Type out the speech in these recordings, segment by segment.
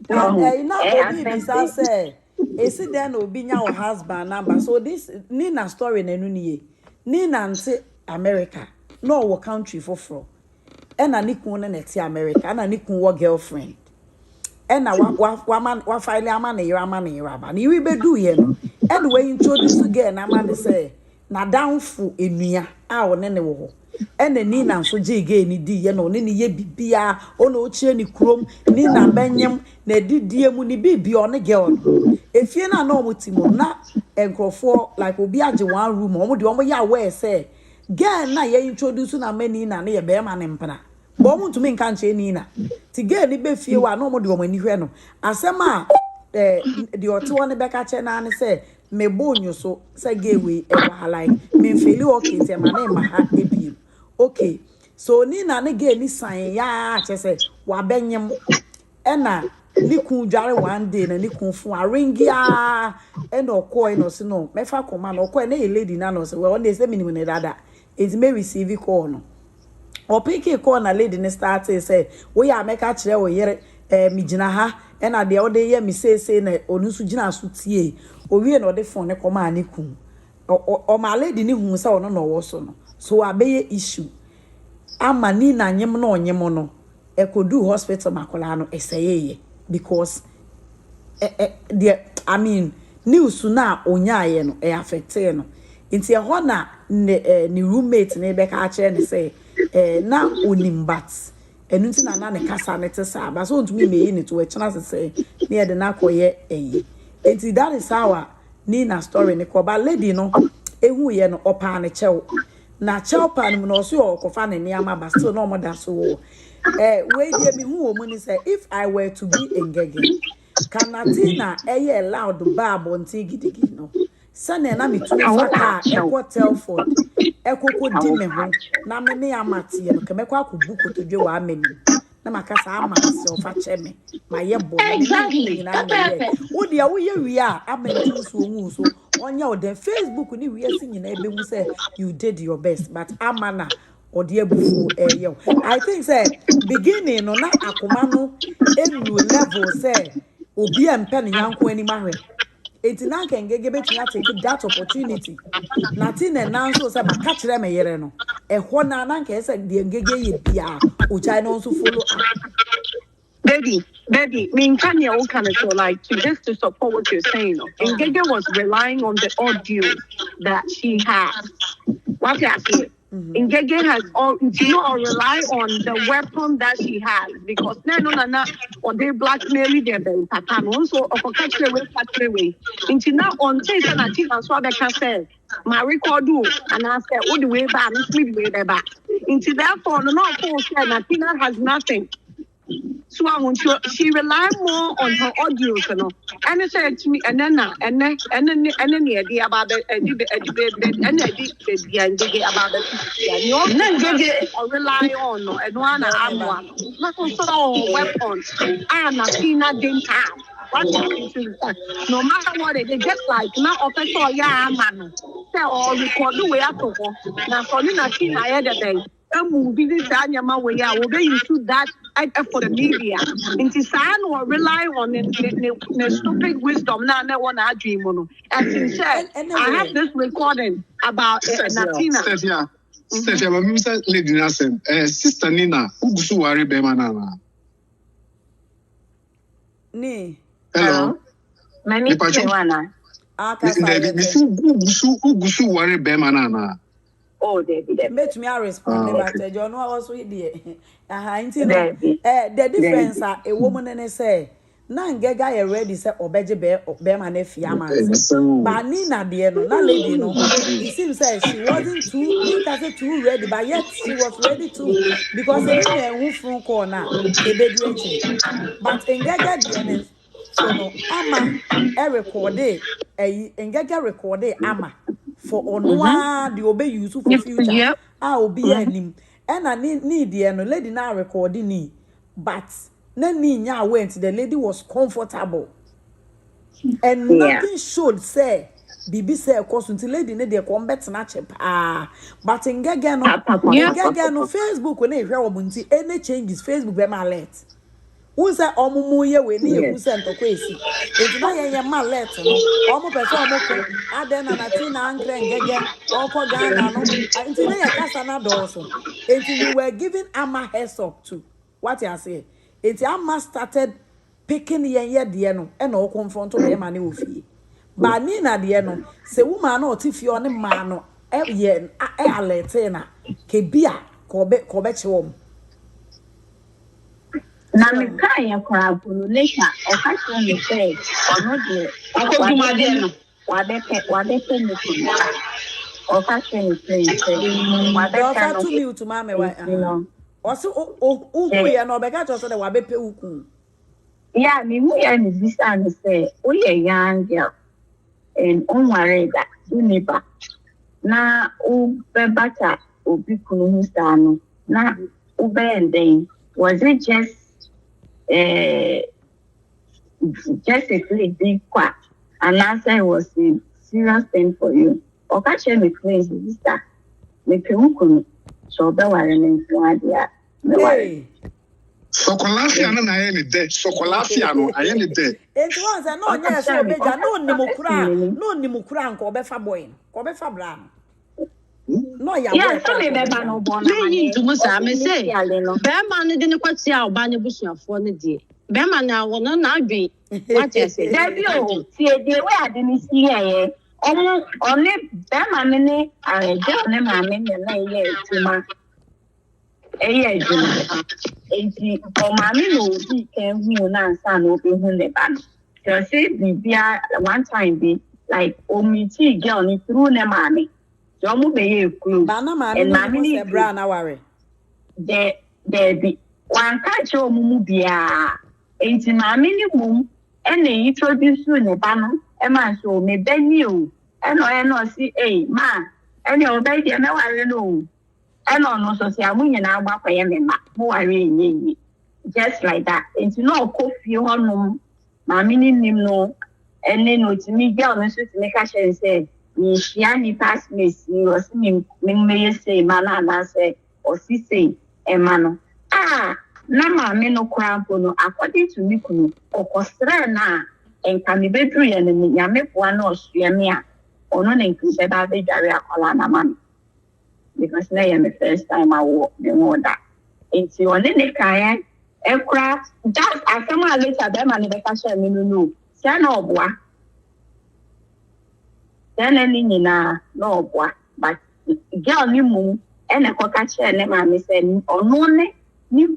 Now Obi bisa say, is it then Obi nya husband number? So this Nina story na nuniye. Nina nte America, no wo country for. Ena ni kun na neti America, ena ni kun wo girlfriend. Ena wa file ama na yira ba. Ni wi bedu ye no. Ena we introduce girl na man say na downful enua a wo ne wo ho. Ena ni na nso je ni di ye no ne ye bibia ona ochie ni krom ni na benyem na didie mu ni bibia one girl efie na na omutimo na enkrofo like obi age one room omo de omo ya we say girl na ye introduce na mani na ye be ma ne mpana bo omo ntumi nka nche ni na ti girl ni be fie wa na omo de omo ni hwe no asema the oto ne beka che na ne say me bonyo so say gay we like me feel okay te ma na ma ha ebiem. Okay, so ni na ne ge ni san ya che wa benyem ena ni kun dware one day na ni kun fun aringia ena okoi no se no mefa koma no okoi na ye lady na no se we on dey say minimum ne dada it may receive call no o pick call na lady ne start say we ya meka kire wo yere mi gina ha ena de o de ye mi say na onu su gina so tie o wie na o de phone ne koma ani kun o ma lady ni hu say ono no wo so no so abeye issue ama ni na nyem no onyem no ekodu hospital makola no eseyeye because I mean news na onyaye no affect no nti ho na ni roommate na be ka kire ne say na onimbat enu nti na ne kasa ne te sa ba so ntumi meyi ne to e chana say na de na koye eyi nti that is how ni na story ne ko ba lady no ehu ye no opa ne chew na chelpan no so okofa ne niama ba still no more that so we dey me hu omu ni say if I were to be Ngege can Natina loud bar bonti gidigi no sane na me tu faka eko telford ekoko di me ho na me ne amate no kemekwa akubu kotodwe wa amani na makasa ama se ofa cheme maye bo exactly na wo dia wo ye wi a amani so hu so onya o den Facebook ni wi esi nyina ebe mu say you did your best but amana or the bufu I think say beginning no na akoma no enu level say obi empe ne yanko ani mahwe enti na kan Ngege betumi take that opportunity Natina na so say maka kire me yere no ho na na kan say the Ngege ye bia o chai no so follow up. Baby, me can you all kind of so like just to support what you're saying. Ngege was relying on the audio that she has. What you say? Ngege has all rely on the weapon that she has because no or they blackmail them pattern so of catch away into now on taste and Natina so they can say my record do and I said all the way back and way back into therefore no Natina has nothing. So I want to. She rely more on her audio, you know. And it said to me, and then the idea about the about the no rely on and one not also weapons. And Natina didn't have. No matter what they just like now official man. Say or record the way up to now for Natina I the day. Movie this anyama way I will be into that for the media. Inti san or rely on the stupid wisdom na one I dream on. As he said, I have this recording about Natina. Stefia, but lady Nasem, sister Nina, ugusu wari be manana. Ni. Hello. Many wana. Ugusu wari be manana. Oh, David. Make me respond, but John was with the the difference a woman and say, na Ngege ready say obeje be man fiaman. But Nina dear no, na lady no. It seems that she wasn't too ready, but yet she was ready too because any who phone call now a bedroom. But Ngege dear so no ama recorded Ngege recorded ama. For onwa the obey use for future obi anim and I need the no lady now recording ni but na ni nya went the lady was comfortable and nothing should say bibi say cause until lady ne dey come bet na chep but Ngege no Facebook when e hwe omunti any changes Facebook be ma alert who say omumu ye we ni who sent to kwesi enti na ye ma let no omu pese omu ko ade na Natina ankre Ngege oko Ghana no enti na ye kasa na doso enti we were giving Ama heads up to what you say enti Ama started picking ye de no e na o confront be ma ne ofie ba ni na de no se woman na otifi o ne ma no ye alert na ke bia ko be che na me kai ya kwa bunu later o ka tell me say ono de akoduma de no wa be pe me ko o ka tell me say wa be Daughter pe to me to mama wa osi uhu ye no be ka cho so de wa be pe uku yeah me mu ya ni bisa me say o ye young girl and on worry that uniba na o be bata obi kunu hu sa no na o be ending was it just a click big quack and answer it was a serious thing for you or catch me please sister me pe so be worry me idea me worry Sokolafia no na aye ne de. Sokolafia no aye ne de. enti won say no nya so obeja no nimukura nko obefa boy ko obefa bra no ya yeah so me be ba no born na me yin tumu sa me say be ma no de ne kwati a oba ne busuafo ne de be ma na wono na adwen what you say there be o tie de we ade ni si ye only be ma me ne girl ne ma me na ye tuma juma enti o ma me no bi kan hu na ansa no be hu ne ba no so say bibia one time be like o mi ti girl ni through ne ma me so mo be ye close ba na ma no ni se bra na ware there be one catch o mu bia enti ma me ni mum e na introduce ne ba no e ma so me bani o e no si ma e ne o be dia me ware no e no so si amu nyina agba kwaye me ma mo ware enyi just like that enti no kofi honum ma me ni nim no ene no ti mi girl no so ti me ka share say ni shia ni pass me si o si me say mana na say o si say e ma no na ma me no krampo no according to me kunu okosra na enka me bedru ye ne ya me poa na osua me a ono na nku se ba be dware akola na ma because na ya me first time I walk the order enti one ne kan e kra just asema later be ma ne be ka share me no sia na oboa then any nyina no oboa but girl ni mu e na ko ka share ne ma me say ono ne ni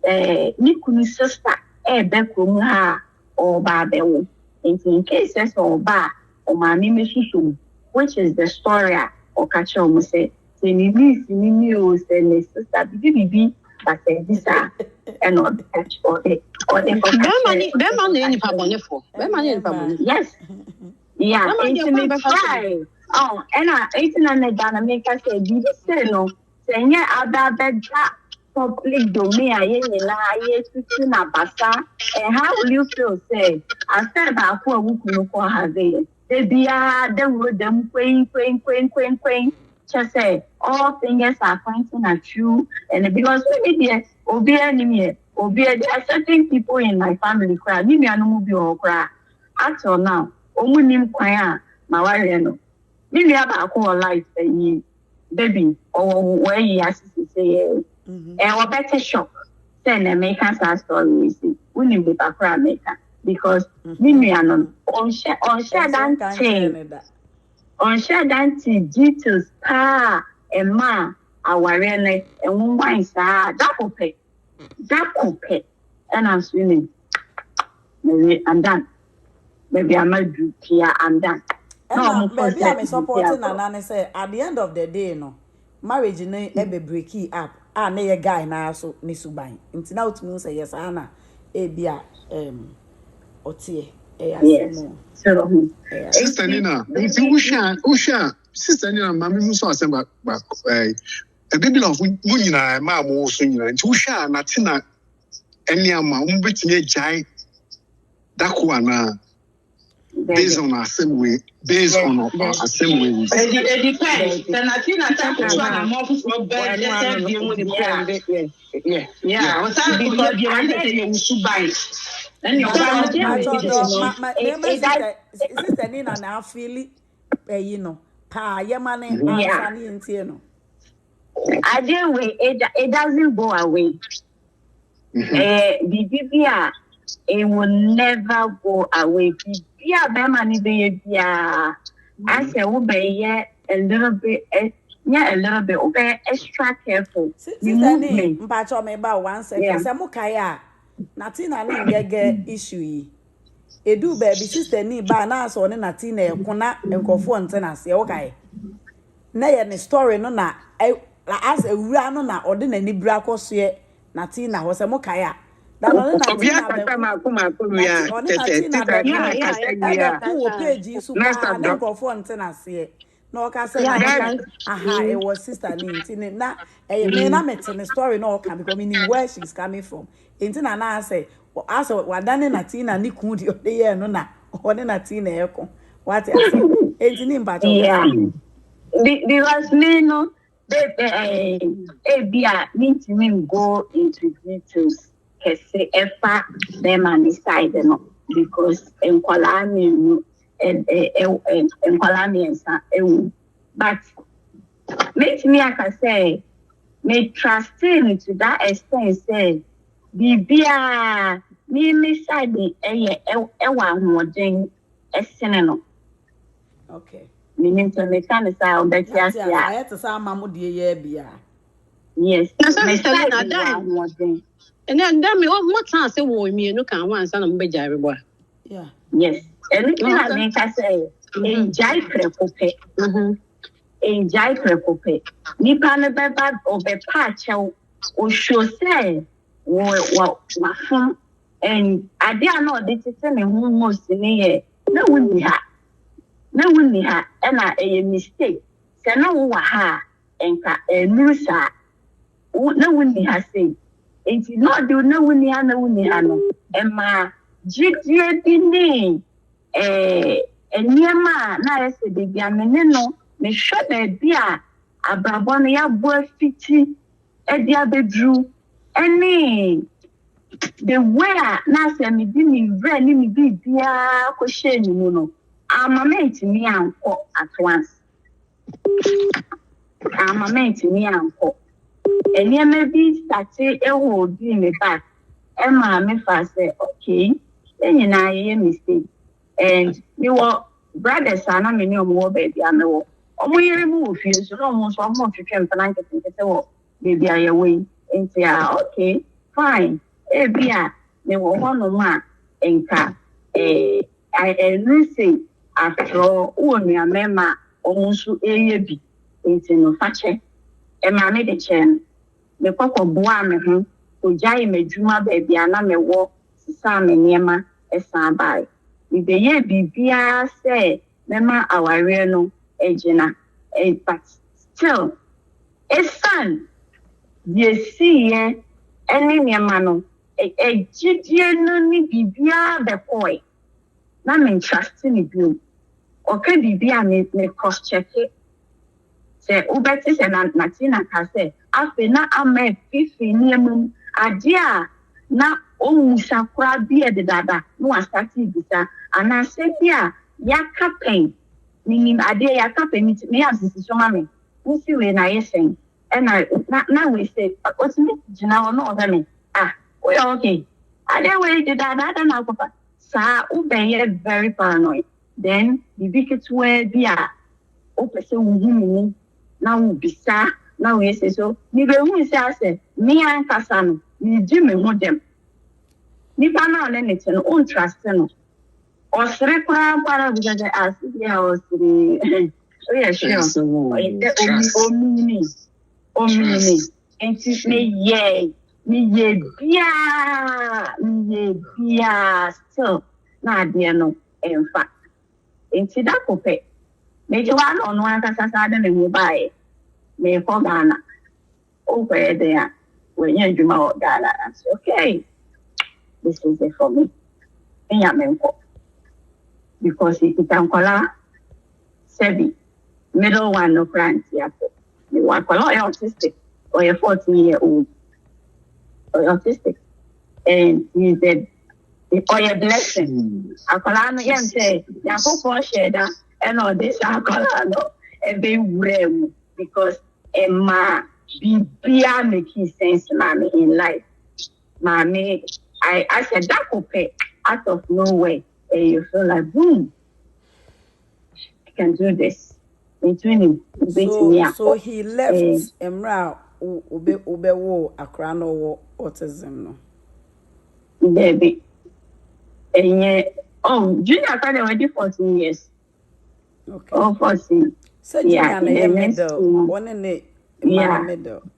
kunu sister be krom ha o ba be wo in case so ba o ma mi mesusu which is the story o ka che o mo say ni o say ne sister bibi but this and not catch or the be ma no ni pa bone fo be ma no ni pa bone yes yeah it's me try and I 18 Ghana make us say bibi say no say nya ada public domain na basa and how will you feel say I said about who will ko have it they be the would them queen just say all fingers are pointing at you and because we there obi enemy obi there are certain people in my family cry me no be o cry until now omunim kwan a ma ware no me ba ko life baby or where you assist say and what better shock send American story see we need the background America because me on share that details and ma our and one sa that cope and I'm swimming maybe I'm done maybe I'm not do here I'm done no maybe I'm supporting Nana say at the end of the day no marriage no e be break up na ye guy na so ni suban nti na otumi say yes ana e bia otie asemo Sister Nina nti usha Sister Nina mama mi so asem ba baby love mu nyina ma mo so nyina nti usha Natina eni ama mu betimi agai dako ana based on assembly based on assembly it depends the Natina talk to an more for bed yeah was that because the one that you should buy And your family sister Nina na feel you know pa yemane yeah. answer ni ntie no. I didn't wait. It doesn't go away. Bibia, it will never go away. Bibia, Bemani, Bibia. I say, obey a little bit, yeah, a little bit, okay, extra careful. Sister ni mpacho me ba 1 second. Se mo kaya Natina ni Ngege issue yi. Edu baby sister ni ba na so ne Natina ekona enkofo nte na se wo kai. Na ye ne story no na as ewura no na ode na ni bra koso ye Natina ho se mo kaya. Da no na Natina be Natina be page so pa na enkofo nte na se. No ka say aha it was sister ni ntine na me na mete ne story no ka because me where she's coming from ntina na say as wadane Natina ni ku di ode ye no na ode Natina eko what I say ntini mbacho yeah because me no bia need to go into details kese efa them and decide no because enkwala me but make me I can say me trusting to that extent say bibia me side ewa hoden esene no okay meaning to me can say on the yeah I had to say mamu die ye bia yes me side na dan and then me what chance wo mi no kan wan sa na mo bejare bo yeah yes anything I make I say enjoy prekope enjoy prekope nipa ne beba obepa achew o show say wo fun and ade ana ode tete ne hu most ne ye na wuni ha na a mistake say na wo wa ha enka enusa na wuni ha say it not do na wuni ha no ema jidie bi ni enyema na ese de bia mene no me hwe na bia abrabo no ya bo afiti e dia bedru any the way na se me di mi vre ni mi bi bia ko hye ni mu no amament mi anko at once amament mi anko enyema bi start e ho di me back e ma me fa say okay enyina ye mistake and me were brothers and I'm in your baby. I know. Yere mu ofie so no mo so mo twetwe mpana nkete wo baby aye we enti okay fine bia me wo hono ma enka I say after o nua mema omusu eye bi enti no fache ma me de chen me kokko boa me ho ojai madwuma baby ana me wo sisa me niema esan bai the year bibia say mema aware no ejina but still a son ye see any niema no ejidie no ni bibia be koi na me trust ni bio okay bibia me cross check it say ubeti say Natina ka say afi na ama fifi niemu adia na omusakura bi edada no asati bisa ana se bia yakapen meaning ade yakapen me asisi so mame nsi we na yesen na we say otimi gina no oda me we okay ade we dada na kopa sa ubeye very paranoid then bibiketwe bia opese wuhunu na ubisa na we say so ni be hu say ase me ankasa no ni di me ho dem nipa na ole ne teno on trust no osre kwa para bujaje asibia osre o ye sure omini enti me ye bia still na de no emfa enti da kope me je wa no no ankasa sa de ne mu bae me ko Ghana o kwe de ya we nya djuma o Ghana okay this is it for me because it can call seven middle one no grant yet you want call autistic or a 14-year-old or autistic and he said or a blessing. Akolano yam say, Yakopo sheda, and all this Akolano, and be rem because Emma be making sense, mommy, in life. Mommy, I said that could pay out of nowhere, and you feel like boom, I can do this. So he left Emra Ubewo Akrano autism no. Baby. Junior kind of already 14 years. Okay. Oh, 14. So Junior middle. One in the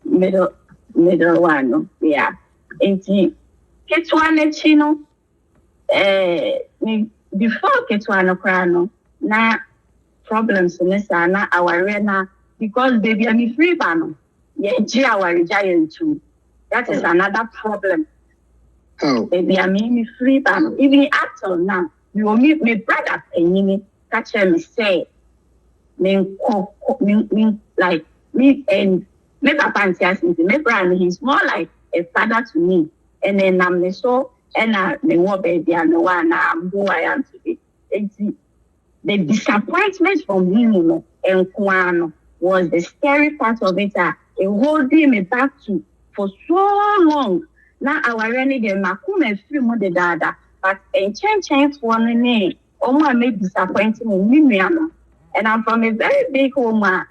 middle one. No? Yeah. And Ketwana Chino. Before Ketwana Crano, na problems in this na our arena because baby I'm free bano. Yeah, our giant too. That is another problem. Oh. Baby, I mean, free bano. Even after now, you will meet my brother and catch him say, me like me and my papa and my brother, he's more like a father to me. And then I'm so and me want baby and the one I'm who I am today. The disappointment from him and Kwano was the scary part of it. It holding me back to for so long. Now our renny the makume free more the dada, but a change for name. Oma made disappointing in me, and I'm from a very big home. Our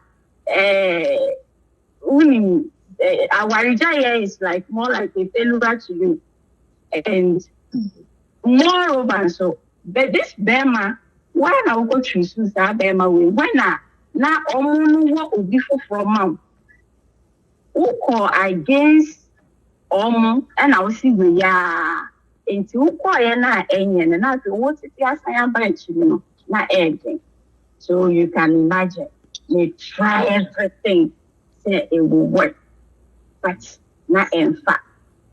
Rijaya is like more like a failure to you, and moreover, so but this Bema, why now go choose that Bema way? Why not? Now, what will be for mom? Who call against and I will see we are into quiet and I what it is I am by not anything. So you can imagine they try everything, say it will work, but not in fact.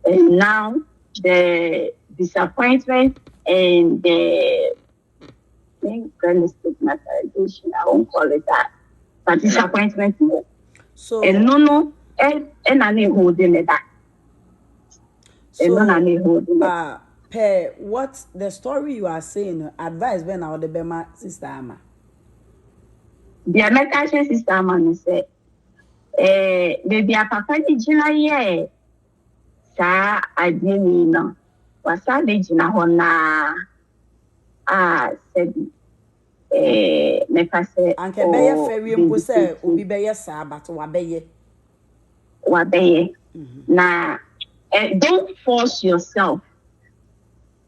And now the disappointment and the stigmatization, I won't call it that, but disappointment more. So and no, and I need holding it back. So, what the story you are saying, advice when our the Bema sister Ama. The American sister Ama say, baby, a papa di jina ye, sa adini no, wasa di jina hona, said, meka say, anke beye ferry mpo say, obi beye sa, but wabeye. Na, don't force yourself.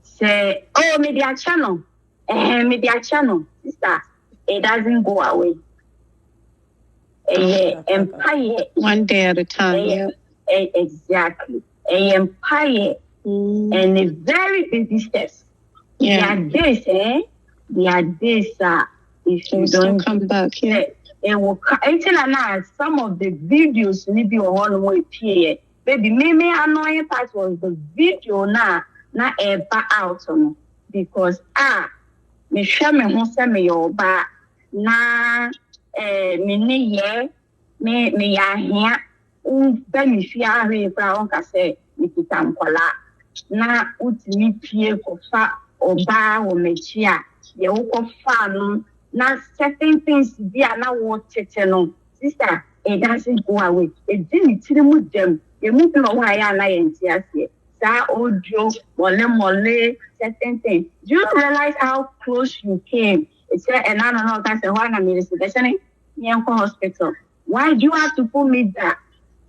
Say, oh, media channel, sister, it doesn't go away. Empire, one day at a time. Exactly. Empire, and a very busy steps. Yeah. There are days, if you don't come back, it will some of the videos maybe one way here. Baby, maybe annoying part was the video now out on because me share me who send me your back na me ya here me fear we brown say me kitamkola na utimi pie ko fa oba wo mechia ye wo ko fa no na certain things be na what no sister it doesn't go away it didn't them you move no why na yentiase that audio mole certain things do you realize how close you came it's and I don't know that's why I'm in the hospital why do you have to put me there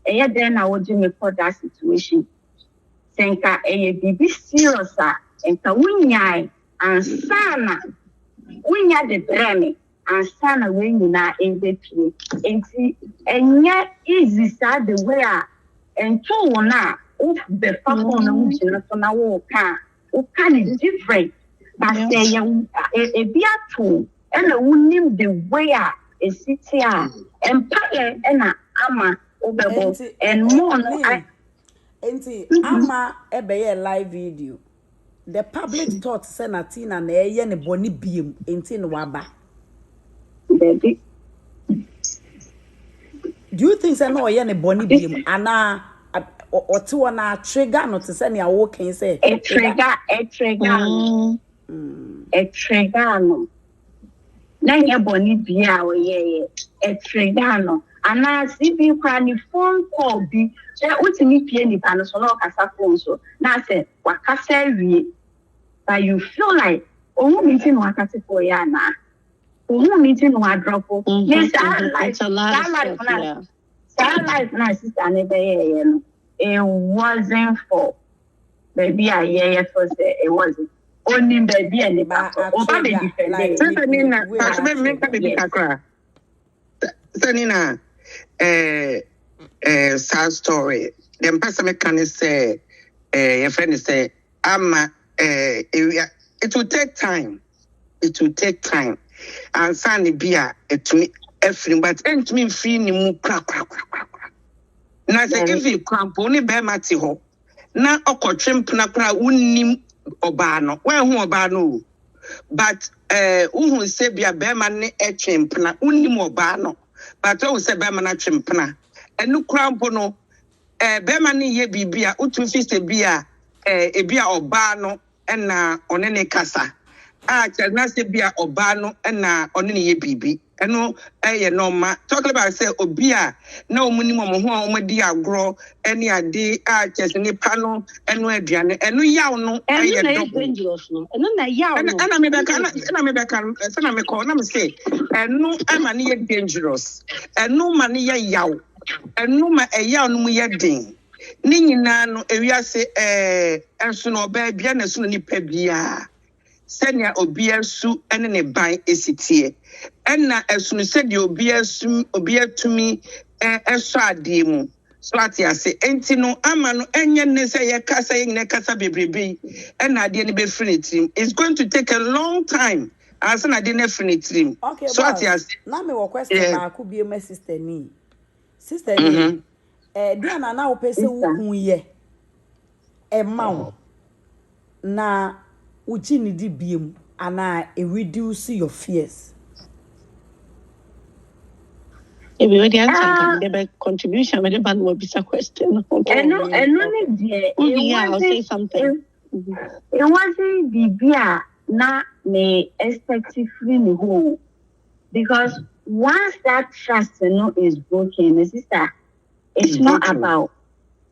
and yet then I would do me for that situation senka be serious and ka wunyai and sana wunya de breme and sana when you na MVP and yet easy sad the way and two na of the phone na wo can is different but say a biatu and a wunim the way a city empire and ama obebo and more Enti Ama ebeye live video. The public thought say Natina na eye ne boni biem enti no waba. baby. Do you think say no eye ne boni biem ana or two on a trigger not to send your walking say a trigger no na ye boni bia o ye a trigger no ana si bi kwa ni phone call bi so utimi pie ni pa no so na okasa phone so na say wakasa wie but you feel like oh meeting wakasa for ya na oh meeting wa drop yes it's a lot of stuff, yeah. Life na sister ne be no it wasn't for baby I for say it wasn't only baby and ba oba be defend Natina but me be kakra Natina sad story them person me can say your friend say ama it will take time and sandy bia etumi efrim but entumi free ni mu kra na say if you crampo ni be mate ho na okotwempna kra unnim oba no wan hu oba no but uhu se bia be ma ne etwempna unnim oba no but o se be ma na twempna enu crampo no be ma ne ye bibia utu fi se bia ebia oba no na one ne kasa na se bia oba no na one ne ye bibi eno normal talking about say obia na omuni mo ho omudi agro eni ade chese ni pano eno aduane eno yaw no dangerous no eno na yaw no na me beka say na me call na me say eno ama ne ye dangerous eno ma ne ye yaw eno ma yaw no mu ye den ni nyina no ewiase enso no oba bia na so no nipa bia senya obia su ene ne ban esitie enna esunu said obia su obia tumi eso ade mu so atiase enti no ama no enye ne say ye kasa ye ne kasa bebrebe enna ade ne be free it's going to take a long time as na ade ne free trim so atiase na me wo question ba ku bi my sister ni dia na wo pese wo hu ye ma na uchi ni di biem ana reduce your fears. If we already answered the contribution, but the band will be a question. I'll say something. It wasn't the beer, not me expectedly whole. Because once that trust is broken, the sister, it's not broken. About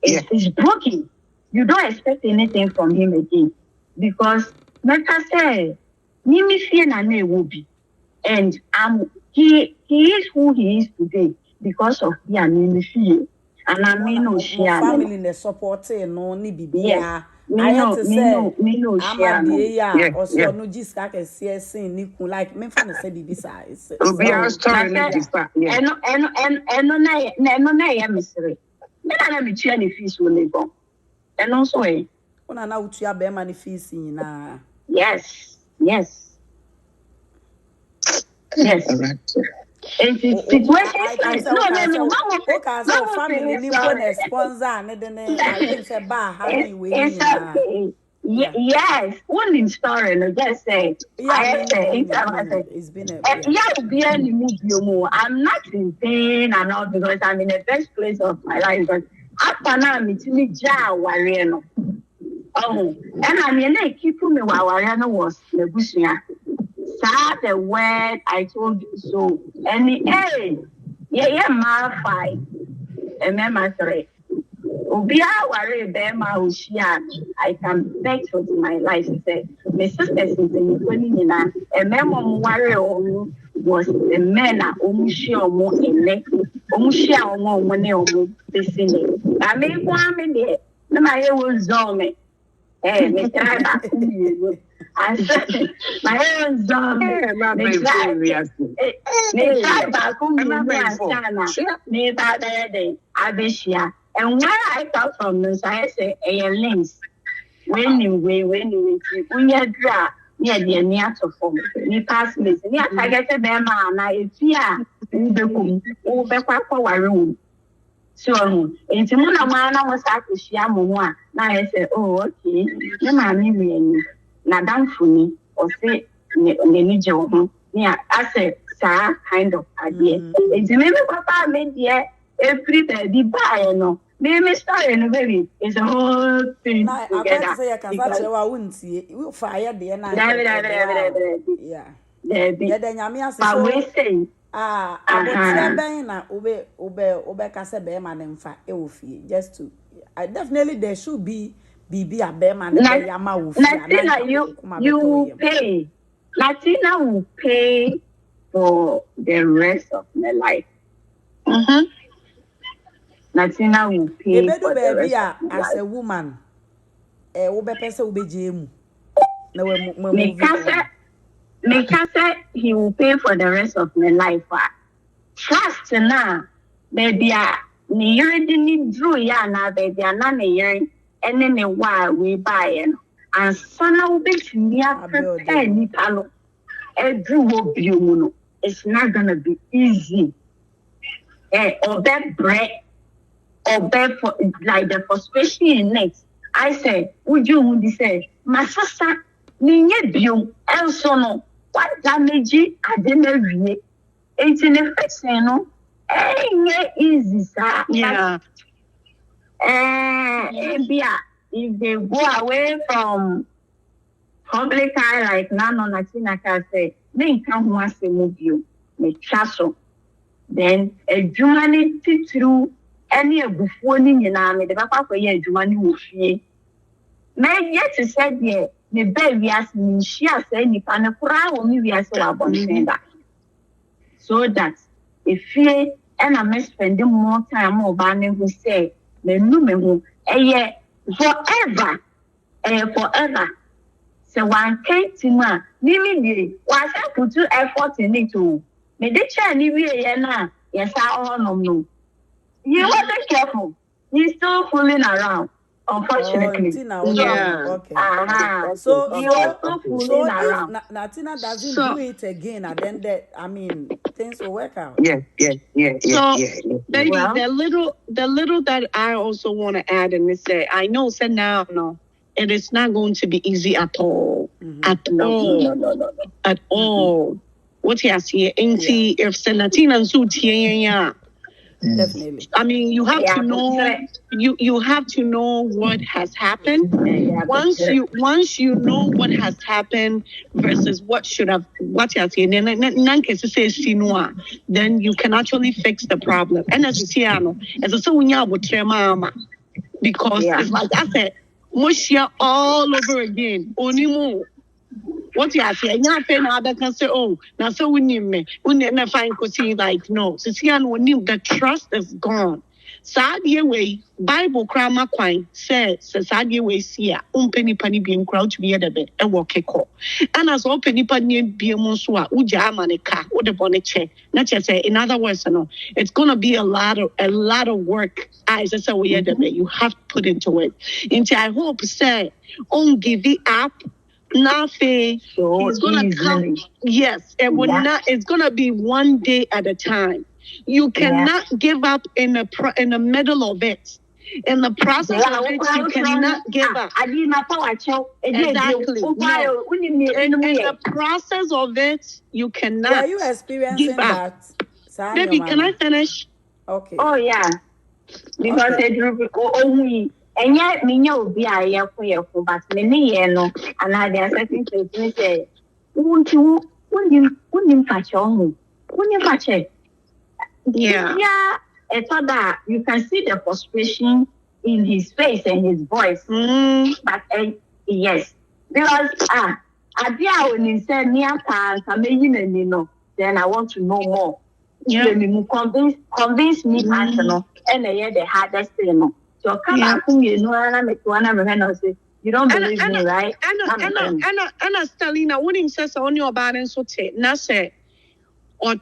it's broken. You don't expect anything from him again. Because like I said, Mimi fear na ne will be. And he is who he is today because of Mimi fear. And I mean no share. Family ne support no ni bibia. Me no share. Amadia also no jiska ke CSC ni kun like me fa na say bibisa. Obia story na jiska. Eno na ya misere. Me na me tua ne fees wo le gon. Eno so e. Ona na utua be ma ne fees na. Yes. And situations like no family ni go sponsor and then I think say ba happy we yes one story no just say it's been I'm not in pain and all because I'm in the best place of my life but after now me timi ja ware no and I mean keep me ware no was nebusia. The word I told you so. And my five. And my three. I can beg for my life. He said, my sister is in the and my mom was the man at Omushio in neck. Omushio more money on this thing. I made 1 minute. No, my was zombie. Hey, Mr. I said, my own zombie. And where I got from this, I say, a links. When you draw near the near to form, you pass me. I get a bear man, I fear over room. So, into Mona Mana was at the Shiamua. Now I say, oh, okay, no, mammy, Nadam Funi, or say, Nenijo. Yeah, I said, sir, kind of idea. It's maybe Papa made here every day buy no Baby story, no baby. It's a whole thing Now, I together. can't say I can catch you. I wouldn't see it. We fire the end. Yeah. Yeah, then Yamia says, but we say, about Bena, Ube Cassa Bearman and Fa Eofi, just to. Definitely there should be a Bearman and Yama. Natina, you pay. Natina will pay for the rest of my life. Natina will pay for the rest of my life. As a woman, Ube Pesa Ube Jemu. Mikasa, he will pay for the rest of my life. Trust now, baby. Ni didn't drew ya na baby. None year and then a while we buy and son of bitch near prepare ni palo. It's not gonna be easy. Or that bread, or that for like the frustration in next. I say, would you say, my sister, Ninya Bium, Elsono, what damage I didn't read. It's in the first, easy, sir. Yeah. If they go away from public eye like Nano Natina can say, they can't want to move you, make castle. Then a humanity through any of the phoning in army, the papa for ye, humanity will fear. May yet to say, yeah, the baby asked me, she has said, you can or maybe I saw about that. So that if fear and I may spend more time or banning who say, the numeral, forever, forever. So one came to my Mimi, why I put 2 effort in it too. Me de Chinese now. Yes, I don't know. You wasn't careful. He's still fooling around. Unfortunately. Yeah. Okay. So Natina doesn't do it again, and then things will work out. Yeah. So, baby, the little that I also want to add and say, I know, said now, no, it is not going to be easy at all. No. At all. What you see, if Natina and Su Definitely. I mean, you have to know. You have to know what has happened. Once you know what has happened versus what you see, then you can actually fix the problem. And as you see, as a because it's like I said, mushia all over again. Only more. What you say? I can say, oh, now so we need me. We never find coaching like no. So see, the trust is gone. Sadie way Bible grammar quine says sadie way see penny being crowd to be at the bed and walk a call. And as all penny be a monsua, uja manica, what the bonnet check. Not just say, in other words, no, it's gonna be a lot of work. I just say we at the bed. You have to put into it. Into I hope say, give it up. Nothing. It's gonna come. Yes, it will not. It's gonna be one day at a time. You cannot give up in the middle of it. In the process of it, you cannot give up. Exactly. No. In the process of it, you cannot. Are you experiencing that? Baby, can I finish? Okay. Oh yeah. Because only. And yet, me know be a but me no, and I there certain things say, wouldn't catch on? Wouldn't you catch it? Yeah. I thought that you can see the frustration in his face and his voice. But yes, because I dear when he said near times, then I want to know more. Yeah. Convince me, personal, and I hear the hardest thing. So come back, you say you don't believe me, right? Anna Stalina, when he says on your balance, so take Nasa or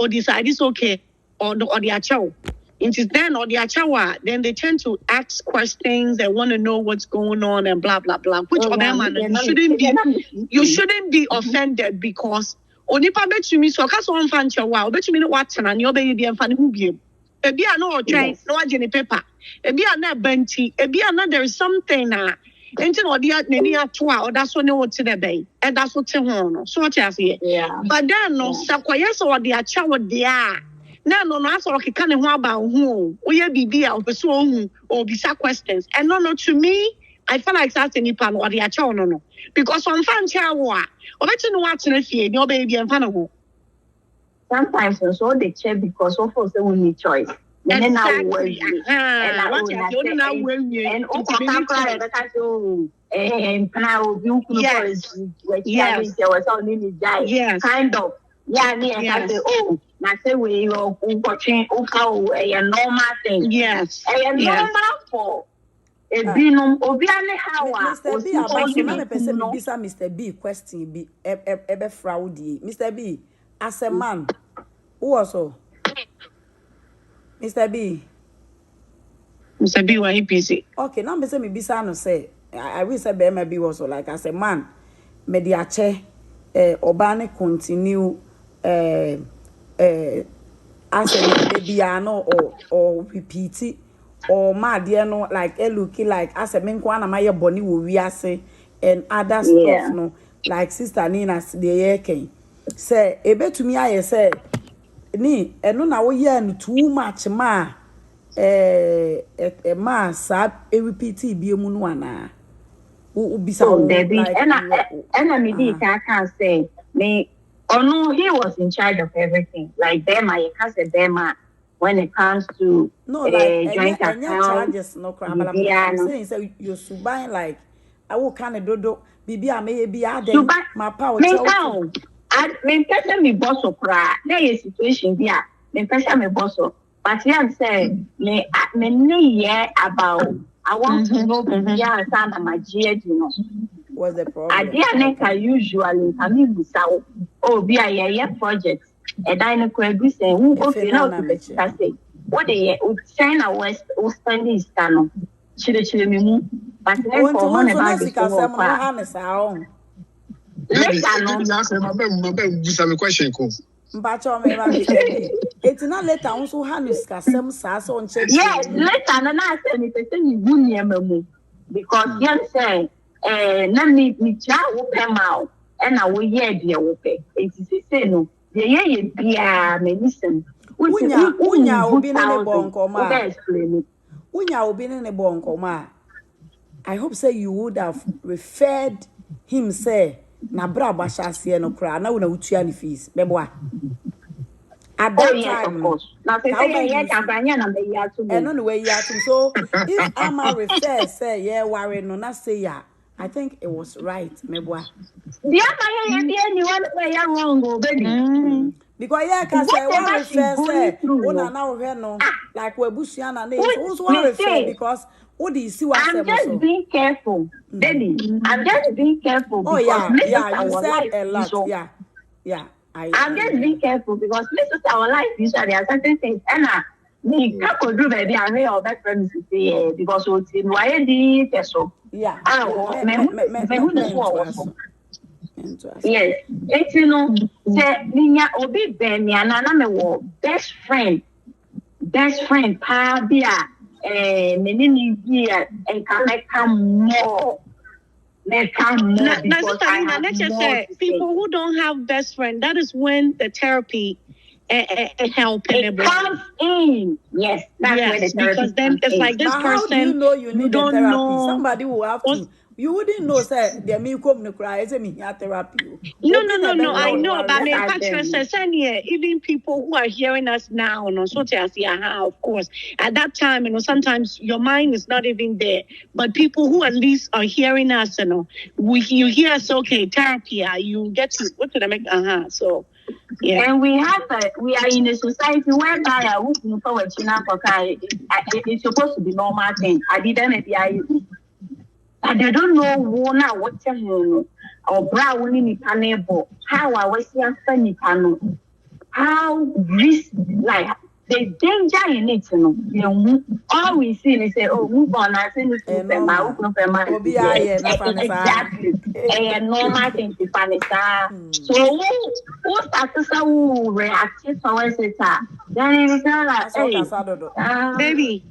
decide it's okay, or the achaw. It is then or the achawa, then they tend to ask questions, they want to know what's going on and blah blah blah. Which of them you shouldn't be offended because Onipa bet you me so cast one fan chawa, bet you me what and your baby and fan who be. Ebi no train, no ageni paper. Ebi na benti, ebi na there is something na. Enti no dia nani atoa, or that's what no what the bay. And that's what ho no. So what you say? Yeah. But then no sakwaya so the acha wo dia. No, I saw okay, kind of about who, or yeah, be or pursue or be questions. And no, to me, I feel like that's any pan what the actual no. Because on fan chair, or bet you know what's in a fear, your baby and fan of sometimes so they check because of course they will need choice. Exactly. And yes. Kind of. Yeah, I say, oh, I say we are watching a normal thing. Yes. A normal for a binum obiane how Mr. B abaso na me pese me bisa Mr. B question bi ebe fraudi. Mr. B as a man who also Mr. B why he busy? Okay, now me say me bisa no say I will say be be also like as a man me di ache obane continue as a baby ano or repeat or ma dear no like looking like as a men kwana my boni wo wiase and other stuff no like sister Nina the yeke say ebetumi aye say ni eno na wo ye no too much ma ma sa repeat bi emu no ana wo bisa wo like and me di can say me oh no, he was in charge of everything. Like Bema, you can't say Bema when it comes to joint account. Charges, no crap. I'm saying, so you're subine like I will kind of do Bibi, I may be adding my power. I mean, person me boss or cry. There is situation here. Me person me boss or. But yeah, say me yeah about. I want to know yeah, some of my GH, you know. What's the problem? I didn't usually I mean without be a project. And I know could say who okay now to say what they China West or spending is canon. Chile me but then for one about the question. Mbacho me ba it's not later also Hanus kasem sa so on check. Yes, later na say me say you wunye because you say na me cha wo pema and na wo ye de wo pe enti say no de ye bia me listen unya obi ne bonko ma I hope say you would have referred him say na bra ba shase no kra na una utua ni fees beboa at that time of course na say yeah kampanya na me ya to no no way ya to so if Ama refer say yeah worry no na say ya I think it was right meboa yeah anyone way wrong baby because yeah can say one refer say una na we no like we busua na na so one refer because I'm just being careful, baby. I'm just being careful because you said a lot. So, yeah. I'm just being careful because this is our life. These are there are certain things. And me can't do baby. I know your best friends say because what's in why the so. Yeah. Yes. It's say niya obi ben ya na me wo best friend pa bia. Many years and can come more. Let's just say people who don't have best friend. That is when the therapy help. It comes in. Yes, that's where the therapy because then it's like this but person. How do you know you need don't therapy? Know. Somebody will have to. You wouldn't know, sir. They may come to cry. It's a therapy. No. I know, but even people who are hearing us now, so of course, at that time, sometimes your mind is not even there. But people who at least are hearing us, you hear us, okay, therapy, you get to what did I make? So. Yeah. And we are in a society whereby it's supposed to be normal thing. I didn't and they don't know what or brown in panel how I was here funny panel how this like the danger in it all we see is say oh move on I say this exactly and normal thing to panisa so who starts to react to when say then it's like baby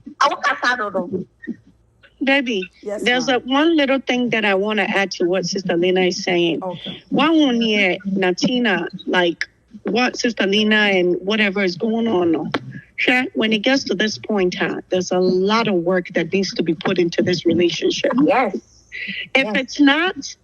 Baby, yes, there's one little thing that I want to add to what Sister Lena is saying. Okay. One year, Natina, like, what Sister Nina and whatever is going on. No. When it gets to this point, there's a lot of work that needs to be put into this relationship. Yes. If it's not,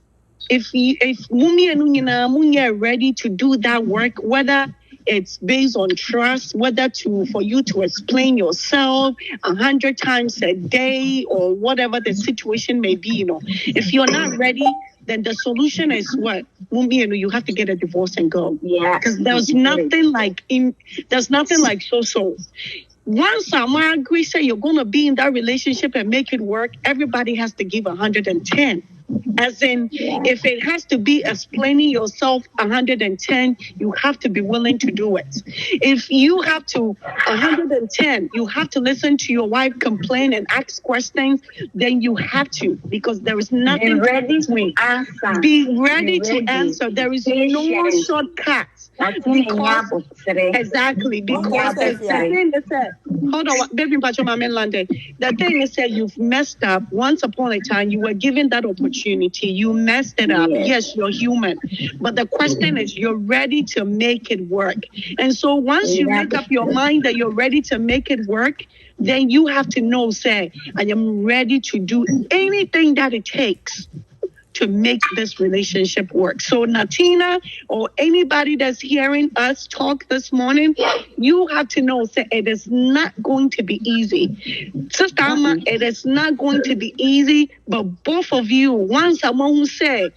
if Mumi and Munya are ready to do that work, whether it's based on trust, whether for you to explain yourself 100 times a day or whatever the situation may be, if you're not ready, then the solution is what? Mumbi, you have to get a divorce and go. Yeah. Because there's nothing like so. Once someone agrees that you're going to be in that relationship and make it work, everybody has to give 110. As in, if it has to be explaining yourself 110, you have to be willing to do it. If you have to 110, you have to listen to your wife complain and ask questions, then you have to, because there is nothing. Be ready to answer. Be ready to answer. There is no shortcut. Because, exactly, because the thing is that, hold on, baby, the thing is that you've messed up. Once upon a time, you were given that opportunity. You messed it up. Yes, you're human. But the question is, you're ready to make it work. And so once you make up your mind that you're ready to make it work, then you have to know, say, I am ready to do anything that it takes to make this relationship work. So Natina or anybody that's hearing us talk this morning, you have to know that it is not going to be easy. Sister Amma, it is not going to be easy, but both of you, once someone who said,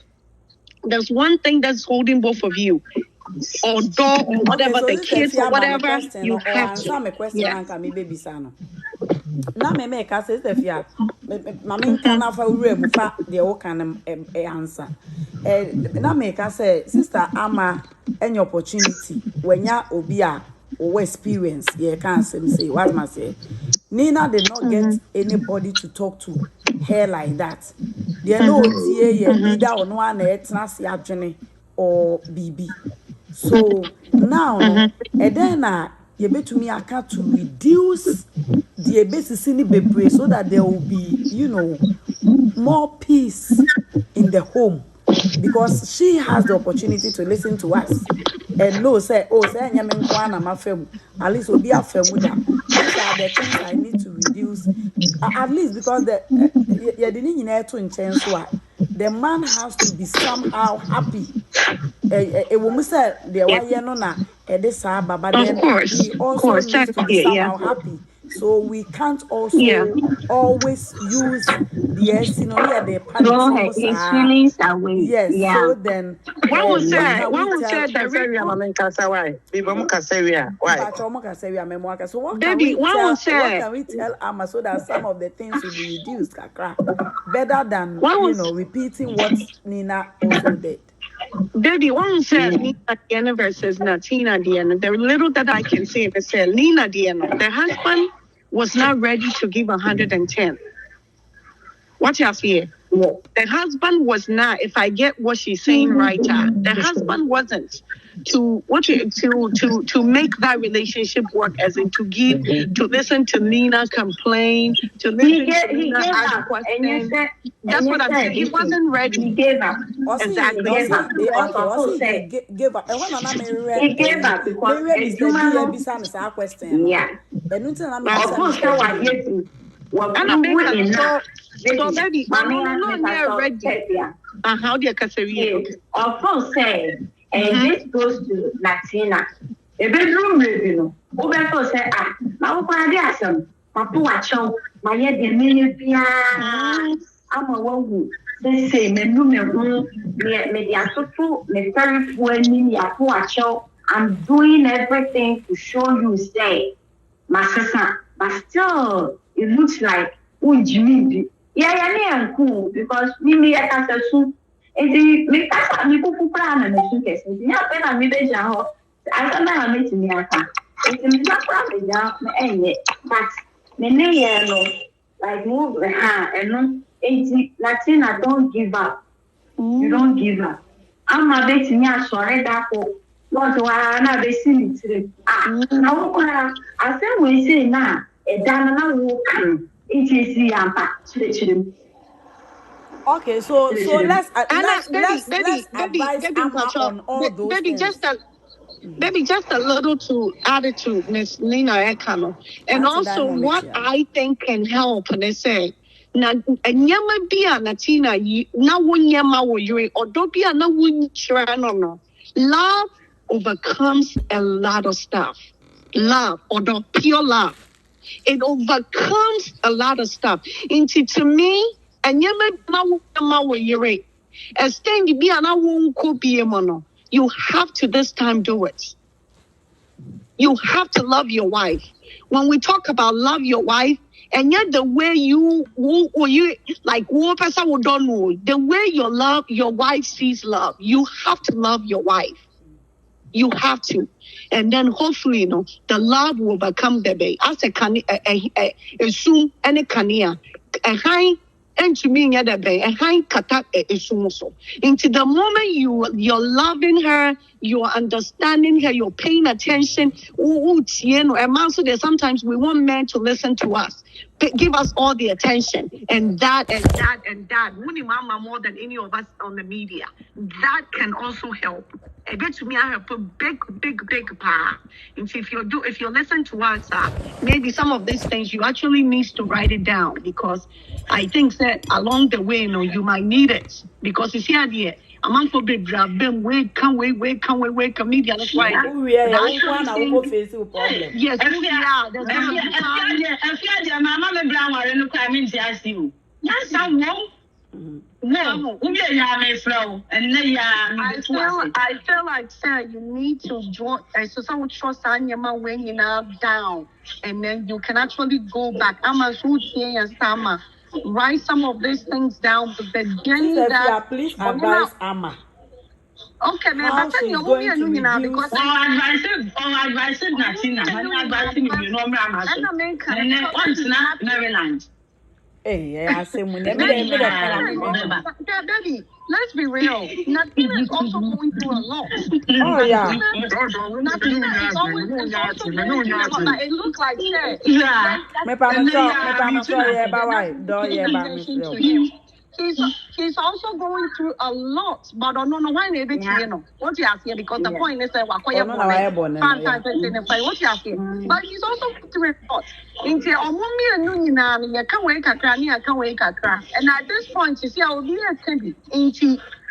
there's one thing that's holding both of you, or dog, or whatever, the kids, or whatever, you have to. Na me make us say fia mama kan afa wura mu fa de wo kan answer na make us say sister Ama any opportunity wenya obi a o experience ye can say what must say Nina did not get anybody to talk to her like that. There no tie ye leader on one etna si adwene or BB. So now and then you betumi aka to reduce the basis in the so that there will be, more peace in the home, because she has the opportunity to listen to us and know say nyame nkwana mafem at least obi afem da. These are the things I need to reduce at least, because the man has to be somehow happy. A woman said the why no na this but then he also needs to be somehow happy. So we can't also always use the parents his feelings away. Yes, so then what was that? So what can we tell Amma so that some of the things will be reduced, better than repeating what Nina also did? Baby, one said Nina Diana versus Natina Diana. The little that I can say is that Nina Diana, the husband was not ready to give 110. What you fear? The husband was not. If I get what she's saying right, the husband wasn't to make that relationship work, as in to listen to Nina complain, to listen to Nina ask questions. That's what I'm saying. He wasn't ready. He gave up. Exactly. He gave up. He gave up. He gave up because question. Yeah. So baby, I'm not ready. How do you consider? Of course, say, and this goes to Natina. A bedroom review. Over say, now what I some Papa watch out, my head the million. I'm a woman. They say, me very full. I'm doing everything to show you, say, my sister, but still, it looks like, Jimmy. Yeah, cool, because me I can't assume. And me pass me put plan and the suitcase. Yeah, when I meet the jar, I don't know how much me I can. It's not probably down, but me like move and no. Latina, don't give up. You don't give up. I'm a bit near sorry that for what I not be seen it. Now, I think we say now, a Dana will come. It is the impact. Okay, so let's advise Amma on all those things. Maybe just a little to add it to Miss Nina Ekano. And also what I think can help, and they say, na nyama bia Natina na wonyama wo yure odobia na wonchira no. Love overcomes a lot of stuff. Love, or the pure love. It overcomes a lot of stuff. Into to me, and you have to this time do it. You have to love your wife. When we talk about love your wife, and yet the way you like the way your wife sees love, you have to love your wife. You have to. And then hopefully, the love will become baby. As a soon any kania. A high and to me a high kata so. Into the moment you're loving her, you're understanding her, you're paying attention. And sometimes we want men to listen to us. Give us all the attention and that. Mama more than any of us on the media. That can also help. A bit to me, I have put big power. And if you listen to us, maybe some of these things you actually need to write it down, because I think that along the way, you might need it, because you see idea. A man for big grab them wait media. That's why. Face problem. Yes, I feel like, sir, you need to draw so some trust on your man when you're now down, and then you can actually go back. I'm a and Sama. Write some of these things down, but then please advise Amma. Okay, man, but then you're going to reduce because advise Natina. Maryland. Hey, I say baby, let's be real. Natina is also going through a lot. Oh yeah. Natina is always going through a lot. But it looks like he's also going through a lot, but I don't know why they what you ask here, because the point is that what you ask here, but he's also going through a lot. And at this point, you see, I will be a Teddy.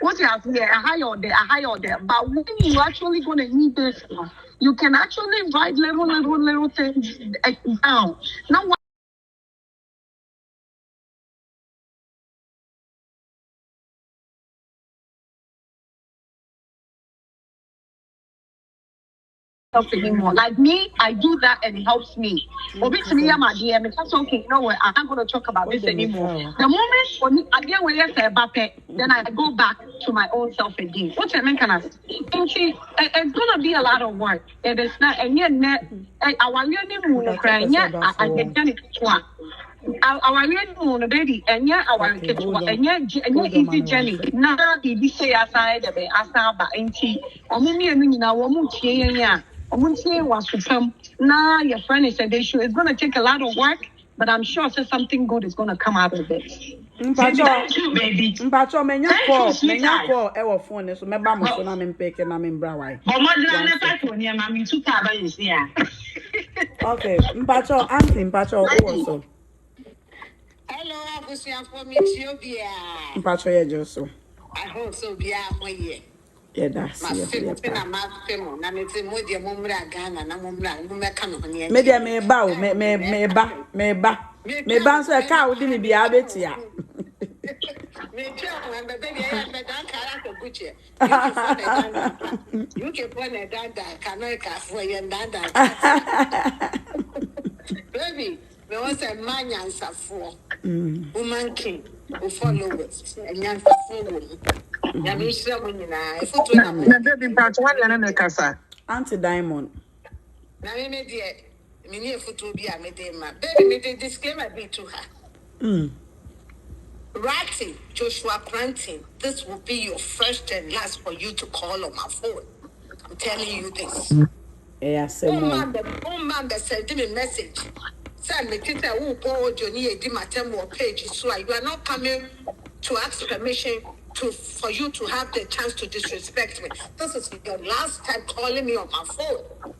What you ask here, a high order. But when you actually going to need this, you can actually write little things down. Now, anymore. Like me, I do that and it helps me. Because okay, you know what, I'm not going to talk about this anymore. The moment then I go back to my own self again. What's the mean? And see, it's going to be a lot of work. It is not, and yet, our baby, and yet our and yet easy journey. Now, the say aside the Asaba and tea, or Mummy and now, now your friend is said it's going to take a lot of work, but I'm sure something good is going to come out of it. Mpacho menya call ewo phone so me ba mo so na me mpeke na me mbra wai. Okay, Mpacho auntie Mpacho also. Hello, Abusia for me Ethiopia. Mpacho ye joso. I hope so bia moye. Yeah, that's it. Media me ba me ba so e ka odi ni bia betia. Me tell when baby me dan kara ko guche. You can put a dada kanoika for your dada. Baby, me was a man answer for woman king who followers and answer for woman. Auntie Diamond. Now, me photo be a medema. Baby, me disclaimer be to her. Writing Joshua Planting, this will be your first and last for you to call on my phone. I'm telling you this. Yes, man, send me a message. Send me Twitter who go Johnny Di Matemo page. So you are not coming to ask permission for you to have the chance to disrespect me. This is your last time calling me on my phone.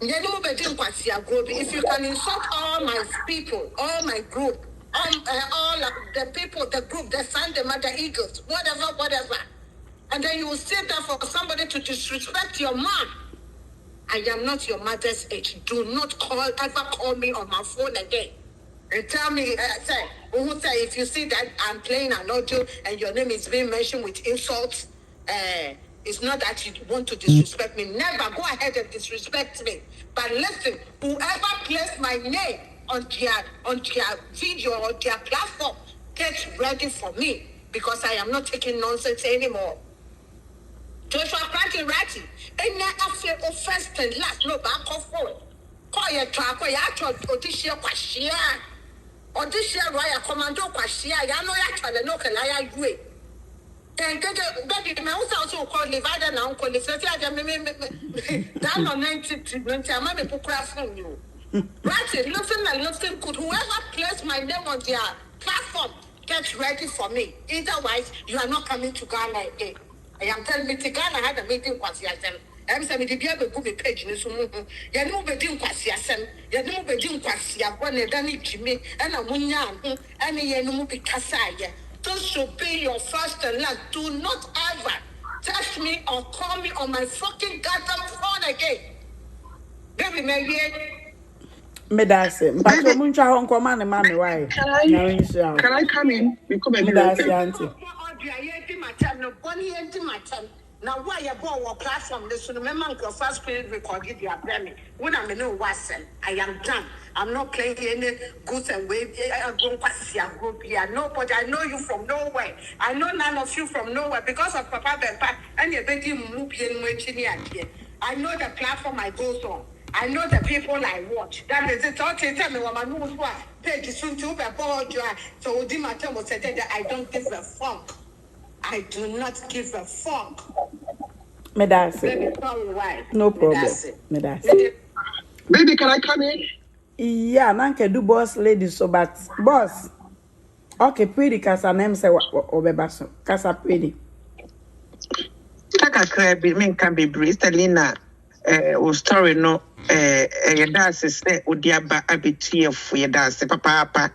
If you can insult all my people, all my group, all the people, the group, the son, the mother, eagles, whatever, and then you will sit there for somebody to disrespect your mom. I am not your mother's age. Do not ever call me on my phone again. And tell me, if you see that I'm playing an audio and your name is being mentioned with insults, it's not that you want to disrespect me. Never go ahead and disrespect me. But listen, whoever placed my name on their video or their platform, get ready for me, because I am not taking nonsense anymore. Joshua Franklin Ratty, and now after first and last, no back or forward. Call your track, or your audition, Quashia. Audition, Raya, Commando, Quashia, Yano Yaka, no Kalaya, you. And baby, my house also called Levada now, called the Fletia, down on 90, I'm a craft from you. Ratty, listen, could whoever placed my name on their platform get ready for me? Otherwise, you are not coming to Ghana again. I am telling me, Ghana had a meeting with Kwasiasem. I'm saying, if you have a good page, you know, bedin Kwasiasem, you know, bedin Kwasia, one a Danny Jimmy, and a Munya, and a Yenubi Kasaya. This should be your first and last. Do not ever touch me or call me on my fucking goddamn phone again. Baby, maybe. Medase, but you muncha hon command the mommy, why? Can I come in? Medase, auntie. Now, why you go on platform? This will remember your first period record you are blaming. When I'm in no wasn't, I am done. I'm not playing any goods and waves. I'm going to see a group here. Nobody, I know you from nowhere. I know none of you from nowhere because of Papa Bempa and your baby move here. I know the platform I go on. I know the people I watch. That is it. All tell me what my moves were. Page soon to be bored. So Dimata was said that I don't give a fuck. I do not give a fuck. Medase. No problem. Medase. Baby, can I come in? Yeah, nanke do boss lady so, but boss. Okay, pretty casa name say obebaso. Casa pretty. Taka krabi men can be Bristolina o story no your dance say odiaba abetie for your dance papa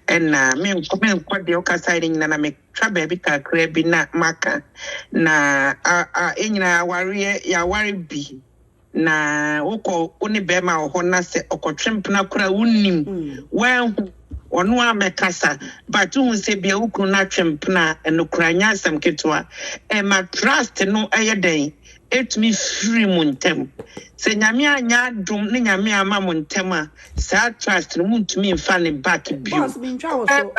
and men kwa de okasiding na me twa baby ka krabi na maka na enyina ware ya ware bi na woko oni bema ho na se okotwempna kura unnim wan onu amekasa but who say bia ukru na twempna enokuranya asem ketwa ma trust no eyeden etumi free muntem se nyame anya dum ne nyame ama muntem a sa trust no muntumi mfa ne back bio boss bin twa so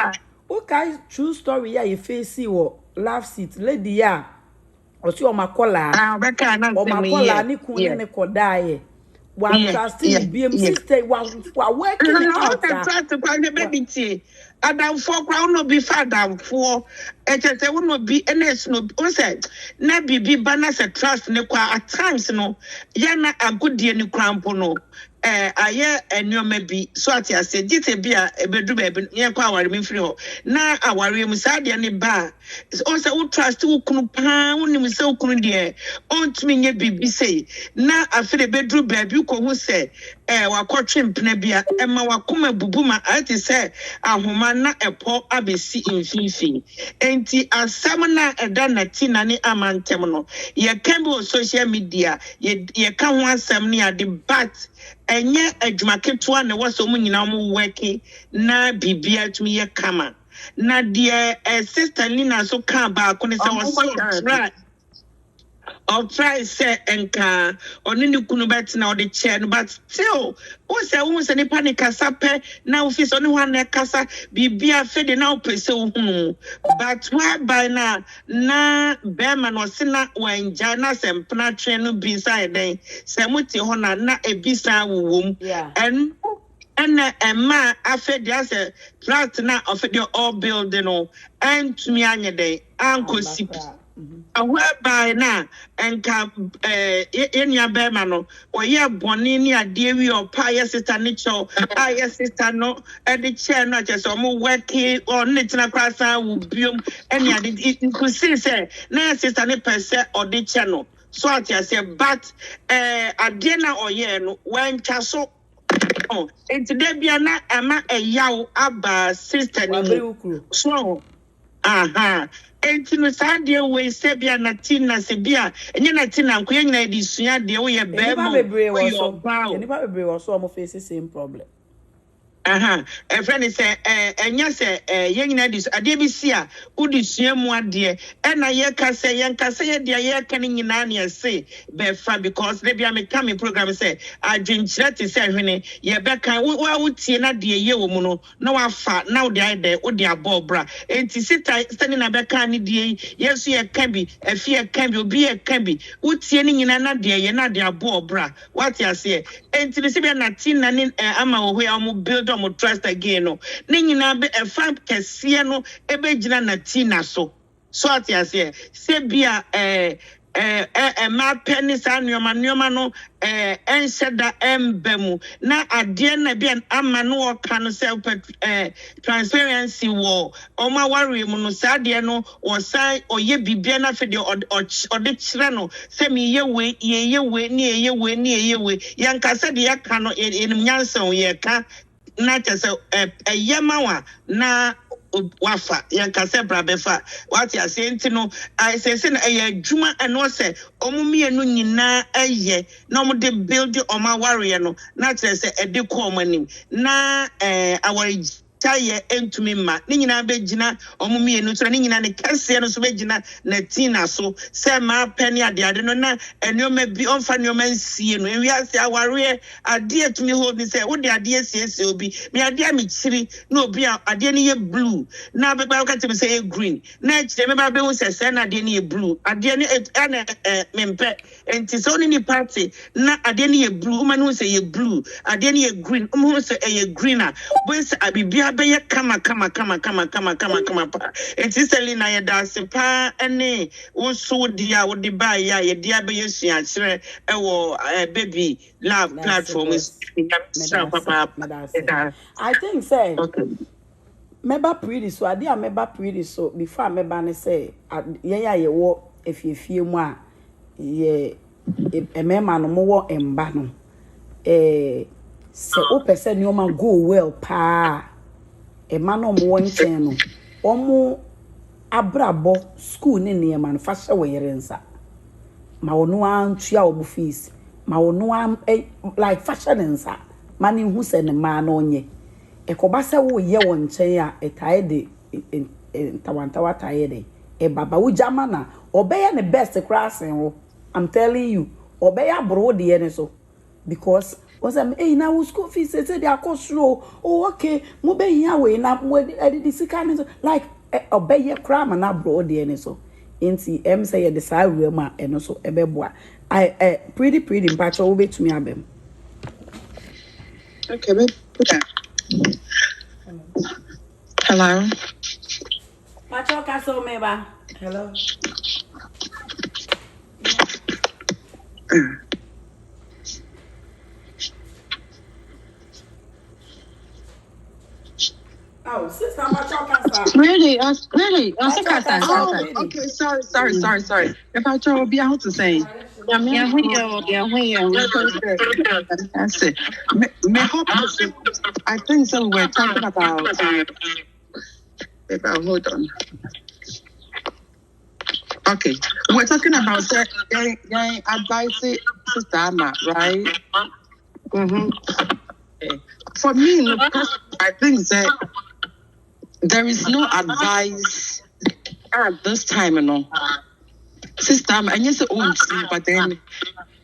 okay true story ya you face wo love seat lady ya osi o makola beka na o makola ni kun ne kodaye wa trusting BM sister wa working out trust kwa baby tie Adam for crown no be father for se no be ns no o say na bibi bana se trust ne kwa at times no ya na agodie ni krampo no aye enyoma bi so ati ase gite bi a ebedu be ye kwa aware me free ho na aware mu sa de ne ba o say wo trust wo kunu pa wo nim se wo kunu de ontumi nye bibi sei na afere bedru ba bi ko hu se wakotwe mpena bia ema wakoma bubuma ati se ahoma na epo abesi infinfin enti asam na eda Natina ne amantem no ye kan bi social media ye kan ho asam ne ade but enye adwumaketwa ne waso mu nyina mu working na bibia tumi ye kama na de sister Nina so kan ba ko ne se was right I'll try say enka oni ni kunu bet na odi chair no but still wo se ni panic asape na office oni ho na kasa bibia fede na opese ohunu but why na bema no se na wanja na sempna twen no bi side den se muti ho na ebisa wowom and Emma afede as flat na ofede all building no and to me anye den anko sipi Whereby now and in your bemano or yeah bonini a deary or pia sister nicho sister no at the chair not just more working or Natina crassa will be any it could say na sister ni per se or the channel so I say but a dinner or yeah no when castle oh it's debiana ama a yaw aba sister ni so enti no sadeɛ we sɛ bia Natina se bia enye Natina nkoye nyina di sua de wo ye be mo nipa bebre wo so mo face same problem a friend say enya se ye nyina di ade bi si a udi sua mu ade e na ye ka se ye de ye ka ni nyina na se be fa because they be am come program say adwenkyerɛ te se hwene ye be kan wo tie na de ye wo mu no na wa fa na wo de ade wo de abobra enti sita stani na be kan ni de yesu ye ka bi afi ye ka bi obi ye ka bi wo tie ni nyina na de ye na de abobra what you say enti se be Natina ni ama wo hwe am build mo trust again no ne nyina be fa kese no ebe gina Natina so at ya se bia ma penis anoma no ensheda embemu na ade na bia ama no oka no se transparency wo oma worry mu no sade no wo sai oye bibia na fe de ode kire no se mi ye we yanka se de yaka no enim nyansan ye ka na chese yemawa na wafa yanka se brabefa what you say ntino I say na adwuma eno se omumienu nyina eye na omo de build oma warrior no na chese ede ko omanim na awari taye entumi ma ni nyina be gina omumienu so ni nyina ne kase no so be gina Natina so se ma pani ade no na enoma bi onfa enoma nsie no enwi ase aware ade atumi hold ni se wo de ade sie obi me ade ami chiri na obi ade ni ye blue na be ba ka temi say green na chire me ba be wo se na ade ni ye blue ade ni ana mempe enti so ni party na ade ni ye blue uma no say ye blue ade ni ye green um say ye greener boys abibia be ye kama pa enti Selina ye da se pa ene wo so dia wo de ba ya ye dia be ye sua kire e wo baby love platform is I think say meba pretty so ade a meba pretty so before meba ne say ye wo efiefie mu a ye emema no mo wo emba no se o person ni o ma go well pa ema no mo nchen no omo abrabo school ni ne ma no fa hye wo yerensa ma wo no antua wo fees ma wo no like fashion nsa ma ne hu se ne ma no nye ekoba se wo ye wo nchen a etae de tawantawa tae de baba wo jama na obeye ne best class wo I'm telling you obeye abro de ye ne so because was na wo school fees say they are cost slow oh okay mo be here we na mo the sika so like obeye crime na abro de ye ne so enti say the side room a eno so ebeboa I pretty mpacho wo betumi abem okay me hello Pacho kaso meba hello Oh, sister, really? Okay, sorry. If I try to be out to say, that's it. I think so. We're talking about. Hold on. Okay, we're talking about getting advice, Sister Amma, right? Okay. For me, I think that there is no advice at this time, Sister Amma, and yes, but then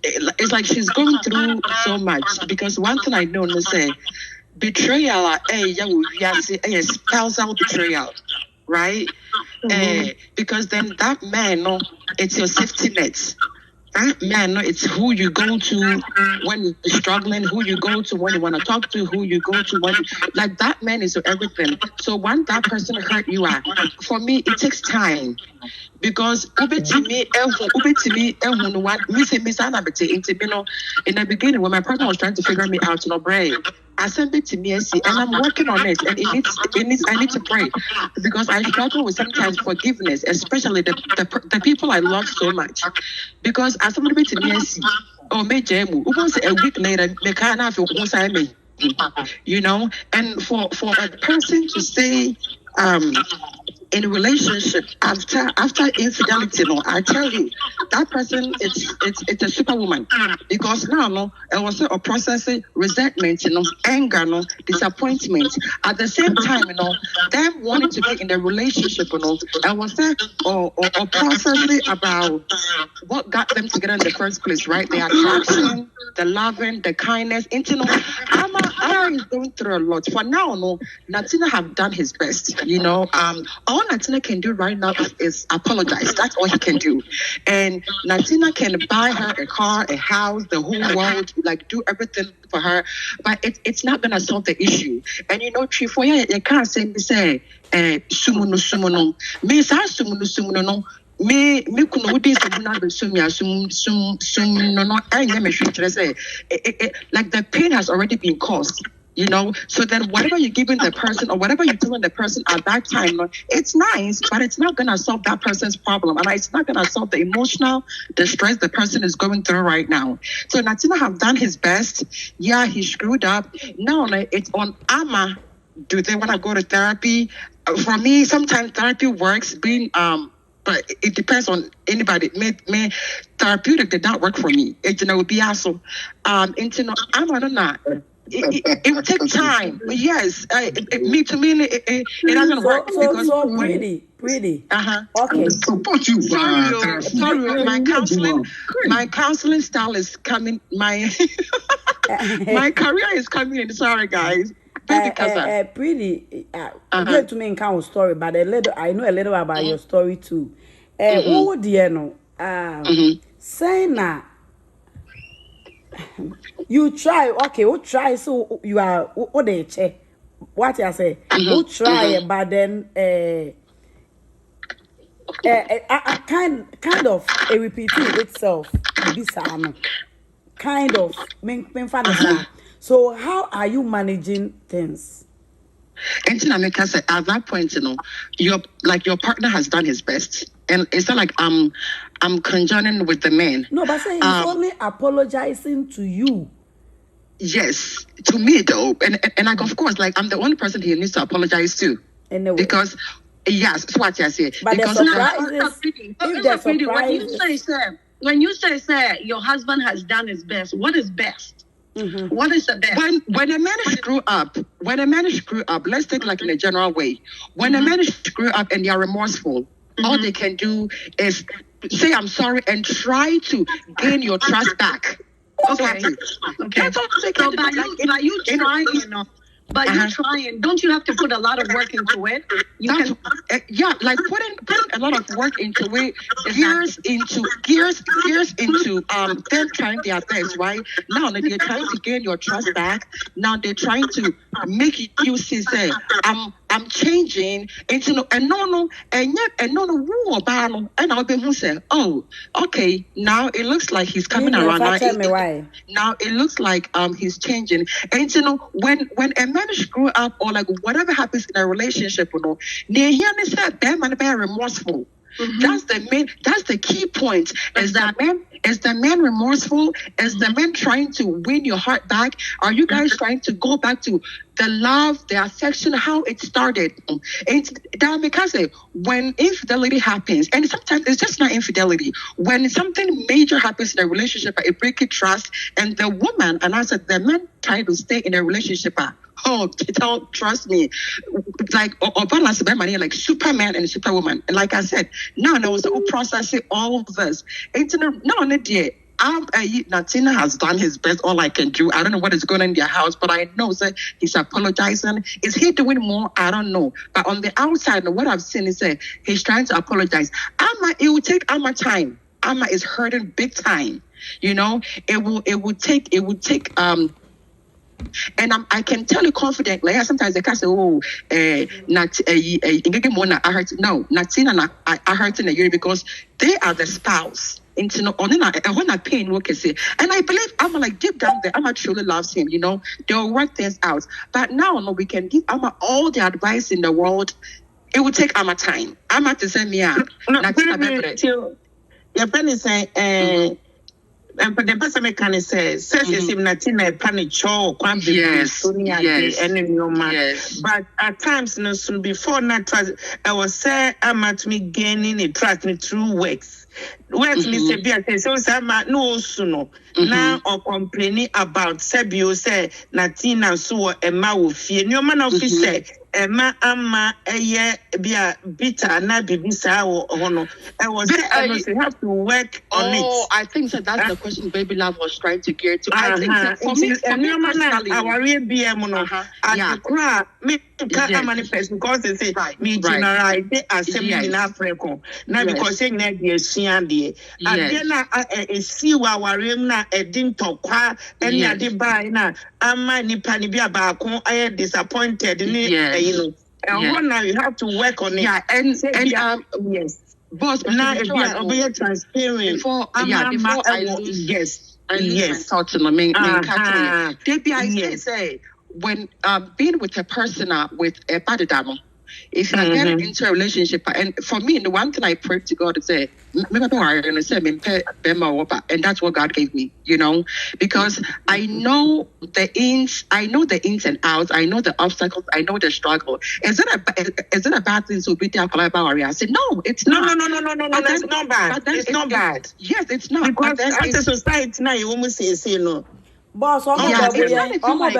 it's like she's going through so much because one thing I know is say betrayal, spells out betrayal, right? Because then that man, it's your safety net. That man, it's who you go to when you're struggling, who you go to when you want to talk to, who you go to when, like that man is everything. So when that person hurt you, for me, it takes time. Because in the beginning when my partner was trying to figure me out, brain, I sent it to me and I'm working on it, and I need to pray because I struggle with sometimes forgiveness, especially the people I love so much. Because as somebody to me oh me jemu, a week later me can't have me, and for a person to say in a relationship after infidelity, I tell you that person it's a superwoman, because now it was a processing resentment, anger, disappointment. At the same time, them wanting to be in a relationship, I was or processing about what got them together in the first place, right? The attraction, the loving, the kindness. I is going through a lot. For now, Natina have done his best. All Natina can do right now is apologize. That's all he can do. And Natina can buy her a car, a house, the whole world, like do everything for her, but it's not gonna solve the issue. And Trifoya, you can't say sumuno. Me sa sumuno no. Me kuno wudi sabuna no I say like the pain has already been caused, so then whatever you're giving the person or whatever you're telling the person at that time, it's nice, but it's not gonna solve that person's problem, and it's not gonna solve the emotional distress the person is going through right now. So Natina have done his best. Yeah, he screwed up. Now it's on Ama. Do they want to go to therapy? For me, sometimes therapy works. But it depends on anybody. Me therapeutic did not work for me. It would be also. I'm not. It would take time. Yes, it doesn't work because so pretty. Okay. Support you. Sorry, my counseling style is coming. My career is coming in. Sorry, guys. Pretty. Get to me in count story, but I know a little about your story too. What do you know? Saying that you try, okay, you try, so you are what they check. What I say, you try, but then kind of repeating itself. Kind of, so how are you managing things? And at that point, your partner has done his best, and it's not like I'm conjoining with the man. No, but say he's only apologizing to you. Yes, to me though, and like of course, like I'm the only person he needs to apologize to, anyway. Because yes, that's what I say. But because when you say your husband has done his best, what is best? Mm-hmm. What is the best? When a man screw up, let's take like in a general way. When a man screw up and they are remorseful, all they can do is say I'm sorry and try to gain your trust back. Okay. That's all they can do. But you're trying. Don't you have to put a lot of work into it? Like putting a lot of work into it. Gears into them trying their best, right? Now they're trying to gain your trust back. Now they're trying to make you see, say, I'm changing into and no and I'll be who say, oh, okay, now it looks like he's coming around. Now it looks like he's changing. And when a man screw up or like whatever happens in a relationship, they hear me say them and they're remorseful. Mm-hmm. That's the key point. Is the man remorseful? Is the man trying to win your heart back? Are you guys trying to go back to the love, the affection, how it started? And that because when infidelity happens, and sometimes it's just not infidelity, when something major happens in a relationship, it breaks trust, and the woman, and I said the man trying to stay in a relationship, trust me, like or balance money like Superman and Superwoman. And like I said, now there was all processing all of this. Natina has done his best. All I can do. I don't know what is going on in their house, but I know that he's apologizing. Is he doing more? I don't know. But on the outside, what I've seen is that he's trying to apologize. It will take Amma time. Ama is hurting big time. You know, it would take and I can tell you confidently. Sometimes they can say, "Oh, Ngege Mona, I hurt." No, Natina, I hurt in a year because they are the spouse. Into no, when I pain, what can say? And I believe Amma, like deep down there, Amma truly loves him. You know, they'll work things out. But now, no, we can give Amma all the advice in the world. It would take Amma time. Amma to send me out. Your friend is saying, and the person can say, says if Natina panic show, yes, but at times, no, soon before not trust, I was say I'm at me gaining a trust me through works. Works me say be a so sama no suno now or complaining about Sebio say Natina so a ma will fear no man of say Emma ama eye be a bitter na bibisa or hono. I was say you have to work on it. Oh, I think that's the question Baby Love was trying to get to. I think that for me personally, our me can't manifest because they say me generalize assembly in Africa. Now because saying that the see our na edin tokwa any ade buy na ama nipa ni bi abako I disappointed you know. And now you have to work on it. Yeah, and yes. Boss, now be transparent. Before I lose, my thoughts in the main category. Say when being with a person with a body damo, if I get into a relationship, and for me, the one thing I pray to God is say, and that's what God gave me, you know, because I know the ins and outs, I know the obstacles, I know the struggle. Is it a bad thing to be there about area? I said, no, it's not. No, that's not bad. It's not bad. Yes, it's not. Because as a society now, you almost say no. Boss, you almost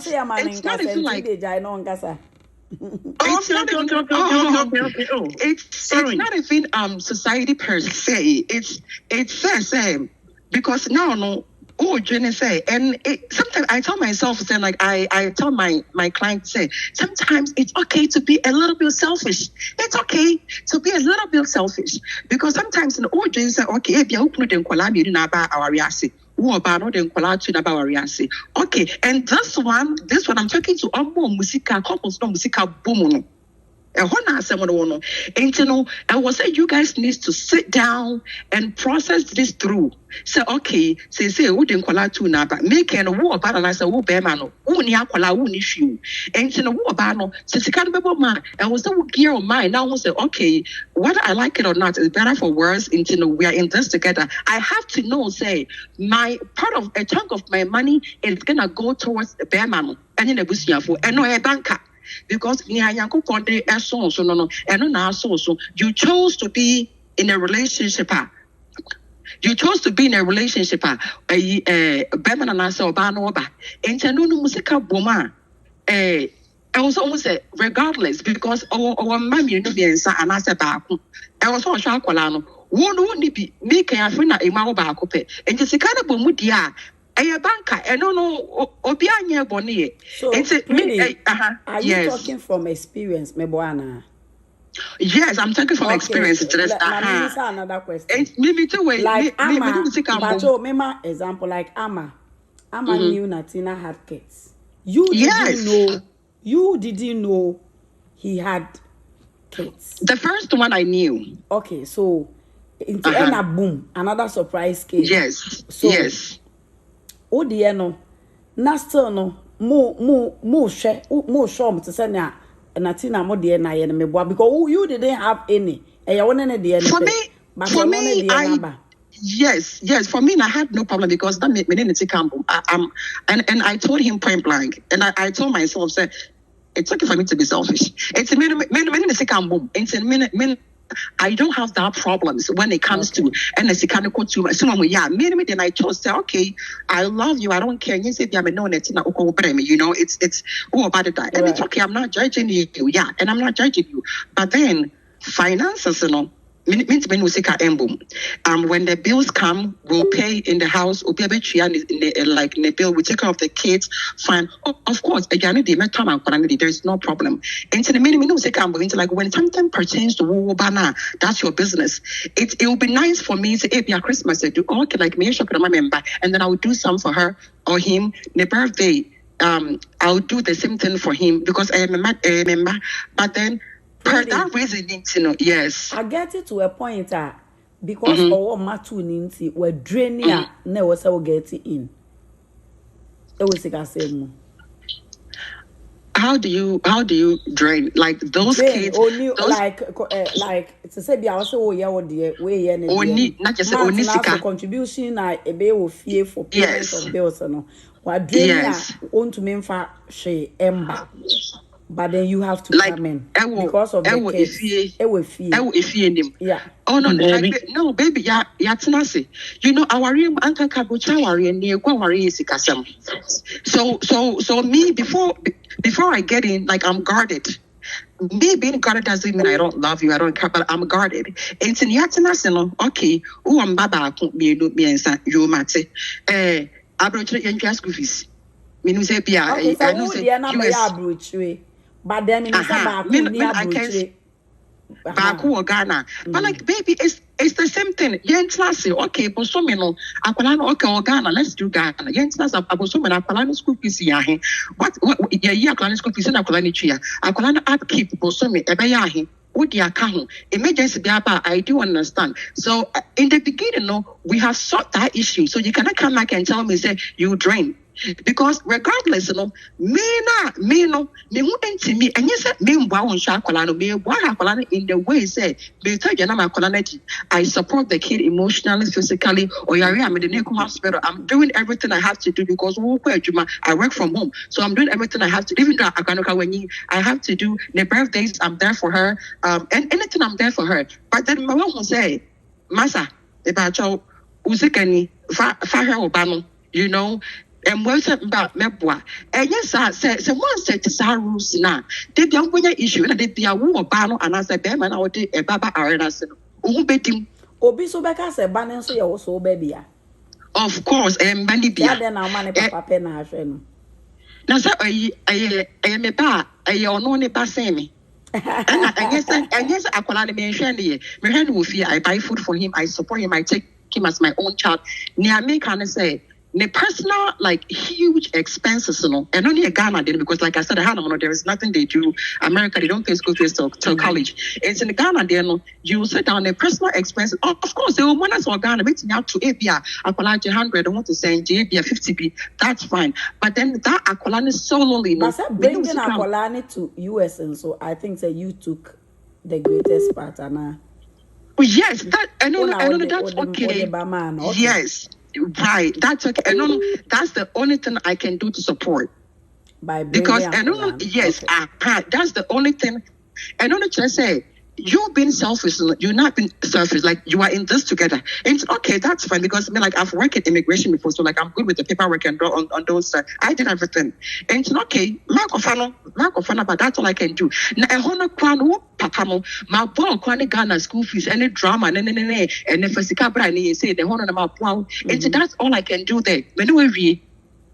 say a man in Casa. It's not even society per se. It's the because now no Jenny say and sometimes I tell myself say like I tell my client say sometimes it's okay to be a little bit selfish. It's okay to be a little bit selfish because sometimes in Jenny say okay if you open the kwala na ba our reaction. Okay, and this one I'm talking to musica couples no musica boom. And you know, I was saying you guys need to sit down and process this through. So okay, say we didn't call to now, but make an war about and I said, oh, Bemano, who near Kola, who issue. And you know, what about since you can't remember man, and was so gear of mine. Now I say, okay, whether I like it or not, it's better for worse. Into you know, we are in this together. I have to know, say, my part of a chunk of my money is gonna go towards the Bemano and in a busia for and no a banker. Because you chose to be in a relationship. You chose to be in a relationship. Beman and I saw Banoba. And Tanunu Musica Boma. I was almost regardless because our mammy and I said back. I was on Shakolano. Won't be making a friend a mao back and just a kind of bomudia. A banker, and no, Obianya Bonnie. So, are you talking from experience, Meboana? Yes, I'm talking from experience. Another question. Maybe two ways. Like Amma, Mema example, like Amma knew Natina had kids. You didn't know he had kids. The first one I knew. Okay, so into boom, another surprise case. Yes. So, yes. O dear no, na still no, mo show me to say na Natina mo dear na yen meboa because you didn't have any. For me, yes. For me, I had no problem because that made me come. And I told him point blank, and I told myself, say, it's okay for me to be selfish. It's a minute. I don't have that problems when it comes to and as kind of to someone maybe then I chose say okay I love you I don't care you say you know it's about it and it's okay I'm not judging you and I'm not judging you but then finances you know when the bills come, we'll pay in the house. Like in the bill, we take care of the kids. Fine. Of course, again, there's no problem. And to the minimum, like when something pertains to Wubana, that's your business. It will be nice for me to be a Christmas. I do okay, like me, and then I would do some for her or him. The birthday, I'll do the same thing for him because I remember. But then. Per that reason, yes. I get it to a point because our matu ninti we're draining ne was how get it in. It was like I said. How do you drain like those kids? Only like to say be also oh yeah what the way only not just only contribution a be will fear for payments of bills no. What draining on to mean for she ember. But then you have to like, come in because of the kids. Yeah. Oh no, no, baby, yeah, tenasi. You know, our room Uncle Kabucha worry and near worry is kasam. So me before I get in, like I'm guarded. Me being guarded doesn't mean I don't love you, I don't care, but I'm guarded. And it's in Yatanasino, okay, I'm baba me and you mate. Abroach and school fees. Meaning say I know say but then in Baku or Ghana. But like baby, it's the same thing. Yentlasi, okay, Bosomino, Aqualano, okay, or Ghana, let's do Ghana. Yentlas of Abosomen, Aqualano school fees yahi. What yeah, Aqualano school fees in Aqualani chia. Aqualano upkeep Bosomi, Ebayahi. With the account, emergency I do understand. So in the beginning, no, we have sought that issue. So you cannot come back and tell me say you drain. Because regardless, me wouldn't to me, and you said me wow shakolano, me wahakolano in the way say, me tell you my I support the kid emotionally, physically, or I'm in the Nico hospital. I'm doing everything I have to do because I work from home. So I'm doing everything I have to, even though I have to do the birthdays, I'm there for her. And anything I'm there for her. But then my mom will say, Masa, about your Uzikani, Faher Obama, you know. And what's about Mebwa? And yes, I said, someone said to Sarah Rules now. They be a issue, and they be a woman banner, and I said, Bam, and I would do a Baba Arena. Who bet him? Obi so back as a banner, so you also baby. Of course, and Bandy Bia. Then our money, Papa Penna. Now, sir, I am a bar, a only passemi. And yes, I call out me Shandy. My hand will fear. I buy food for him, I support him, I take him as my own child. Near me, can I say? The personal, like huge expenses, you know, and only a Ghana did because, like I said, there is nothing they do. America, they don't pay school fees till college. It's in Ghana, you sit down the personal expenses. Of course, they will want us to Ghana, meeting out to ABA, Aqualani 100, I want to say JB 50B, that's fine. But then that Aqualani solely, but bringing Aqualani to US, and so I think that you took the greatest part, Anna. Yes, that I know that's okay. Yes. Right, that's okay. And that's the only thing I can do to support. Because yes, okay. That's the only thing. And only to say you've been selfish. You're not been selfish. Like you are in this together. And it's okay, that's fine because I mean, like I've worked in immigration before, so like I'm good with the paperwork and on those. I did everything. And it's okay. Mark of but that's all I can do. Now I want to papa my boy kwani Ghana school fees, any drama, and if I say the honor my pound. And that's all I can do there.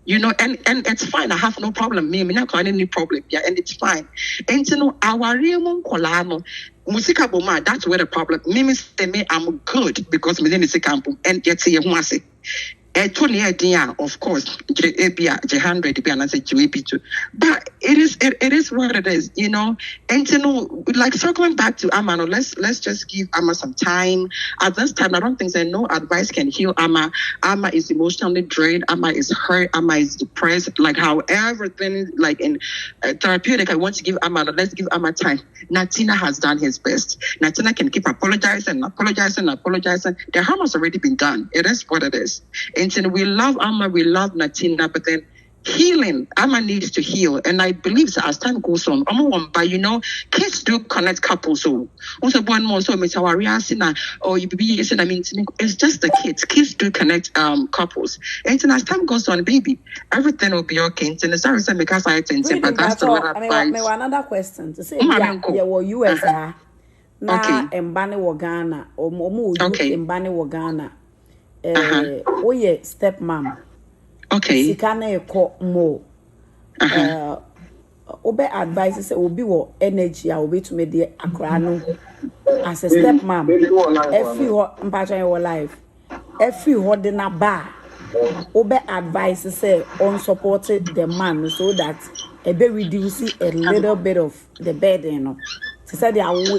You know, and it's fine. I have no problem. Me not got any problem. Yeah, and it's fine. And you know, our real kolano. Musika boma, that's where the problem. Me say me I'm good because me didn't say campo and yet say you say. Tony idea, of course, J100 and I say JP2. But it is what it is, you know. And you know, like circling back to Amma, let's just give Amma some time. At this time, I don't think that no advice can heal Amma. Amma is emotionally drained, Amma is hurt, Amma is depressed, like how everything like in therapeutic, I want to give Amma, let's give Amma time. Natina has done his best. Natina can keep apologizing. The harm has already been done. It is what it is. And we love Amma, we love Natina, but then healing, Amma needs to heal. And I believe that as time goes on, but you know, kids do connect couples. So also one more so it's our or you be I mean it's just the kids. Kids do connect couples. And as time goes on, baby, everything will be okay. And it's sorry because I think but that's the another question to say yeah, well US na embane wo Ghana omo embane wo Ghana oye step mom sika na eko mo obe advice say obi wo energy a obi to me de akra no as a step mom every mpacha your life every hode na ba obe advice say on supported the man so that a be reduce a little bit of the burden, you know. She said, I was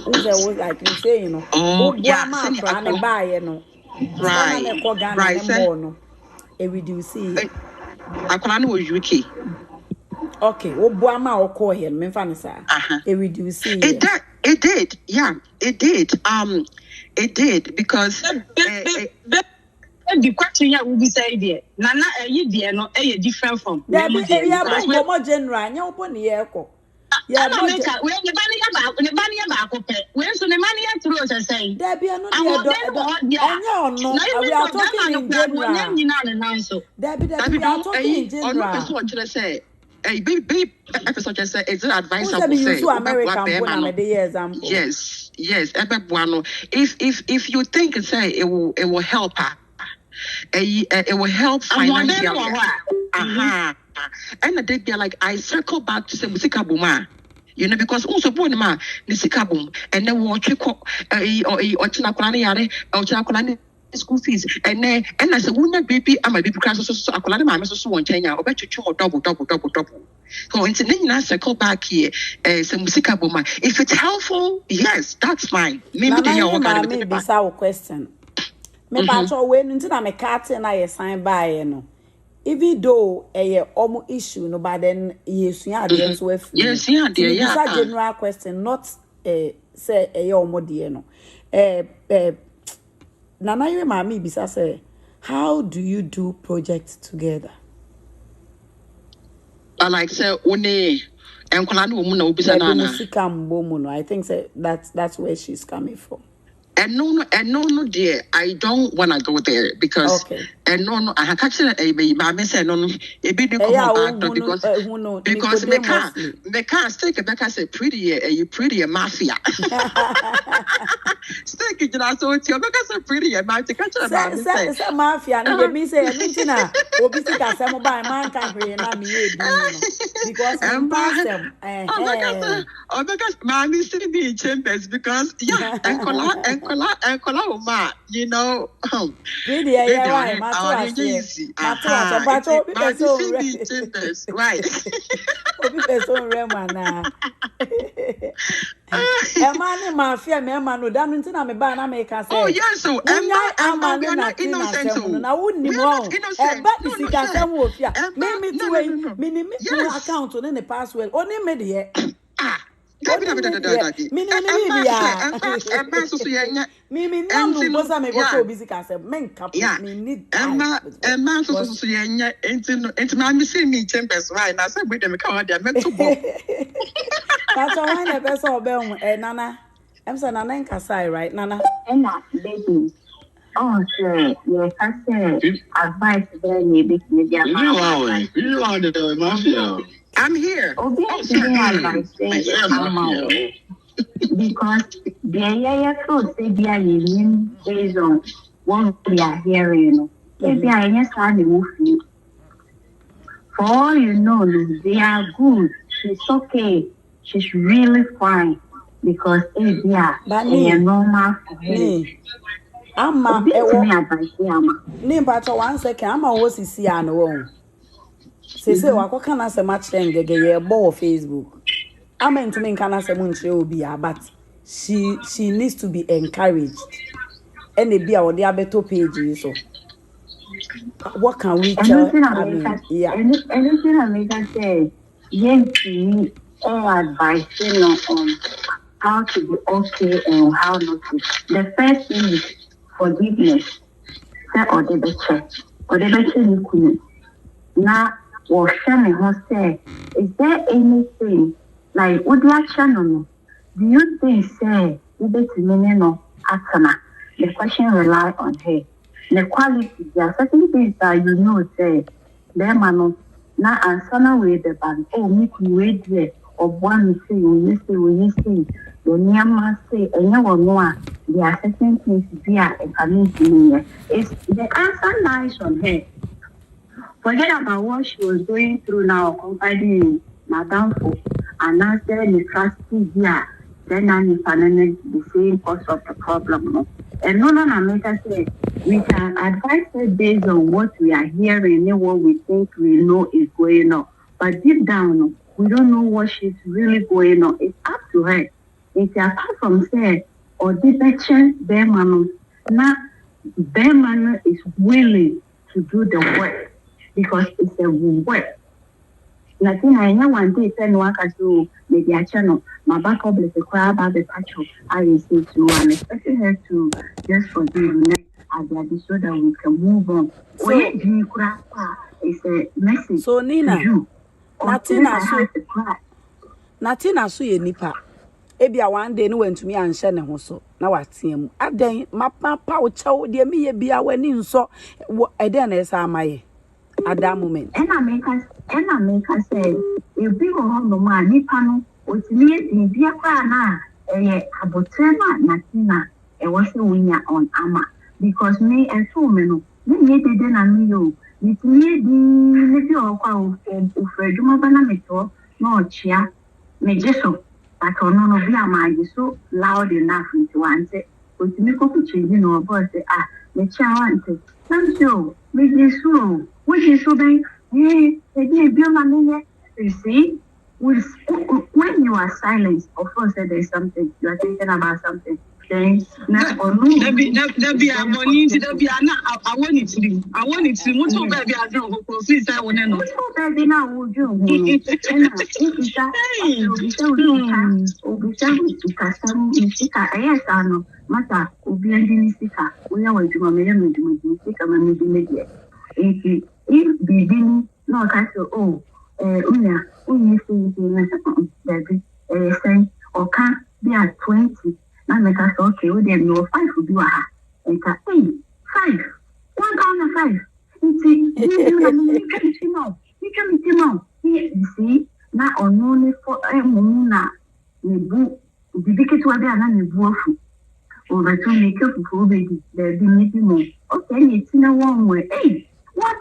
like you say, you know, right, a reduce it. I can't was UK. Okay, Obuama or call him, Menfanisa. A reduce it. It did, yeah, it did. It did because the question here will be said there. Nana, you dear no, different from. There be more general, no one here. Yeah, when the money about when so the money at through us saying there be no we are talking in general. There be we are talking in general. Say baby episode just say it's advisable say American example. Yes if you think say it will help her it will help financially. And they be like I circle back to say musika buma, you know, because also born ma musika boom and then watch or chinakolani yare or chinakolani school fees and I said wuna baby I'm a baby class so akolani ma so one Kenya or bet you double so into then circle back here some musika buma if it's helpful yes that's fine maybe they are maybe this our question me ba so we nti na me cat na ye sign by no even though almost issue no but then yes yeah general question not say almost no nana you mami bisa say how do you do projects together like say one enkola no mu na obisa na na I think say that's where she's coming from. And no, dear, I don't want to go there because and no, I catch it. I say no, it be the because they can't stick it back. I say pretty, you pretty mafia. Stick it, so it's your because pretty mafia. Say mafia. No, me say Natina. Obisi ka say mo buy man can pray na me because because mommy still be in chambers because you know, really, right. Right. Mafia, me man, no damn into me ban America. Oh, yes, so I'm not innocent. I wouldn't know. But this is maybe to account on the password. Only media. Mimi no bosa me go to busy ka say men cap me need man so yenya enti ma me see me chambers right na say we dem ka there me to bo that's why na person obe nana I'm saying nana nka sai right nana na baby oh sure you can say advice there you be media you are the mafia. I'm here. Because the truth say they are living based on what we are hearing. If they are just how they move you. For all you know, they are good. She's okay. She's really fine because they are normal for her. Ama but 1 second. Ama was see an say wako kana se match Ngege ye bo Facebook. Amen to me kana se munche obi but she needs to be encouraged. And they be our the abeto page so. What can we tell? Anything I make her say, yes, me advice on how to be okay and how not to. The first thing is forgiveness. Say or the better you couldn't. Now or share me say, is there anything like what the action on? Do you think say you bet meaning no atama? The question rely on her. The quality there are certain things that you know say them no na answer na way the band. Oh me could wait there or one say you say the Nyama say, and you will know there are certain things via a community. It's the answer lies on her. Forget about what she was going through now, confiding Madame for, and now saying the trustee here, then I'm the same cause of the problem. And no, America said we can advise her based on what we are hearing and what we think we know is going on. But deep down, we don't know what she's really going on. It's up to her. It's apart from say, or the better Berman, now Berman is willing to do the work because it's a work. Natina, I know one day, send one to the channel. My back up is a crab about the patrol. I receive to I'm expecting her to just forgive me as so that we can move on. So, it's a message. So, Nina, to you. Natina, so ye nipa. Ebia one day no went to me and share ne ho so. Na watem. Aden mapa o chawo de me ye bia wani nso. E den na esa amaye. At that moment. And I make us say, if we go home no man, nipa no, otimi e bia kwa na abotrema Natina e was a winner on ama because me and so me no me did na me yo me di me bi o kwa o freduma bana me to no chia me jeso but no bi ama so loud enough into one say otimi ko change no boy say me chia want thank you me jeso what is so ben you see, when you are silent, of course, there's something you are thinking about something. Then, I want it to. I want it to. What's so baby? I don't know. Please, I want to know. What's so baby now? Would you? Yes, I know. Mata, Ubian Sika, we are going to if beginning, no, I say, Unya, baby, say, or can't be at 20. Now, make us okay, we then know 5 would do a half. And 5, 1,005. You can you see, now on only for a mona, the book, the biggest one there, and the wolf. Over to make up for baby, there be meeting more. Okay, it's in a warm way. Hey, what?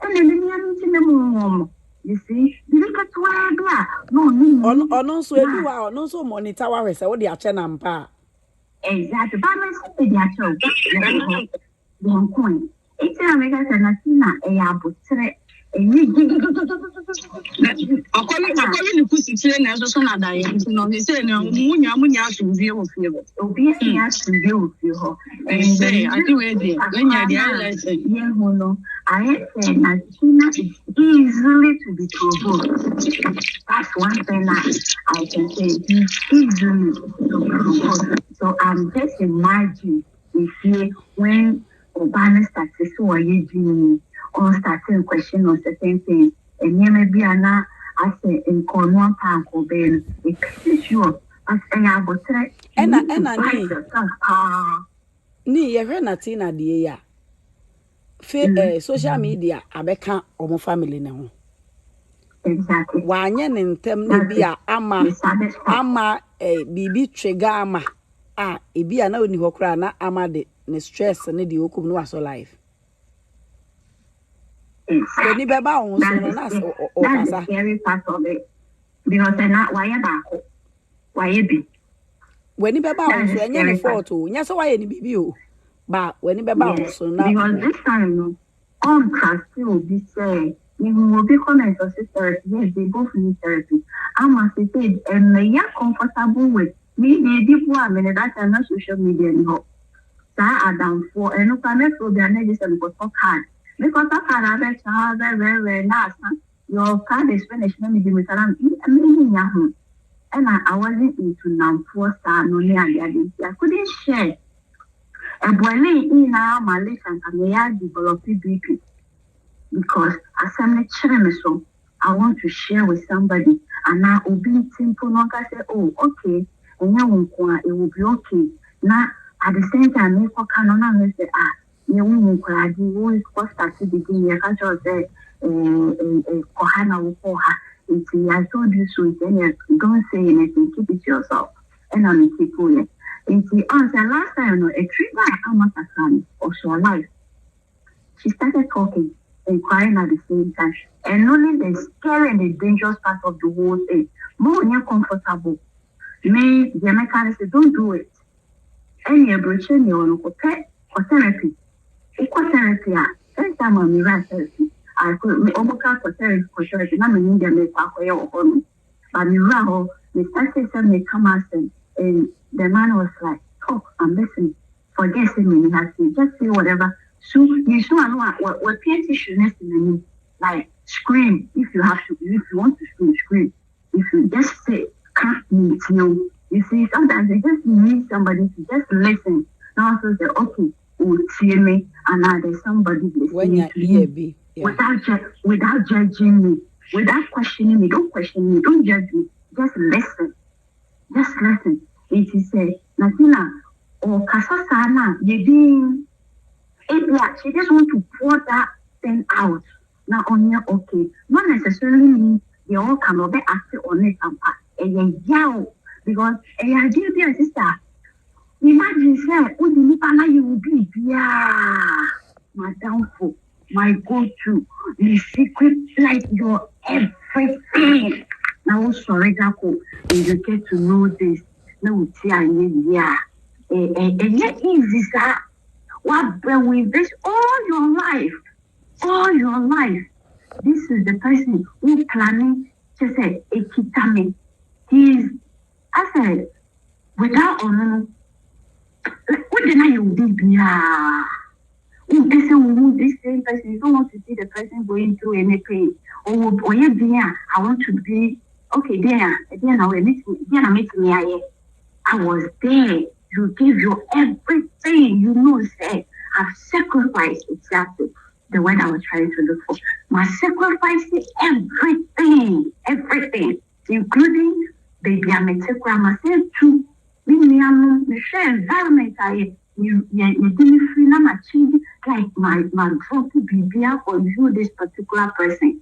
And then in the moon. You see, you look at where no, no, so everywhere, no, so monitor what they are channel pa. Exactly, but I say the actual one coin. It's a mega Natina, a abutre. According to Pussy, and so on, I am he said, no, Munya to view of you. Obviously, has to deal with you. And say, I do it when you're the island. I said Natina is easily to be provoked. That's one thing I can say. He's easily to be provoked. So I'm just imagining if you when Obama starts to so are you doing or starting question on certain things and you may be an I say in Cornwall Park or Ben, it pisses you off. As I would say, and ni ye Natina dear. Social media abeka omo family ne ho exactly wanye ne ntem na bia ama bibi trigger ama ebia na oni hokra na ama de ne stress ne de okum no waso life so ni beba on so no na o kasa scary part of it because na why be when ni beba on so enye ne fault o nya so why ni bibi o but when you be so now because this time on trustee will be say you will be comment or therapy. Yes, they both need therapy. I must say and they are comfortable with me they deep one minute that are not social media anymore. That are down for and no connect to their medicine because of card. Because of card very nice. Your card is finished, let me give me salam and I wasn't into now 4-star no near I couldn't share. And when in our Malay and Kamea develop BP because as I'm so I want to share with somebody and now will be simple not I say, oh, okay, and it will be okay. Now at the same time, you can say, you will start to begin your culture say Kohana will call her. I told you so, then don't say anything, keep it yourself. and I'm people. And she answered last time, a trigger I'm a son or so alive. She started talking and crying at the same time. And only the scary and the dangerous part of the whole thing. More uncomfortable. Me, the Americans say, don't do it. Any abortion, you want to pet or therapy. Equal therapy, every time I'm in therapy, I could me almost for therapy, not in India, make a way or home. But me raho, me started saying me come out and the man was like, oh, I'm listening. Forget me, he has to just say whatever. So you know what PhD should next in me. Like scream if you have to, if you want to scream. If you just say can't meet you. You see, sometimes you just need somebody to just listen. Now also say, okay, will hear me, and now there's somebody listening to you without judging me, without questioning me. Don't question me, don't judge me. Just listen. Just listen. And she said, Natina, or Kasasana, you didn't. She just want to pour that thing out. Now on your okay. Not necessarily mean they all cannot be active on it and yell. Because I did be a sister. Imagine, sir, you will be, my downfall, my go-to, the secret, like your everything. Now, sorry, Gako, and you get to know this. No, yeah. And yet, easy, sir. What been with this all your life? All your life. This is the person who planning to say, Ekitame. He's, I said, without honor, what did I do? This same person, you don't want to see the person going through any pain. Or yeah, I want to be okay there. Then I will meet me. I was there. You give your everything. You know, say I've sacrificed exactly the word I was trying to look for. My sacrificing everything, including baby. I'm a grandma said too. Me share environment you didn't feel I'm achieving like my trophy baby for you this particular person.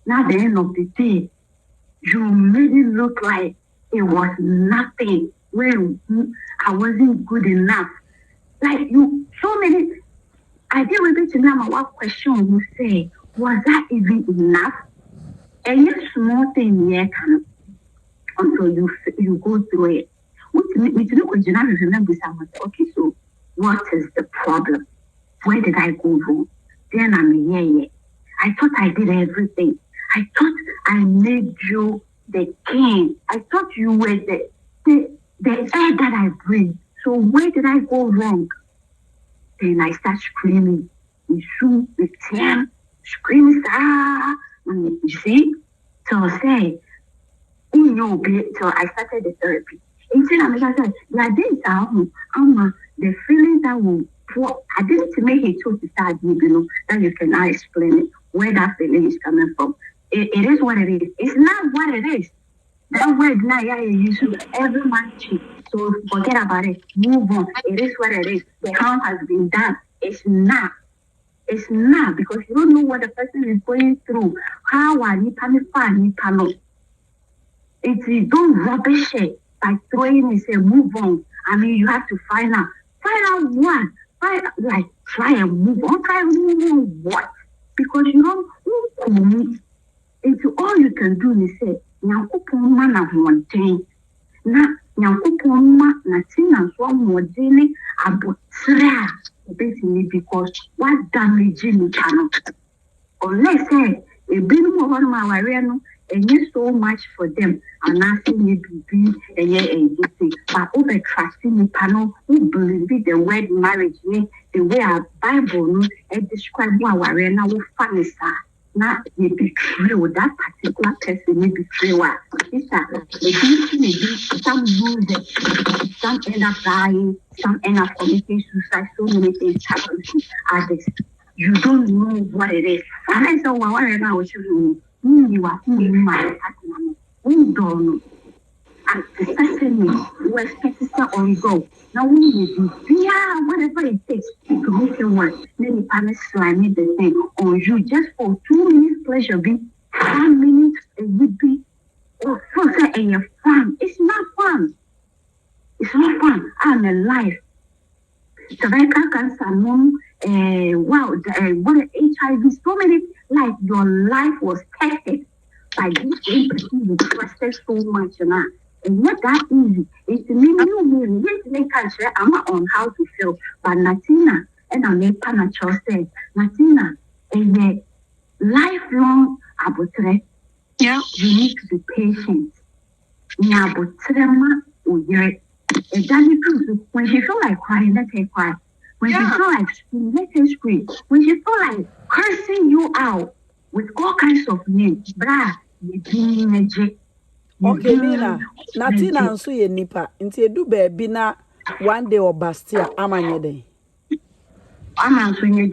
Now at the end of the day, you made it look like it was nothing when I wasn't good enough. Like you so many I didn't able to know what question you say, was that even enough? And yet small thing here can until you go through it. Okay, so what is the problem? Where did I go wrong? Then I'm here. I thought I did everything. I thought I made you the king. I thought you were the air that I breathe. So where did I go wrong? Then I start screaming. With him, screaming, and you see? So I say, so I started the therapy. Instead of said, like this, the feeling that will pour, I didn't make it to start, that you can now explain it, where that feeling is coming from. It is what it is. It's not what it is. That word now, you use every man cheat. So forget about it. Move on. It is what it is. The harm has been done. It's not. It's not because you don't know what the person is going through. How are you coming? It's don't rubbish it by throwing it, say move on. I mean, you have to find out. Find out what? Try and move on. Try and move on what? Because you don't commit. Into all you can do is say, Nyankopon man of one thing. Na Nyankopon ma Natina so modini abotra. Basically because what damage you cannot. Unless say a bit more on my no and you so much for them and asking me to be a year and this but over trusting me panel who believe the word marriage the way our Bible no and describe what warrior now funny sir. Not you betray that particular person, you betray what? Some lose it, some end up dying, some end up committing suicide, so many things happen to others. You don't know what it is. And I said, well, what I was you are my partner. Who don't know? And the person who expects to on go. Now we need to whatever it takes to make it work. Then the parents slimy the thing on you just for 2 minutes pleasure be 1 minute it would be or so say in your fun. It's not fun. It's not fun. I'm alive. Cervical cancer, mom, wow, what HIV, so many, like your life was tested by this same person you trusted so much now. And not that easy. It's me, yes, make us share I'm on how to feel. But Natina, and I make Panacho say, Natina, a lifelong abutre. Yeah. You need to be patient. Now, but when she feel like crying, let her cry. When she feel like screaming, let her scream. When she feel like cursing you out with all kinds of names, brah, you do Okay, Nina. Natina nso ye nipa. Nti edu baby na one day or Bastia amanye den. I'm answering you.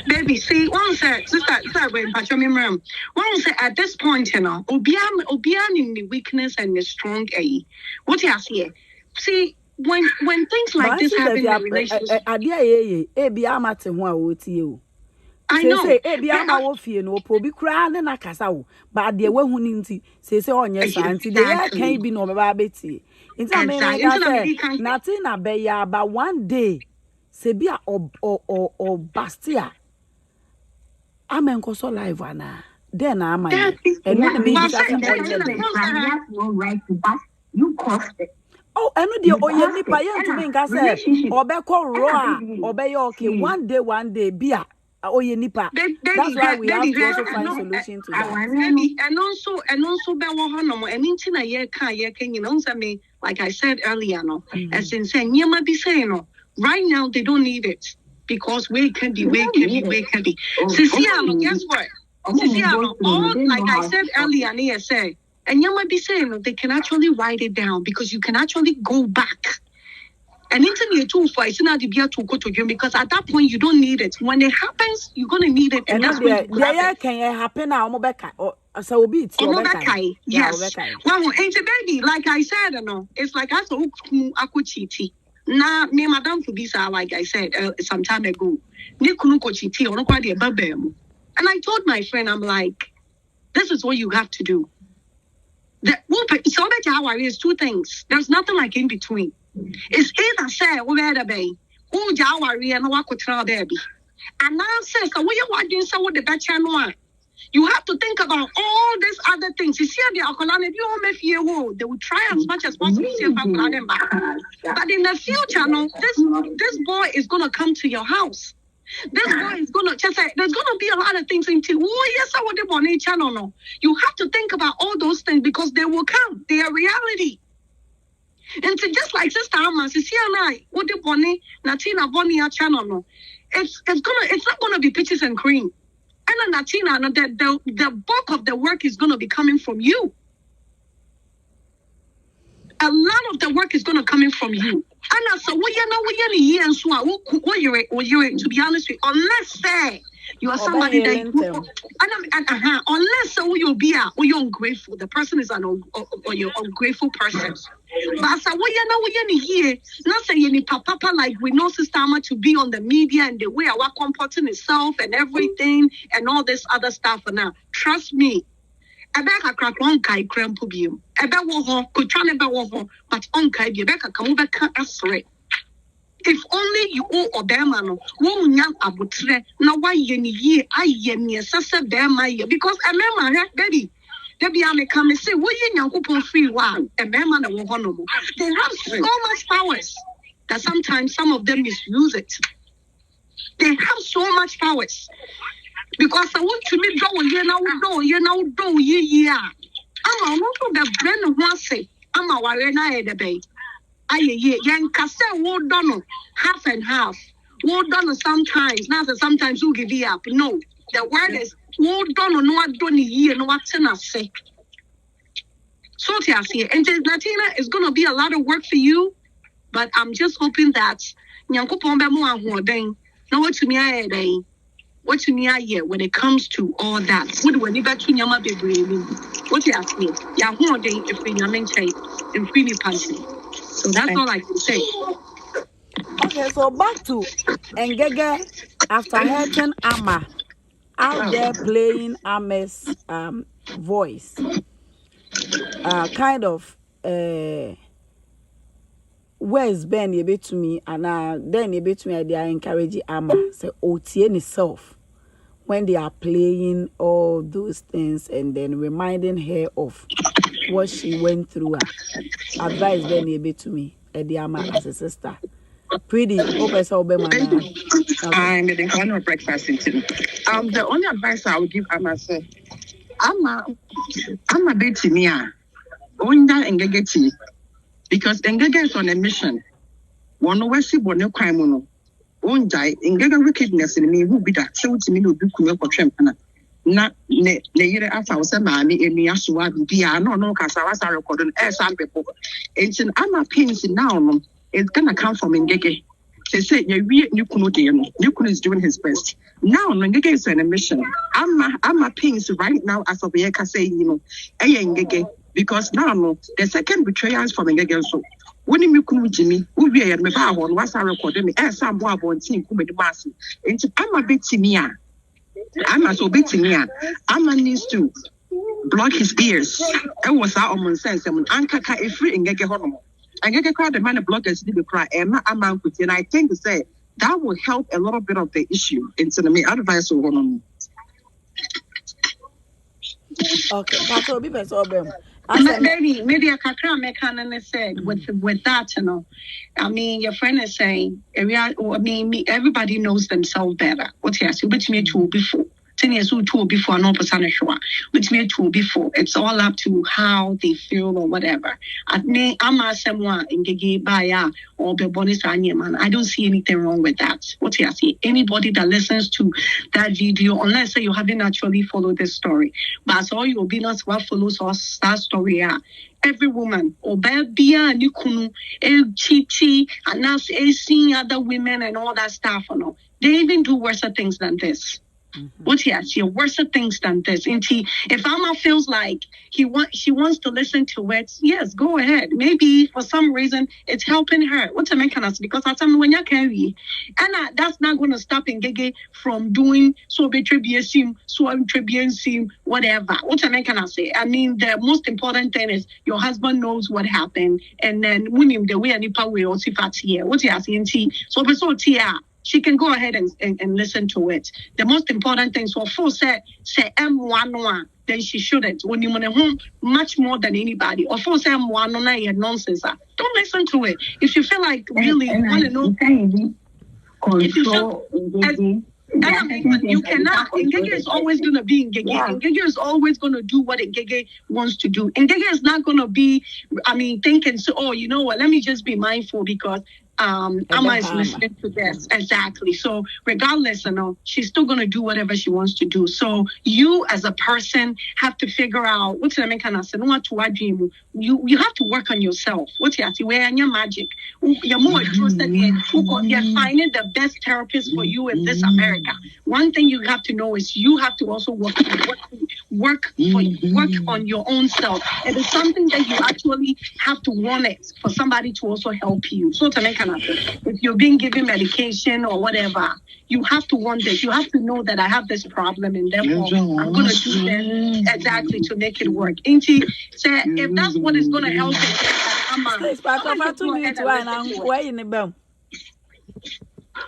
Baby, see, one said, sister, wait, but your memory. One said, at this point, Obian in the weakness and the strong A. What you see? See, when things like this happen in a relationship, I know. Say, ama wo fie no obi kra ne na kasa wo ba de we hu ni nti say onye sa nti de ya kan bi no me ba beti nti am me ga say Natina be ya ba one day se bi a o Bastia amen ko so live ana then ama and no me bi say no right to bust. You caused it. oh eno de oye nipa ye ntumi nka say obekọ raw obey okay one day bia oh, you nipa. That's why we have to also find solution to that. And also, be one and into a year can you know me like I said earlier, no, as in saying you might be saying no. Right now they don't need it because we can be. Ceciano, guess what? Ceciano, all like I said earlier, near say, and you might be saying no, they can actually write it down because you can actually go back. And internet too for it's not to be to go to you because at that point you don't need it. When it happens, you're gonna need it, and that's when you can happen now. So be it. Yes. Well, ain't it baby? Like I said, it's like I saw Akuchiti. Now, me madam to be like I said some time ago. And I told my friend, I'm like, this is what you have to do. So that how is two things. There's nothing like in between. It's either say where the bay, who Jawari and Wakutra baby. And now says, so we are watching so what the better one. You have to think about all these other things. You see the alkaline, if you all make you they will try as much as possible to see if alkaline back. But in the future, no, this boy is gonna come to your house. This boy is gonna just say there's gonna be a lot of things into yes, I would on a channel. No, you have to think about all those things because they will come. They are reality. And to just like Sister Amma, Sisi and I, what the Bonnie, Natina Bonnie channel, no, it's not gonna be peaches and cream. And Natina, no, the bulk of the work is gonna be coming from you. A lot of the work is gonna coming from you. And so we and so to be honest with you, unless say you are somebody that unless so you'll be ungrateful. The person is an ungrateful person. But so we here, not saying any papa like we know Sister Amma to be on the media and the way our comporting itself and everything and all this other stuff. And now, trust me, Ebeka crack on kai crampubium. Ebe wo could try never wo but on kai Rebecca come back asre. If only you owe Obama, won't young abutre, now why ye I ye near Sassa Bama because a member, baby. Debbie, I may come and say, what you young upon free one, a member that will honorable. They have so much powers that sometimes some of them misuse it. They have so much powers. Because I want to me go, you know, yeah. I'm also the brain of one say, I'm a warena the bay. Young Cassell won't done half and half. Won't done sometimes, not sometimes you give up. No, the word is won't done no one done a year, no what's in us say. So I see and Natina is gonna be a lot of work for you, but I'm just hoping that Nyanko Pombe Moa who then know what to me I day. What to me I hear when it comes to all that. What do we back to Yama baby? What you ask me? Yeah, who are they if we mention in freely punching? So that's all I can say. Okay, so back to Ngege after hurting Amma out there playing Amma's voice. Kind of where's Ben a bit to me and then a bit to me they are encouraging Ama say OTN self when they are playing all those things and then reminding her of what she went through. Advice Ben a bit to me the Ama as a sister. Pretty open so be man. I'm making one of breakfast into the only advice I would give Ama say Ama bit to me Onda Ngege because Ngege is on a mission. One over see one crime no. Onjai Ngege wickedness in me who be that so to me no do kume for trempana. Na ne yere afa wo se maami enu asoa bia no kasa wasa record no some people. Entin Ama pains now no it's gonna come from Ngege. They say you is doing his best. Now Ngege is on a mission. Ama pains right now as of Yeka say Ngege. Because now the second betrayal is from Ngege so. When you kunu Jimmy, who we are me ba won wasa record me some boy abontin ku me de mass. Enti Ama betimia. Ama so betimia. Ama needs to block his ears. E was our common sense and ankaka e free Ngege hono. Ngege called the man bloggers did cry Ama Kuti, and I think to say that will help a little bit of the issue. Into the advice will on. Okay, that's all be better them. Maybe a kakra mekan said with that, I mean, your friend is saying, everybody knows themselves better. What he has, which me too before. 10 years old too before no person sure, which me too before. It's all up to how they feel or whatever. At me, I'm someone in Ngege Baya or Bebonis man. I don't see anything wrong with that. What he has, anybody that listens to that video, unless you haven't actually followed this story, but all you'll be not what follows us that story. Every woman, or Babia, Nikunu, Chichi, and now seeing other women and all that stuff. They even do worse things than this. What he has here, worse things than this. And if Ama feels like she wants to listen to it, yes, go ahead. Maybe for some reason it's helping her. What's a mechanism? Because I tell me when you carry, and that's not going to stop Ngege from doing so whatever. What's a mechanism? I mean, the most important thing is your husband knows what happened, and then when him the way any power will see here. What he has in so she can go ahead and listen to it. The most important thing is for say M1, then she shouldn't. When you want home much more than anybody. Or for say M1 nonsense. Don't listen to it. If you feel like really you want to know, if you feel, you cannot. Ngege is always going to be Ngege. Ngege is always going to do what Ngege wants to do. Ngege is not going to be, thinking, so, oh, you know what, let me just be mindful because Ama is listening to this. Exactly. So regardless, she's still going to do whatever she wants to do. So you as a person have to figure out what's the mechanism. You have to work on yourself. What's your magic? You're more interested in you're finding the best therapist for you in this America. One thing you have to know is you have to also work on your own self. It is something that you actually have to want it for somebody to also help you. So to make if you're being given medication or whatever, you have to want it. You have to know that I have this problem and therefore I'm going to do this exactly to make it work. Inti say if that's what is going to help it,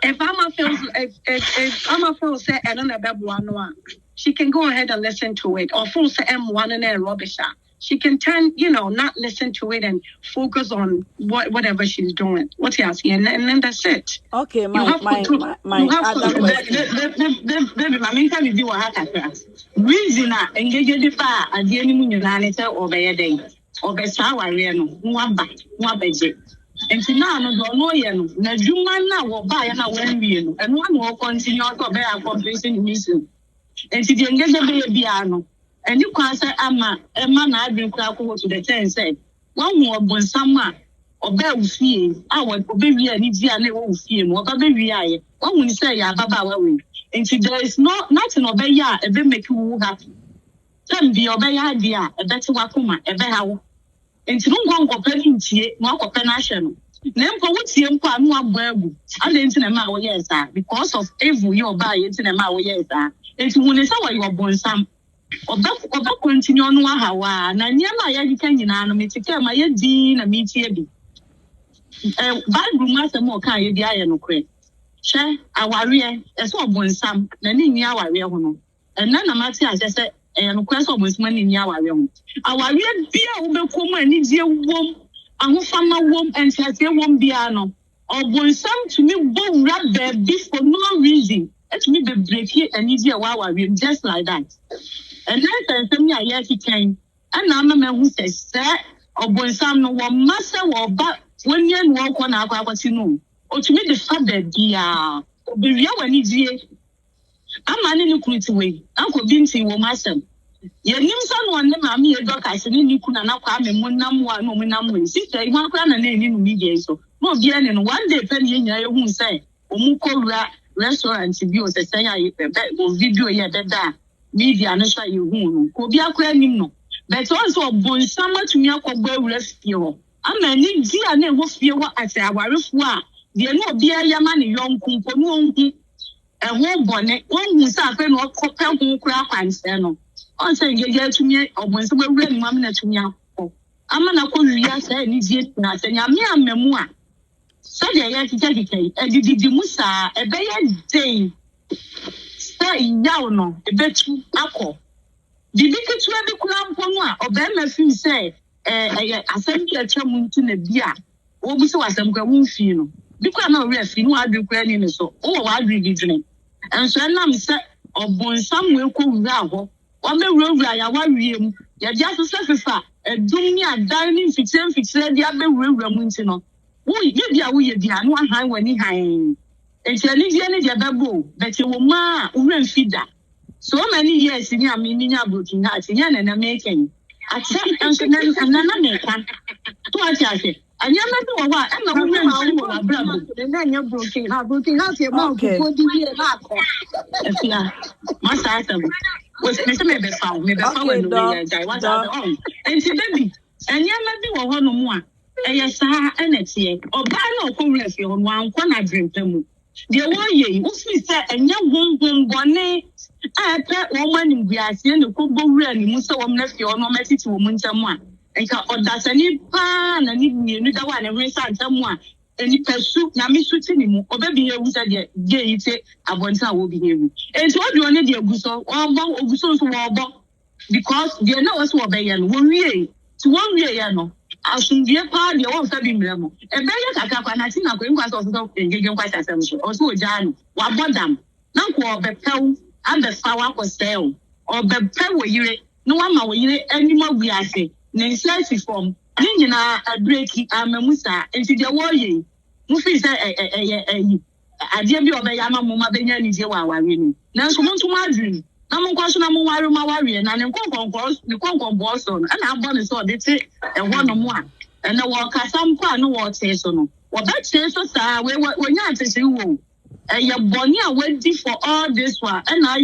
if Ama feels say I don't know, she can go ahead and listen to it. Or full say M1 and a rubbish. She can turn, not listen to it and focus on whatever she's doing. What he has here, and then that's it. Okay, my other question. Baby, my main time is you what happens. Reason engage the fire at the enemy unanity or by a day. Or by sour, one back, one budget. And so now, no, now you man now will buy and when and one will continue to bear a completion mission. And to the engage the piano. And you can't say, Emma, I've been to the 10 said, one more born summer or bear with seeing our baby and it's a little seeing what a baby I. One will say, Baba, and there is nothing obey ya, a bit make you happy. Then be obey idea, a better wakuma, a better. And you don't go penny, not a penation. Then for what's the empire, no burg, I didn't in a mile, yes, because of every your buy it in a mile, yes, and when it's how you are born some. Oba continue on hawa na nyama ya dika nyina no metike ma ye di na metie bi. Bible ma se mo kan ye bi aye no kre. Hwe aware eso obonsam na ni nyi aware ho no. Enna na mate ase se no kre so obonsam ni nyi aware ho. Aware bia wo be kom ani die wom ahofama wom enfiase wom bia no. Obonsam to me bo rubber for no reason. It me be break ani die wa aware just like that. And then something I hear he came. And I'm a man who says, sir, or boy, some no one master or but when you walk on our know. Or to me, the fact that the be real when it's here. I'm an in way. Uncle Binti will master. Your name someone, mammy, a dog, I said, you couldn't now come and one number one woman. Sister, you want to name in media. So, no, bien, and one day, penny in your own say, or Muko restaurant to be as a say, I will video yet that. Media no say you hu ko bia kwa nim no but also bon sama to me akogba wurafie ho amani dia na wo fie ho ase awarefo a de no bia yama ne yonku mpo no onhu eho bone onhu sa afa no kopa hu kura kwanse no on say Ngege to me obon sama wura ni mam na to me akọ amana ko wiya say ni die na say nyame amamu a so de ya kike edidi musa ebeye den yaw no ebetu akọ dibiketu ade kula mpo no a obema fi say asem kyeche mu nti na bia wo bi se wasem kwa mu fi no bikwa na ori afi no adu kura ni so wo wa adu bidwene enso enam se obonsam we ko wura ho o me wura ya wa wiem ya dia so sefifa edum ni adan ni fitem dia be wura mu nti no wo bia wo ye dia no han wani han Entiani ni dia bebo but wo ma uren fida so many years ni ami ni nya broken heart nya na making accept and na kan to atiase anya me do wa e na uren fi wo abrabo na nya broken heart e ma ko di ye na ko efia ma sa ta was me be fa when no die what are on enti baby anya me bi wo ho no mu a eye sa enete oba na okowura fi ho no anko na dream pemu the one ye ufi say enya gongon bone ape wo mani guase ne ko bowura ni mu se wo mnafi ono metiti wo muntam a enka odasani pa na ni mienu da wa ne resa ntam a eni pesu na mi suti ni mu obabi he wusa de yite abonta wo bi hewu enti odi one de aguso wo oguso so wo bo because they know what wo be ye no wo wie ti wo wie ye no asundie pa de wo fa bi mremo ebeye kaka kwa Natina ko nkwa so so Ngege nkwa sasem so o so ojanu wa bodam na ko obepew abefa wa ko sel obepew wo yire no wa ma wo yire anima wiase na insert form ni nyina adreki amamusa enti de wo ye mu fi say ade bi obeya ma mo ma benya ni je wa aware ni na so mo ntuma adwin na mo nkwa so na mo ware ma ware na ne konkon boss on na abo ne so de te e ho no mo a na wo kasam kwa no wo te so no wo ba te so sa we nya atese wo ye boni a wadi for all this one na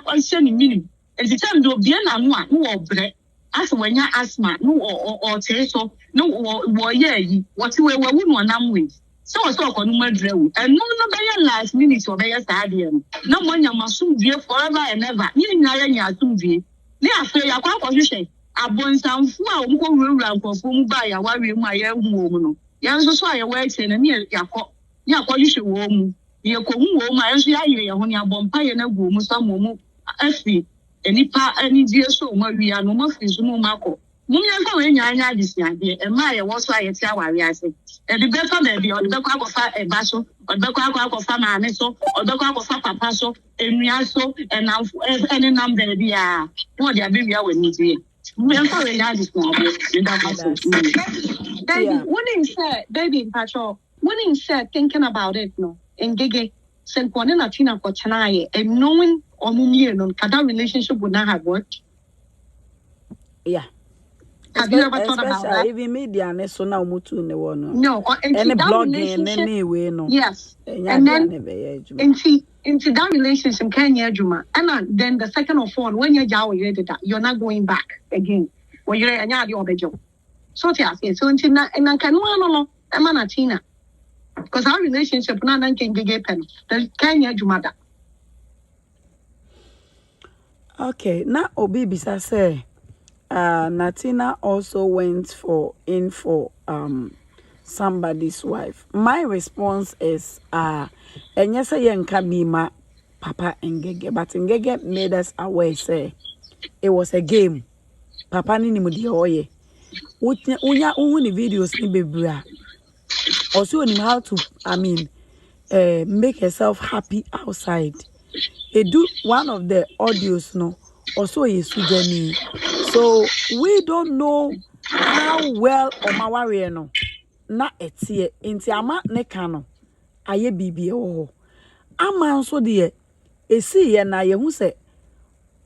I say ni mini and the time do bia na no a no wo bre as wanya asthma no o te so no wo ye yi what we no nam we so ko no madre wo and no be last minute o be ya sa de no na mo nya masum vie forever and ever ni nya nya asum vie ni afa ya kwa hwehwe abonsamfu a omko wura nkofo mu ba ya wawe mu aye hu wo mu no ya nso so aye wa eche na ni yakọ hwehwe wo mu ye ko hu wo mu aye so ya yire ye ho ni abompa ye na gu mu so mu afi enipa ani die so ma wia no ma fi so mu makọ mu nya ko we nya anya adisi ade e ma ye wo so aye ti aware ase e de befa baby o de bekọ akọfa e ba so o de bekọ akọfa ma ame so o de bekọ akọfa papa so enua so enamfo ene nam baby a wo de abewia we ni die Baby, Patrol, when said thinking about it, no, Ngege, sent one Natina for Chanaye, and knowing or Mumie, that relationship would not have worked. Yeah. Have you ever thought about that? Even media, so now mutu in the one. No, any blogging, any way, no. Yes. And then, into that relationship, Kenya Juma, and then the second of all, when you're you're not going back again. When you're a job. So, so until now, and I can no, I'm a Natina. Because our relationship, not can get pen. The Kenya Juma. Okay, now Obi Bisa say Natina also went for somebody's wife. My response is and yes, I yanka be my Papa Ngege, but Ngege made us aware say it was a game. Papa ni mudi oye. Unya uni videos ni bebra. Also on how to make herself happy outside. Do one of the audios no also is sujani. So we don't know how well Omawari no na etie inti ama ne kano aye bibi ho. Ama nso de esi ye na ye hu se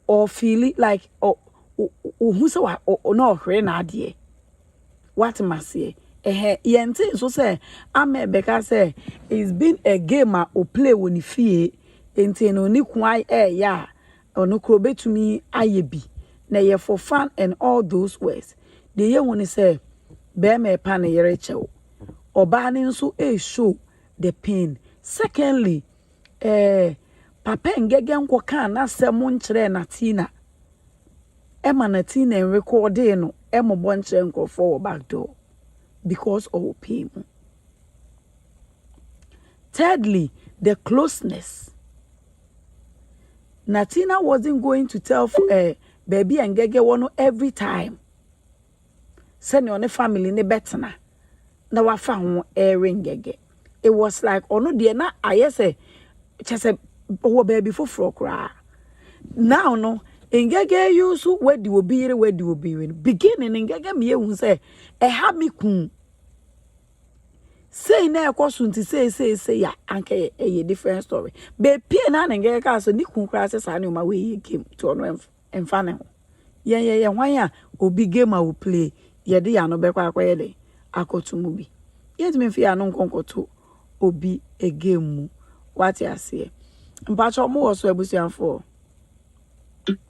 or feel like hu se wa no hwe na ade. What must ye? Yente so say ame beka say it's been a game o play woni fie enti no ni kwai ya ono kro betumi ayebi na ye for fun and all those words the ye woni say be me pa na yere chew oba ni nso show the pain. Secondly Papa Ngege nko kan na sem nkyere Natina Emma Natina en recording no emo bonche nko for back door because of pain. Thirdly, the closeness. Natina wasn't going to tell baby and Ngege one every time. Send your family ne betana. Na wa fa ho Ngege. It was like ono de na ayese chese wo baby for kra. Now no Ngege use where the obi beginning Ngege me ehun say e ha me kun. Say na ekosun ti say ya anke a different story. Be pie na Ngege ka so ni kun kra se sa na ma we game to ono emfa ne ho. Ye hwan ya obi game a wo play ye de ya no be kwa ye de akotu mu bi. Ye ti me fi ya no nkonkoto obi a game mu. What you say? Mpacho mo so ebusianfo.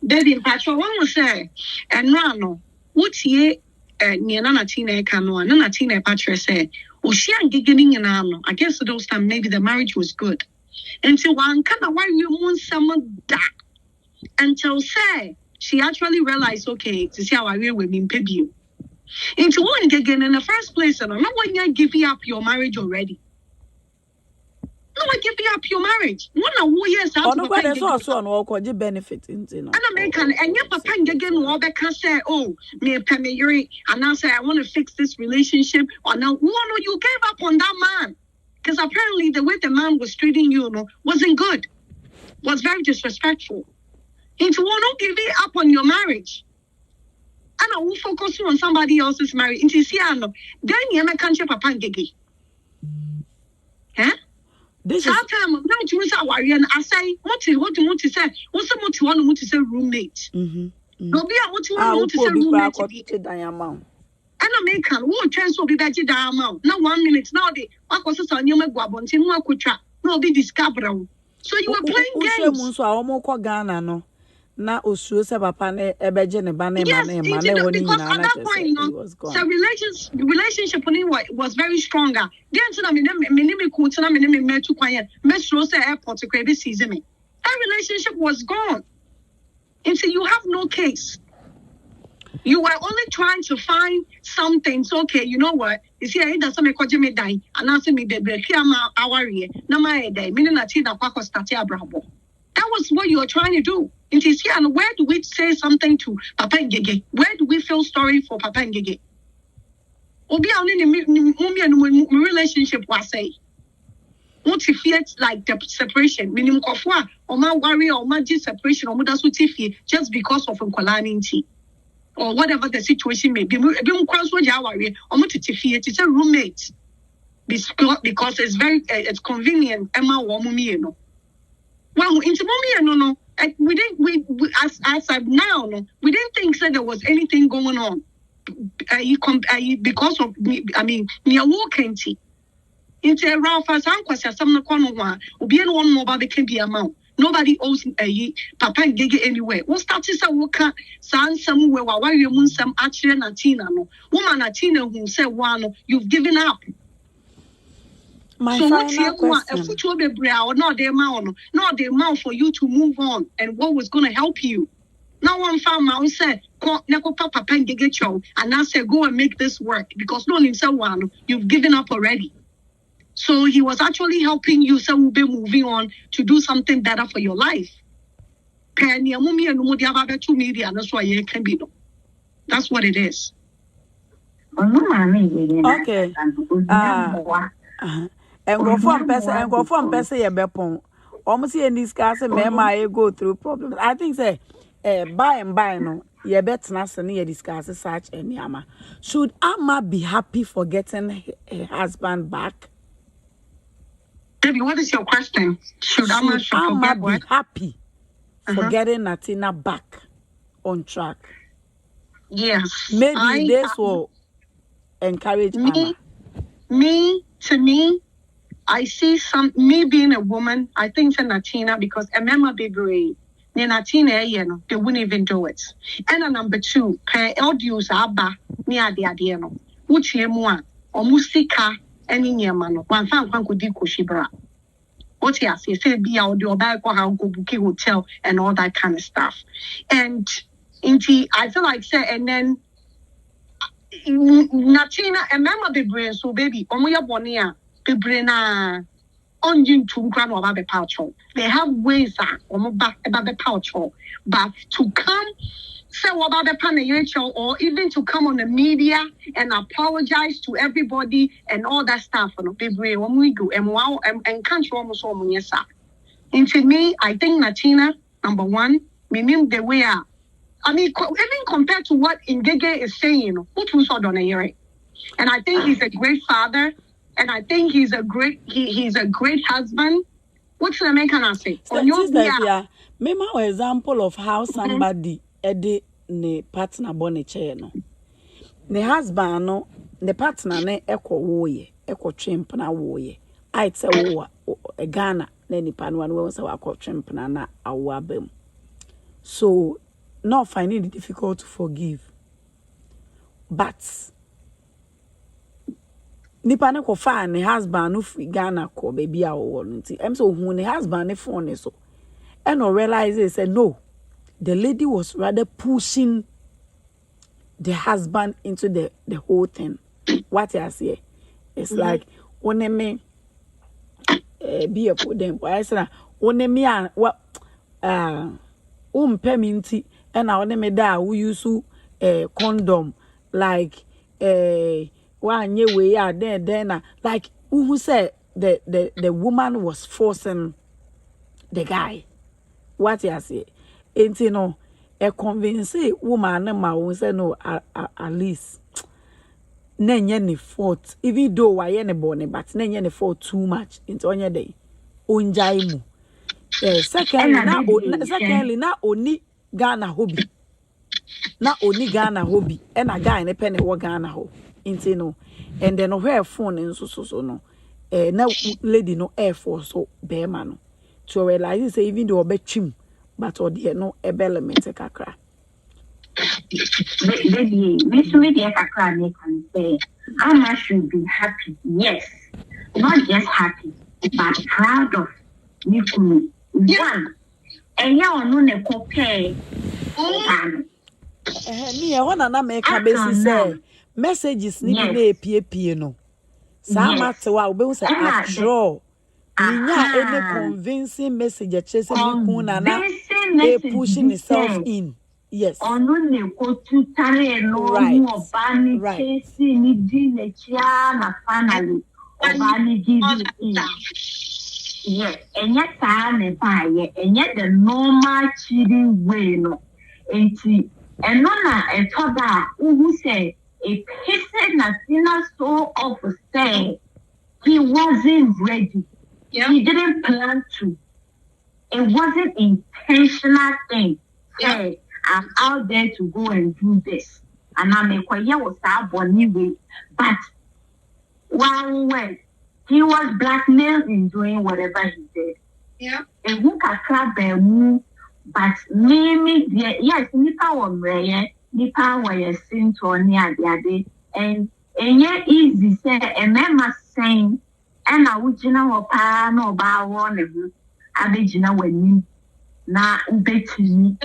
Baby, Patrick, one was say, and no, what's ye, near Natina canoe, and Natina Patrick say, oh, she ain't giggling in arm. I guess those time maybe the marriage was good. Until one kind of why you want someone that. Until say, she actually realized, okay, to see how I will with me, baby you. Into one again in the first place, and I'm not when you're giving up your marriage already. No, I give you up your marriage. One who yes, oh no, but there's also an all benefit in and American and your papa again will say, oh, me yuri, and I say I want to fix this relationship. Or now, no, you gave up on that man. Because apparently the way the man was treating you wasn't good. Was very disrespectful. Into one don't give it up on your marriage. And I will focus on somebody else's marriage. Into Siano. Then you make country papa Ngege. Huh? This is time now to say worry and I say what you want to say what's the what you want to say roommate no be what you want to say roommate and American who chance will be better down now 1 minute now they what was on your guabontin no kutra no be discover so you were playing games so almost ko Ghana no na osuo se papa ne ebeje ne ba ne ma ne ma ne woni nyina na chese so relationship was very stronger then so me ku na me to kwanye me so say airport to be season me that relationship was gone and so you have no case. You were only trying to find something. So okay, you know what? You see, I doesn't make me die. And answer me the our na my day. Meaning that that was what you were trying to do. And you see, and where do we say something to Papa Ngege? Where do we feel sorry for Papa Ngege? Obi only relationship was say. What if it's like the separation? Meaning kofwa or my worry or my separation or that's what if just because of tea. Or whatever the situation may be, it's a roommate because it's very it's convenient. Emma Womumi, well, into mommy, we as of now, we didn't think that there was anything going on. Because of me walking tea. Into a rough as uncle says, some corner one, will be one mobile can be amount. Nobody owes Papa Ngege anywhere. What started to work somewhere while you moon some actually Natina no woman Natina who said one you've given up. My so what's your question? A foot be brow, not the amount for you to move on and what was gonna help you. Now one found mount said, Papa Ngege show, and I said, go and make this work because no one you've given up already. So he was actually helping you, so we'll be moving on to do something better for your life. That's what it is. Okay. And go from person, ye bepon. Almost see and discuss a mema go through problems. I think say by and by no, ye bet nas and ye discuss such any ama. Should Amma be happy for getting her husband back? Baby, what is your question? Should Amma be happy for getting Natina back on track? Yes. Maybe this will encourage Amma. To me, I see me being a woman, I think it's Natina because a member be brave. Natina, they wouldn't even do it. And number two, per audios abba near the adiano. Which ye more or musika any yamano, one found one could deco shibra. What he has said be audio back or how go booking hotel and all that kind of stuff. And I feel like say, and then Natina, a member be brave, so baby, omoya bonia. They have ways about the pouch, but to come say about the panel or even to come on the media and apologize to everybody and all that stuff, and we go and can't almost all yes. Into me, I think Natina, number one, meaning the way even compared to what Ngege is saying, what was on a hearing. And I think he's a great father. And I think he's a great husband. What's the man can I say? Maybe an example of how somebody edi ne partner born a chair no. Ne husband no, the partner ne eko woye, eko trimp na woye. I say wo a Ghana ne ni panwan we say eko trimp na awabem. So not finding it difficult to forgive. But nipa ne ko fa ne husband no free Ghana ko baby a wo nti em so hu ne husband ne phone so and no realize he said no, the lady was rather pushing the husband into the whole thing. What I say it's like one me be a put them I said one me what peminti and I one me da who use condom like one year we are then like who said the woman was forcing the guy. What you say? Ain't you know a convincing woman ma who say no at least nenye ni fault even though I any born but nenye ni fault too much into on your day unjai mu. Secondly na oni Ghana hobby na oni Ghana hobby and a guy ne penny wo Ghana ho. Into no, and then her phone and so no, now lady no air force so bear man to realize say even though be chim, but or dear no a element kakra. Baby, Miss Media Kakra can say, Amma should be happy, yes, not just happy, but proud of Nikumi. One, and you no ne compare. Me, I want to make a basis say. Messages need to be pie no. Some matter what we say draw. Ninya any convincing message chasing me kuna na pushing itself in. Yes. Right. Yes, and yet time and fire, and yet the normal cheating way no. And none a toba who say a person Natina so off say he wasn't ready. Yeah. He didn't plan to. It wasn't intentional thing. Yeah. Hey, I'm out there to go and do this. And I'm a quiet was that anyway. But one way he was blackmailed in doing whatever he did. Yeah. And who can clap them, but maybe yes, nipa on rare, nipa where sin to near the other. And yet easy say a man must saying and I would you know pa no ba one abijina when na ubetimi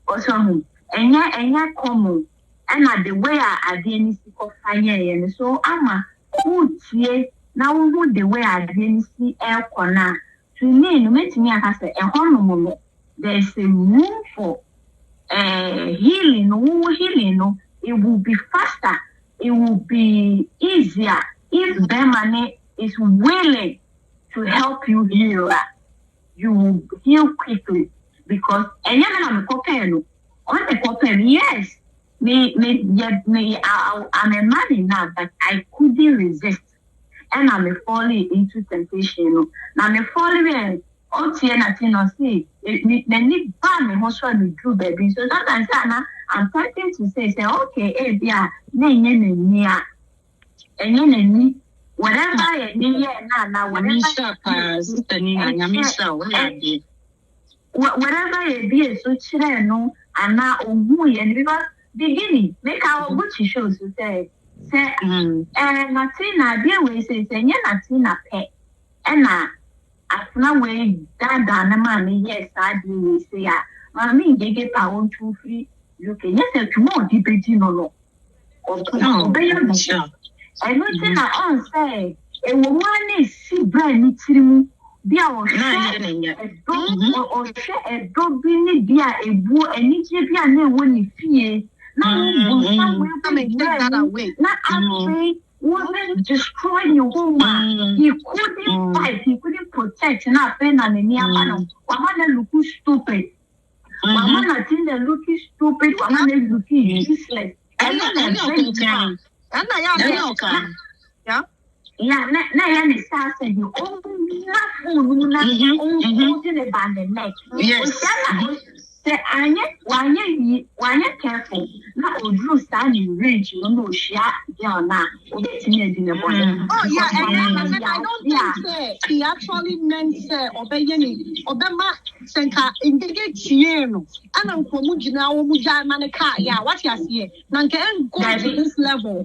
also enya common and the way I didn't see fire so ama utie na wo the way I didn't see air corner to me no make me aka say e there's a room for healing no it will be faster, it will be easier if Bemane is willing to help you heal. You will heal quickly because I'm a couple, yes. I'm a man enough that I couldn't resist, and I'm falling into temptation. Now I'm falling. Natina say, need ban me most of true baby. So sometimes I'm tempted to say, okay, yeah, whatever whatever it is, so children and now because beginning make our good shows to say Natina dear way says Natina pet and after way that money yes I do say I mean they get our own 2 free you can yes tomorrow debating no I don't think I on say a woman is see brand trim be our or a dog being dear a boy and it be a name when you fear. Now, take that away. Not afraid, wasn't destroying your woman. He couldn't fight, he couldn't protect, not pen and a near man. One looking stupid. One looking stupid, one looking useless. Yeah, na start saying you say anya careful na odru stand in range no share girl na obetimi edi ne body. Oh yeah, and I don't think say he actually meant say obema senka Ngege tie no ana nkomu gina wo mu jai man ka yeah what you see na nke go to this level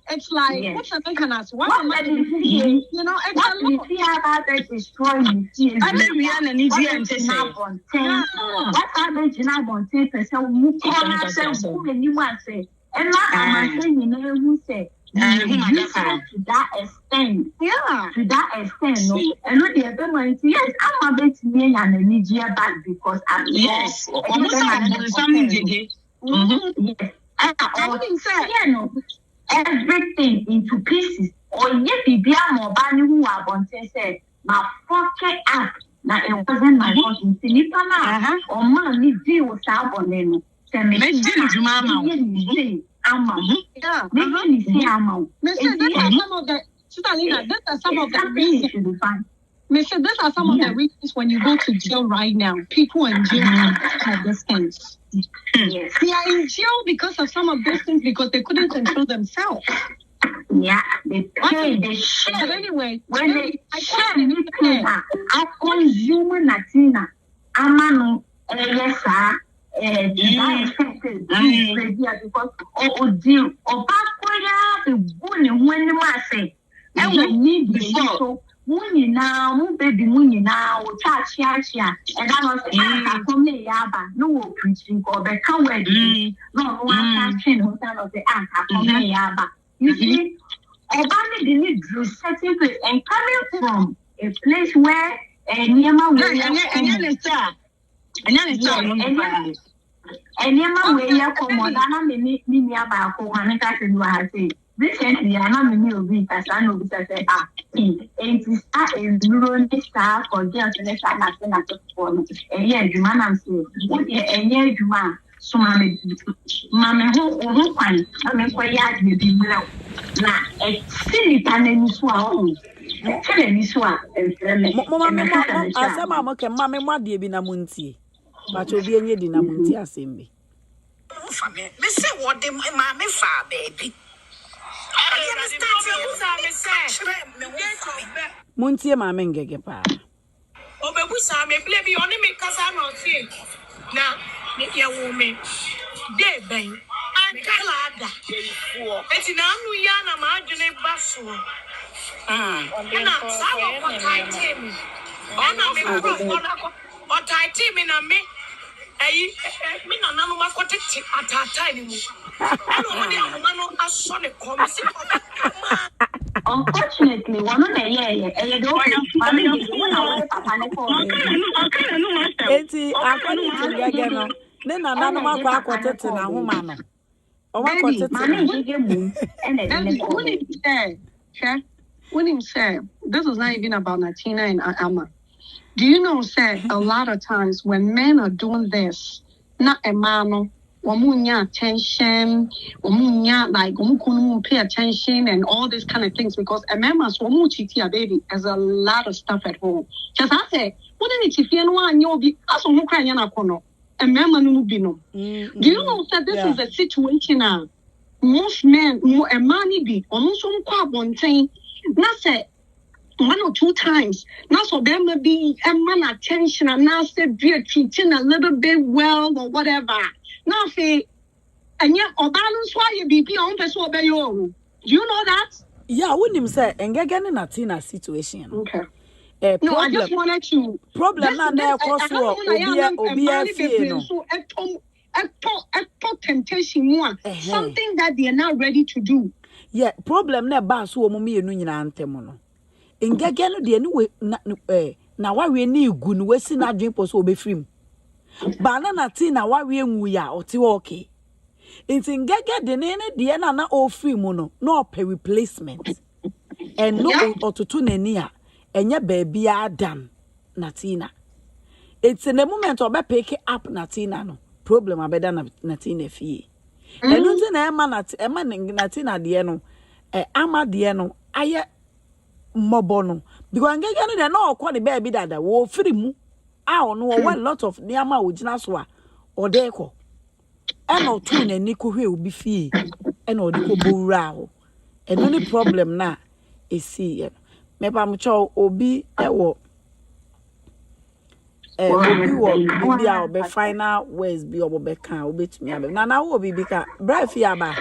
it's like what's the thing as what you know it's a lot about that destroying I mean we are an Indian what happened in Abonte person who call ourselves who anyone say and I'm saying you know who say to that extent, to that extent, no, and not the other one. Yes, I'm a bit me and a media back because I'm yes, everything into pieces. Or yet, be more bad who are on say, my pocket up. Now it wasn't my fault in Sinipana or money deal with Sabon. These are some of the reasons when you go to jail right now. People in jail have these things. Yes. They are in jail because of some of those things because they couldn't control themselves. Yeah, they pay, they share. But anyway, when they share, I consume Natina. Amano, yes, sir. Because oh deal or back the when you are saying and we need the so money now baby money now touch and I was come yaba no preaching or the can no one can of the come yaba you see Obama didn't do certain place and coming from a place where and way you come on, me about one I say. Recently, I know me will be as I know because I say, it is ruined star for girls and let's have nothing at all. And yeah, you man, I'm saying, and yeah, you man, so mammy, who can, I mean, for yard will be below. Now, a silly panel swallow. Tell me, swap, and Mama can mammy, what do you be namunti? But you'll be in your dinamunti assembly. Me say what the mammy fa baby. Muntie mama Ngege pa. Obebusa me blebi oni me kasa na otie. Na me ya wo me. De ben. kalada. Eti na anu ya na ma adwene baso. Na sawo ko tight me. Ona me ko ona ko. O tight me na me. Ayi me na nanu ma ko tete atata ni mu. Ana mo dia mo no aso ne komisi ko. Unfortunately, one of the Eti according to Ngege no, ne na nanu ma kwa akotete na homa no. O wa akotete. When him say, this is not even about Natina and Amma. Do you know, say, a lot of times when men are doing this, not a man, wamunya attention, wamunya like wamukunumu pay attention and all these kind of things because a man must wamuchitia baby has a lot of stuff at home. Just I say, wouldn't it if you know you'll be also crying a man manubino. Do you know that this is a situation now? Most men, a money be almost one thing. Not say 1 or 2 times. Not so there may be a man attention and now say be treating a little bit well or whatever. Now say and yet or balance why you be on person obey you. Do you know that? Yeah, wouldn't him say Ngege ni Natina situation. Okay. No, I just wanted to problem na na cause obia fie no. So temptation one. Something that they are not ready to do. Yeah, problem na ba so omo mienu nyina antem no. Ngege no de ni na wawe ni igu no wasi na adwen po so obefrim. Ba na Natina wawe enwu ya ote okay. Nti Ngege de ne de na ofrim no no pe replacement. And no otutu nani a enye baby adam Natina. It's in the moment obe pick up Natina no. Problem abeda Natina fie. Enu nti na Natina de no ama de no aye mobo no because Ngege no de na okọ the baby dada wo firi mu a ono wo a lot of niama ogina so a odeko e no tu na ni ko hwe obi fie e na odeko bowura ho eno ni problem na esi me pa mcho obi ewo obi wo bibi a obe final words bi obo kan obetumi abe na wo bibi ka bra fi aba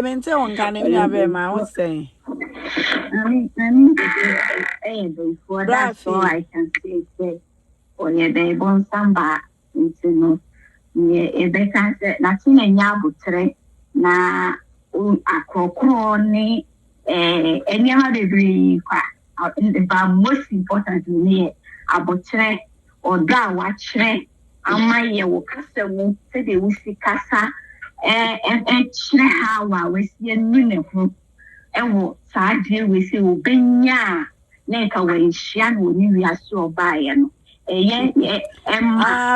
mente on kan mi abe ma won say before that so I can say oh yeah they born samba into no yeah e be kan say Natina nya butre na akokro ni enyama bebre kwa the most important ni abotre oda wachre amaye wo kasa mu se de wusi kasa chre ha wa wesi enu ne ho ewo saadie wesi obenya na ka we hia no ni wiase obaye no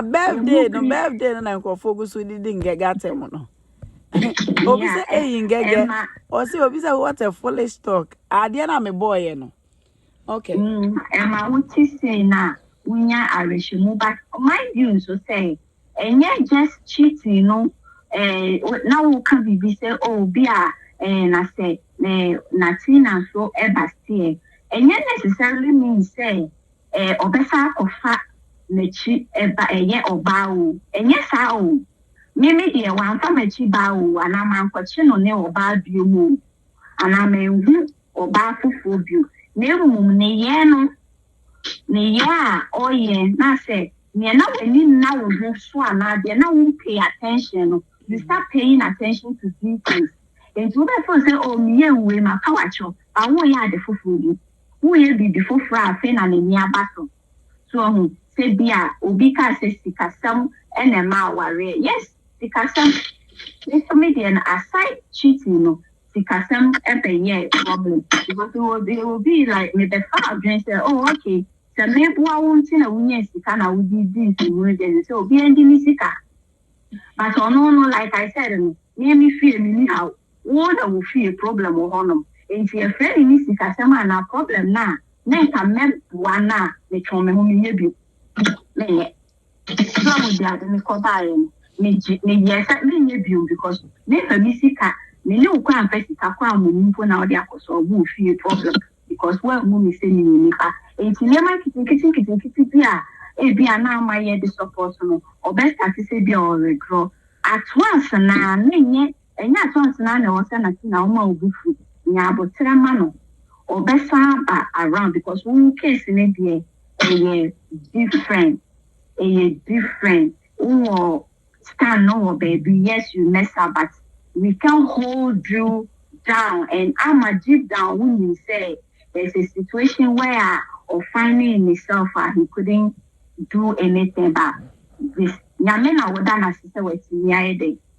birthday no na nkofo gusu di Ngege atem no obi say Ngege o say obi say what a foolish talk ade na me boy no okay ma wuti say na unya areshimu but mind you so say enye just cheating no na wo kan bibi say oh bia na say Natina so ebastie enye necessarily mean say obesa kofa nechi eba enye oba o enye sa o mimi de wan fa machi ba o ana man kwachi no ne oba biom ana menhu oba fufu bio na emum ne ye no ne ya oye na say me na wani na wo ho so ana de na wo pay attention no you start paying attention to these things and you be for say oh me we ma kawacho awo ya de fufu bio wo ye bi fufu afa na ne ni abaso so say bia obi ka say sikasam enema ware yes sikasam this comedian aside cheating no sikasam ebenye problem because it will be like me the father say oh okay so me bua wonti na wunya sika na wudi this we so obi endi ni sika but no like I said me feel me how what will feel problem or honor and if friend ni sikasam na problem na ka me wana me chome ho me yebi me so mo dia me ko bae me yes me yebi because me fa mi sika me ne ukwa amfa sika kwa mo mpo na odi akoso obu fie problem because when mo me say ni ka enti ne ma kitin bia e bia na amaye the support no o best at say bia o regro at once na nenye at once na was Natina Obufu nyabo tramano or besa around because one case in a different or stand no baby yes you mess up but we can hold you down and I'm a deep down when you say there's a situation where or finding himself he couldn't do anything but this Yamena would done as sister with me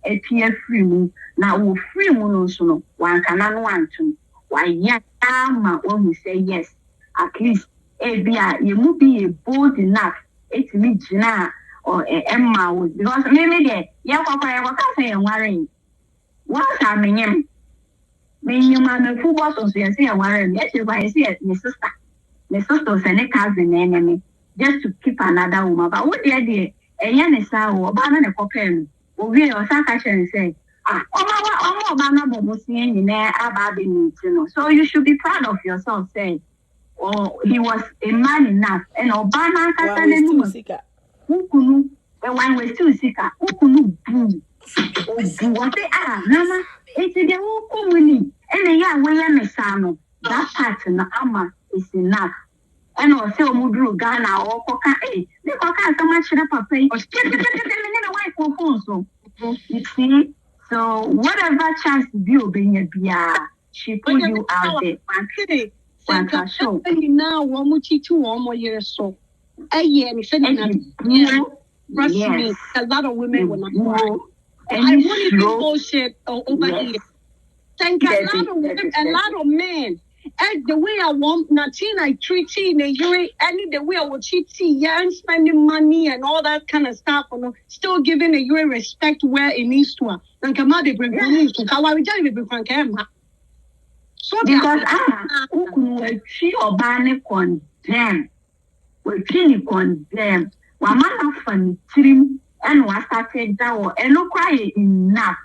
a peer free moon now free moon no one can want to why when we say yes at least you will be bold enough it's me Gina or Emma was because maybe there I say I'm worrying what I mean you man football so say I'm worrying yes if I say my sister send a cousin enemy just to keep another woman but what the idea and or banana copen or we or and say so you should be proud of yourself saying he was a man enough and Obama Ukunu when we still sick Ukunu boo what they are Nana it's the whole winning and the young way that part na ama is enough and also Mudru Ghana or Coca they coca so much papa you see so whatever chance you being a she put you out there show now one more years so a year and trust me a lot of women will not go and I want to bullshit over here thank a lot of women a lot of men and the way I want Natina treating and the way I would cheat and spending money and all that kind of stuff still giving a your respect where it needs to and come out they bring to how I would so because she or Barney condemn we condemn one man from trim and was started down and no quiet enough.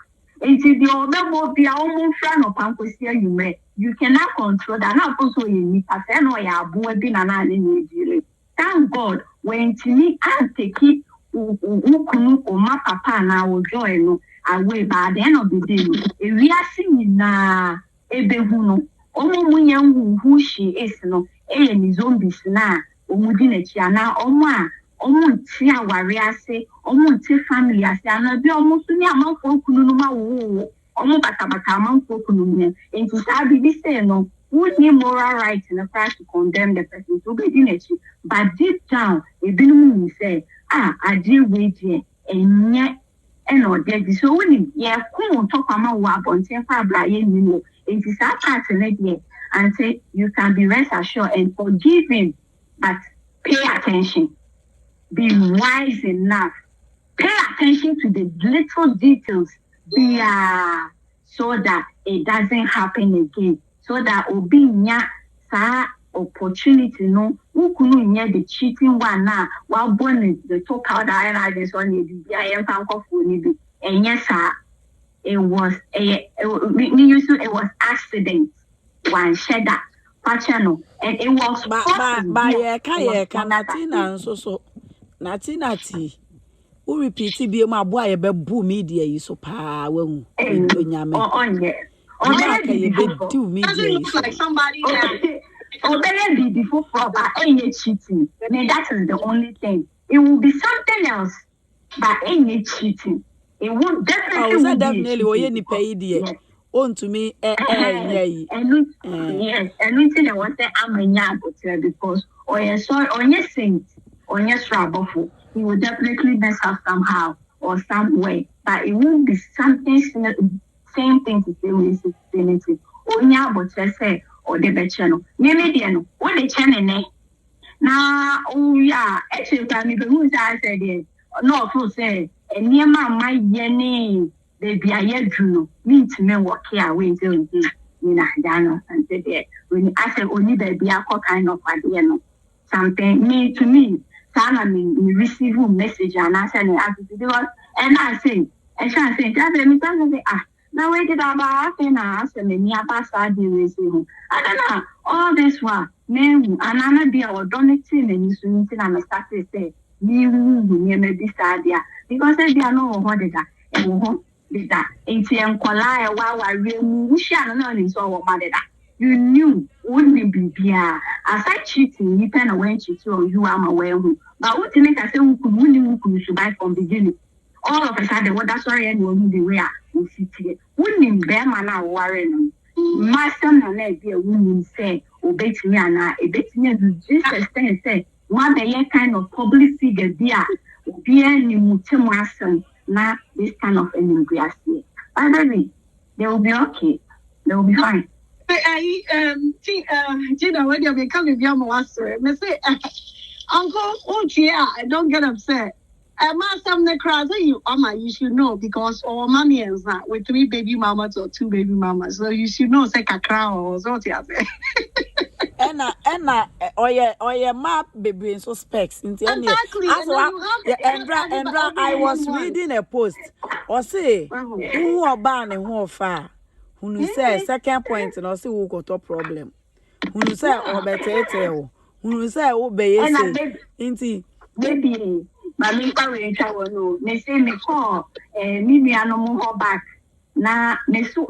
Until the other will be almost friend of Uncle you may you cannot control that not also in me as I know ya boy been an in thank God when to me and take it or my papa and I will join away by the end of the day. If we are singing na ebehuno omo munyan who she is no ni zombies na omudine chiana tia wariase ti family ase ana bi so ni amanfo kunu no ma wo bata amanfo kunu ni enti sa bi say no would need moral right in the fact to condemn the person to be dinechi but deep down ebinum say I deal with here enye eno dey so when you come talk ama wo abonten fa bla ye ni no enti sa part na dey and say you can be rest assured and forgive him but pay attention. Be wise enough. Pay attention to the little details. So that it doesn't happen again. So that obinya sa opportunity no who couldn't hear the cheating one now while born the talk out I just want to I am thankful and yes it was it was accident one shedder patchano and it was by Natina so Natina tea. Who repeat be my boy be boom media so pa when nyame. Oh media like somebody be before proper any cheating. I mean that is the only thing. It will be something else but any cheating. It won't definitely any pay dear. On to me yes and anything I want to I'm a nyabo because or yes or yes saint or yes rabofo. He will definitely mess up somehow or some way, but it won't be something same thing to say with sustainability. Onya but say or the bechano. Nyeme what the channel now oh yeah actually can be who I said it no so say and near my yeni they be a year mean to me what care we do Dano and said it when I say only there be a kind of idea something me to me. Me receive a message and I send it and I say, and she say, now wait it about and I ask me near past I do I don't know all this one, men and I be our donating and you soon I'm started say, me may be sad because they are no what is that. That into Enquala, while I really shall not is all mother. You knew wouldn't be beer. As I cheating, you pen away to you am aware who. But what to make I say who could survive from beginning. All of a sudden, what that's why anyone the way we sit wouldn't bear man warren. Master and be a woman say, obey me and I, a bit near to Jesus say, one day kind of public figure, dear, be any mutual now this kind of immigration. By the way, they will be okay. They will be fine. Gina, when you become a young master, I say, Uncle, oh, yeah, don't get upset. Some the crowd you, you should know because all mommy is not with 3 baby mamas or 2 baby mamas. So you should know, say, a crown or what you say. Enna, or map baby so specs into any. Exactly. Andra, I was reading a post or say, who are ban and who are far. Who say second point and also who got a problem. Who say or better tell. Who say obey into baby. But me carry no. Me say me call me animal back. Na me so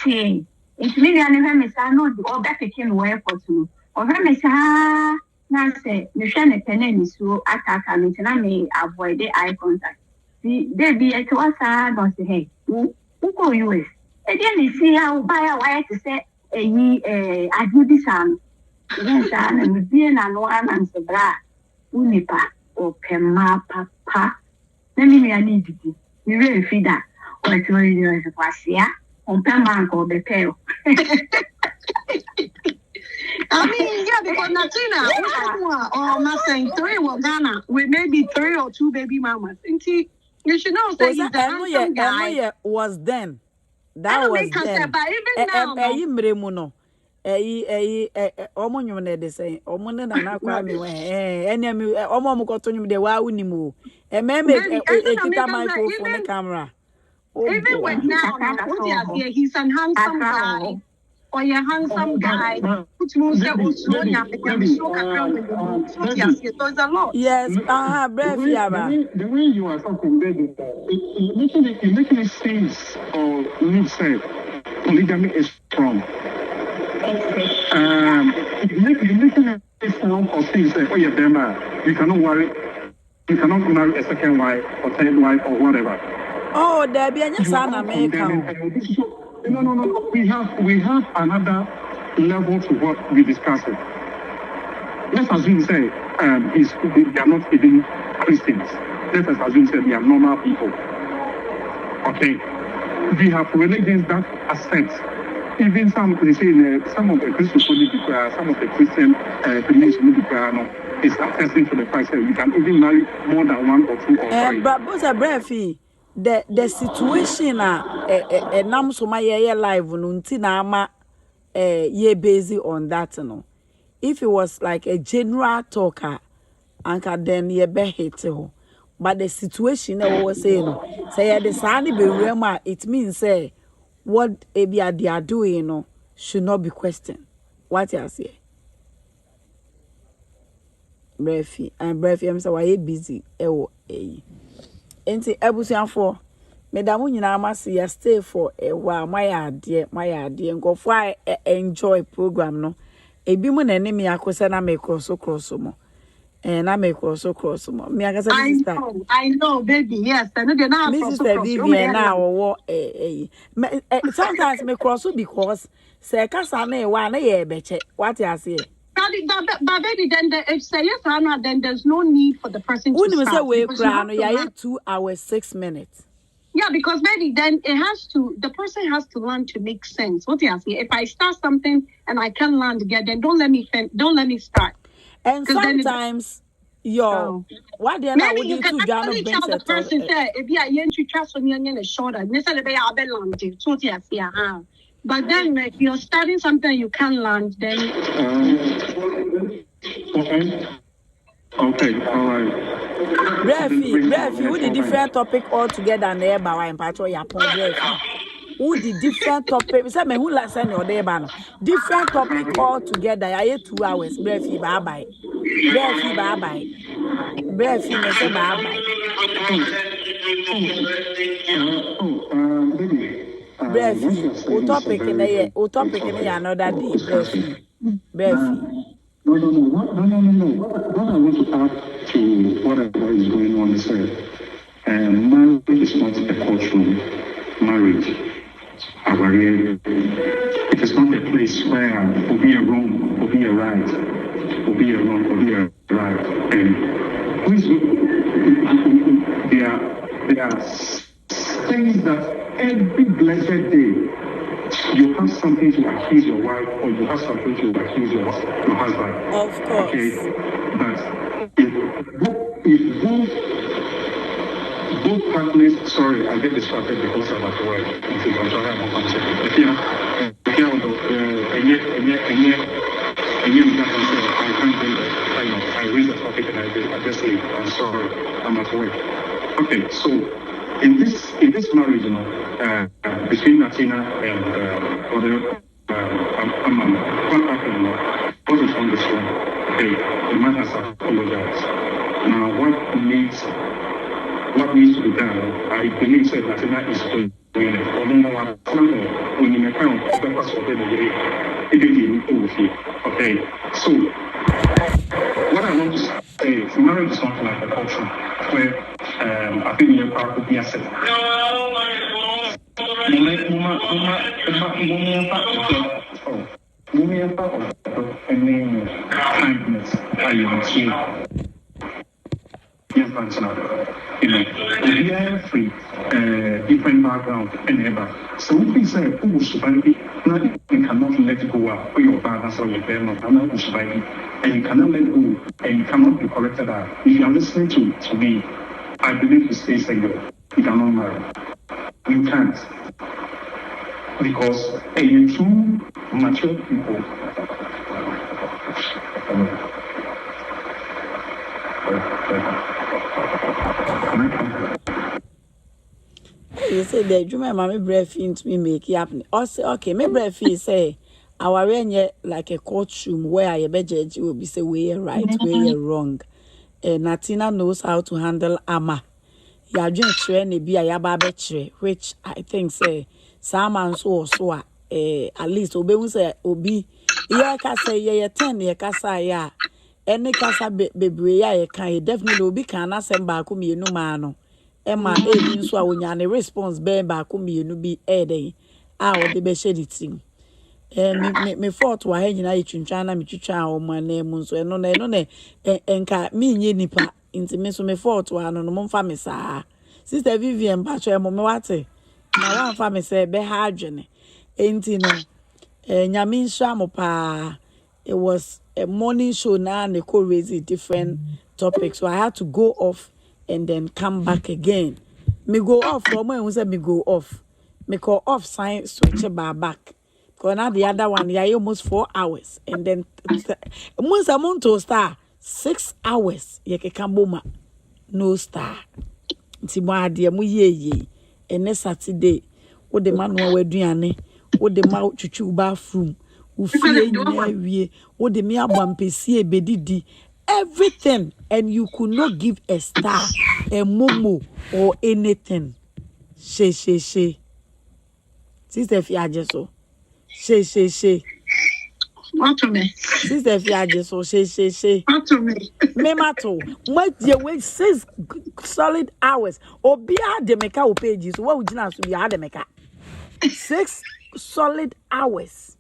tea. If me animal me say no the other taking away for two. Or me say na say me share ne pen so attack me na me avoid the eye contact. See baby it was no say hey who go US. E dey me see how buy why to say I do this am. Yes and me be na no am say bra. Unipa Pema papa. Let me need it. You really feed that. Or it's really yours of Wasia. On Pema or the tail. I mean, yeah, because Natina, or I'm saying 3 or Ghana, with maybe 3 or 2 baby mamas. And you should know that he's the handsome guy. Was then. That was then. But even now, omo nyum na de say omo na na kwa me we ene me omo mo koto nyum de wa unimu meme kita microphone camera even with now he's a handsome guy or a handsome guy which means that also there's a lot. Yes brave yaba the way you are talking baby it making it sense or need say polygamy is strong. Making it sound or things say, oh yeah, Bema, you cannot marry a second wife or third wife or whatever. Oh, there be any son America. No. We have another level to what we discussed. Let's assume say they are not even Christians. Let us assume say they are normal people. Okay. We have religions that accept. Even some, they say some of the Christian some of the Christian beliefs is attesting to the fact that you can even marry more than 1 or 2 or 3. But the situation nam so my live no ntina ama ye based on that no. If it was like a general talker, anka then ye be hate ho. But the situation that was saying no, say the sani be rema, it means say what they are doing, should not be questioned. What you say? Breathy, I'm so why busy. Enti ebusianfo, medamu nyina masi ya stay for a while. My idea, and go for enjoy program no. Ebi mu na nemi akose na me cross mo. And I make cross more. Me I know, baby. Yes, I know they're not Mrs. Vivian now. Sometimes me cross because say kasane one year beche. What you say? But baby, then if say yes or no, then there's no need for the person to start. Say we crown, yeah, 2 hours 6 minutes. Yeah, because baby, then the person has to learn to make sense. What you say? If I start something and I can't learn again, then don't let me start. And sometimes, what they are not you can actually tell the person that if you are trust me on your shoulder, but then if you're starting something you can't learn, then okay, all right. Brefi, with the different topic altogether and there by patrol your point. Who the different topic? Say me who last send your day ban. Different topic all together. I 2 hours. Brefi bye. Brefi me say bye. Brefi. O topic in another day. Brefi. No. What I want to add to whatever is going on is that marriage is not a courtroom. Marriage, it is not a place where will be a wrong, will be a right, will be a wrong, will be a right. And there are things that every blessed day you have something to accuse your wife or you have something to accuse your husband. Of course. Okay, but if both partners, sorry, I get distracted because I'm at work. I read the topic and I just leave. I'm sorry, I'm at work. Okay, so in this marriage, between Natina and what happened? What is on this one? Okay, the man has apologized. Now, what needs to be done? I believe that Natina is doing it. Okay, so what I want to say is marriage is not like a culture where I think your part would be a set. Kindness, we are free, different background and ever. So we say, you cannot let go of your father's or your parents, and you cannot let go, and you cannot be corrected. If you are listening to me, I believe you stay single. You cannot marry. You can't. Because you two mature people. You say that you my breath into me make it happen. Also, okay, my breath say our renye like a courtroom where I be judge will be say we are right, we are wrong. Natina knows how to handle ama. Ya dream train be a yababetre, which I think say Saman so at least obe say obi yeah kasa yeah 10 yeah kasa yeah any kasa bebre yeah can definitely obi can asem ba ko mienu ma no Emma ebi nso a wonya ne response be ba ko mienu bi den a wo de be share the team me fort wa ha nyina yitwintwa na me twitwa a wo ma na mu nso eno na enka me nye nipa nti me so me fort wa no mo mfa me saa sister Vivian ba cho mo me wate na wan fa me say be ha adwene enti no nyame nso amopa. It was a morning show now and they could raise different topics, so I had to go off and then come back again. Me go off from when we said me go off. Me call off sign switch back. Because now the other one, yeah, almost 4 hours. And then once a month to start 6 hours. Yeah, kamboma no star. Timwa dear mu ye. And next Saturday, what the man wa duane, what the mouth chuchu bathroom. What the mere bampesi bedidi everything, and you could not give a star, a momo, or anything. She. Sister Fiajeso. She. What to me? Sister Fiajeso. She. What to me? Memato. What you wait 6 solid hours. Or be a demeka pages. What would you not be a demeka? 6 solid hours.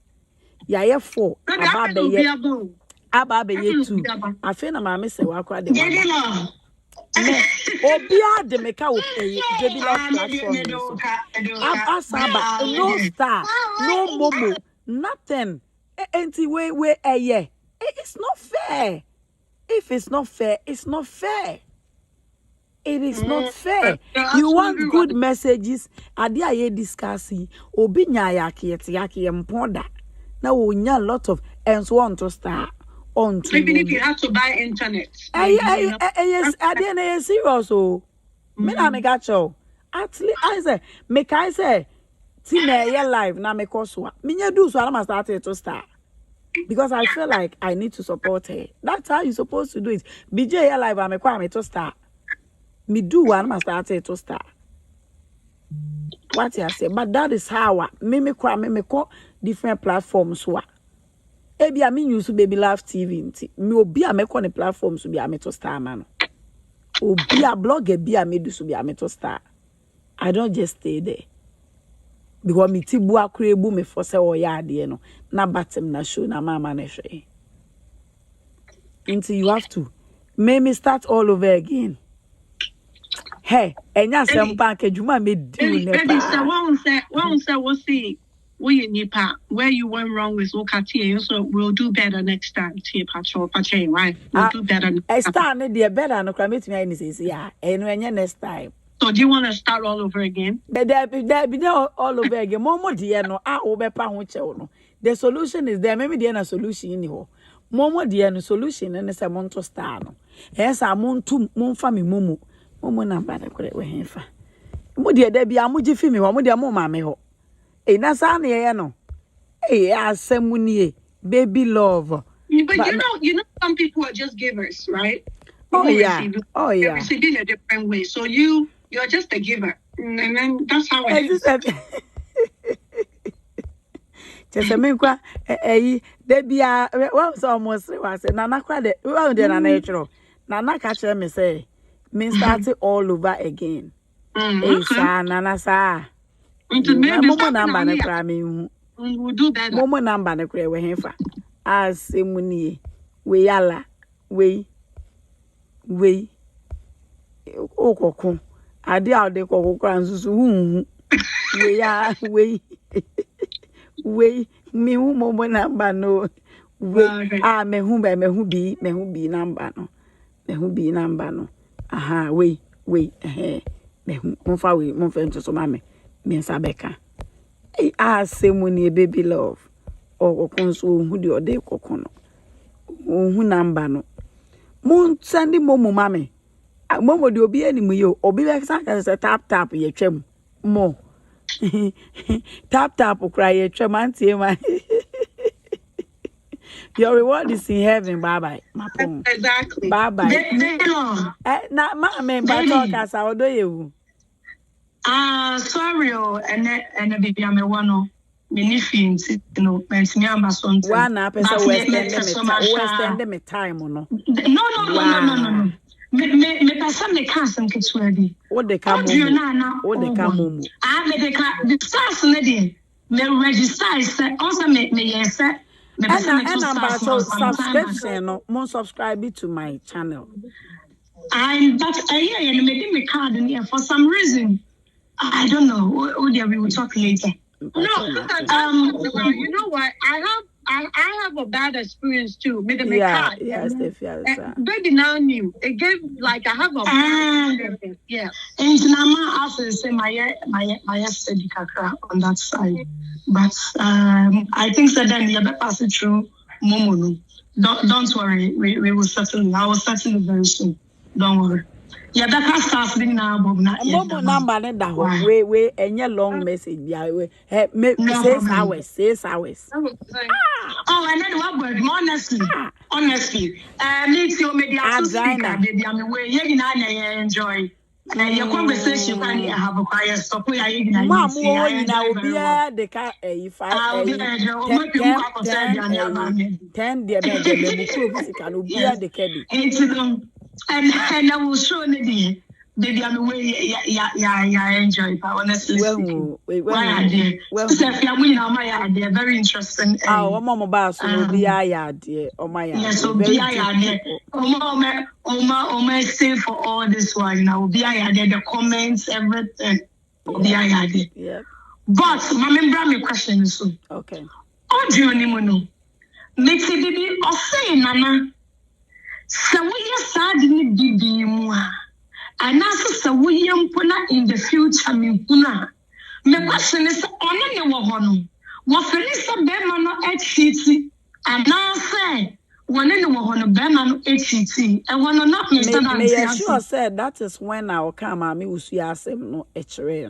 Yeah, 4. Ababe ye 2. I feel na mama say wa kwa de. Obia de meka wo pay baby life platform. Abasaba no star, no momo, nothing. Enti we eye. It's not fair. If it's not fair, it's not fair. It is not fair. You want good messages. Adi aye discussing. Obi nya yake mponda. Now we need a lot of ends want to start on to. Maybe if you have to buy internet. Yes, I didn't serious. Oh, me na me got you. Actually, I say, Tina your life na me koso. Me nya do so I must start to start because I feel like I need to support her. That's how you supposed to do it. BJ your life I me kwa me to start. Me do one must start to start. What I say, but that is how me call different platforms wa. Ebi a me use baby love TV nti. Me obi a me call the platforms to be a meto star man. Obi a blogger be a me do so be a meto star. I don't just stay there. Because me ti bua krebu me for say oya ade no. Na batem na show na mama na hwe. Until you have to make me start all over again. Hey, enya sempa ke juma me do ne pa. So one say we'll see we nipa where you went wrong with Okati, so we'll do better next time. Right? We'll do better. I start the better no kra metumi any say yeah, eno enya next time. So do you want to start all over again? There be all over again. Momo de no a obepa ho chew no. The solution is there. Maybe there na solution in here. Momo de no solution and say monto star no. Yes, I monto monfa me momo. Momo na ba na kure we henfa. Mo de there bia mo gifi me ho, mo de mo ma me ho. Na sa na ye no. Asem nie baby love. But you know some people are just givers, right? Oh yeah. They receive in a different way. So you're just a giver. And then that's how it is. Just a minkwa they be what was almost was nana kwa de we dey na natural nana catch me say me start it all over again sa nana sa momo number na kra me we'll do that momo number na kra we henfa asemunie we yala we okoko ade ade kokoko ansusu hu we ya we me hu momo number no we me hu bi number no me hu bi number no aha we me hu monfa we monfa nto so mame me nsa beka asemuni baby love okoko so hu di ode kokoko no hu number no mon sandi momo mame momo di obi animu yo obi be say tap ye twam mo tap cry ye twam antie ma your reward is in heaven. Bye bye. Exactly. Bye bye. Na mama ba talk as I do you. Sorry and a baby am one many things me amba something. One person Western me time no. No. Me person me can some kids ready. What they come me the stars na dey me register say also me yes and about subscription no mon subscribe to my channel. But I made me card in here for some reason. I don't know. We will talk later. No, you know what? I have a bad experience too. Made me card. Yes, baby now new. It gave like I have a bad experience. Yeah. And now after say my study kakra on that side. But I think that then you better pass it through Momo. Don't worry. We will settle. I will settle it very soon. Don't worry. Yeah, that can start being now, Bob. Momo number that we any long message. Yeah, we 6 hours. And then what word? Honestly, needs your media speaker, baby. I mean, we enjoy. Your conversation when you have a quiet stop. We are Mom, now be the car. If I 10 dear baby, can be the cabin. And I will show you. Baby, I'm away. Yeah, enjoy it. Honestly, they're very interesting. Mama Bass will be dear. Oh my, yes, so be Oma, stay for all this one. Now, be the comments, everything. Yeah. But, my question is so. Okay. Oh, do you know? Make it baby or say, Nana. So we are sad in the BB. And also, we are in the future. My question is on any one. What Felisa Berman at City, and now say, one in the one Berman HCT, and one not Mr. May I sure said that is when I will come. I will see us no Okay.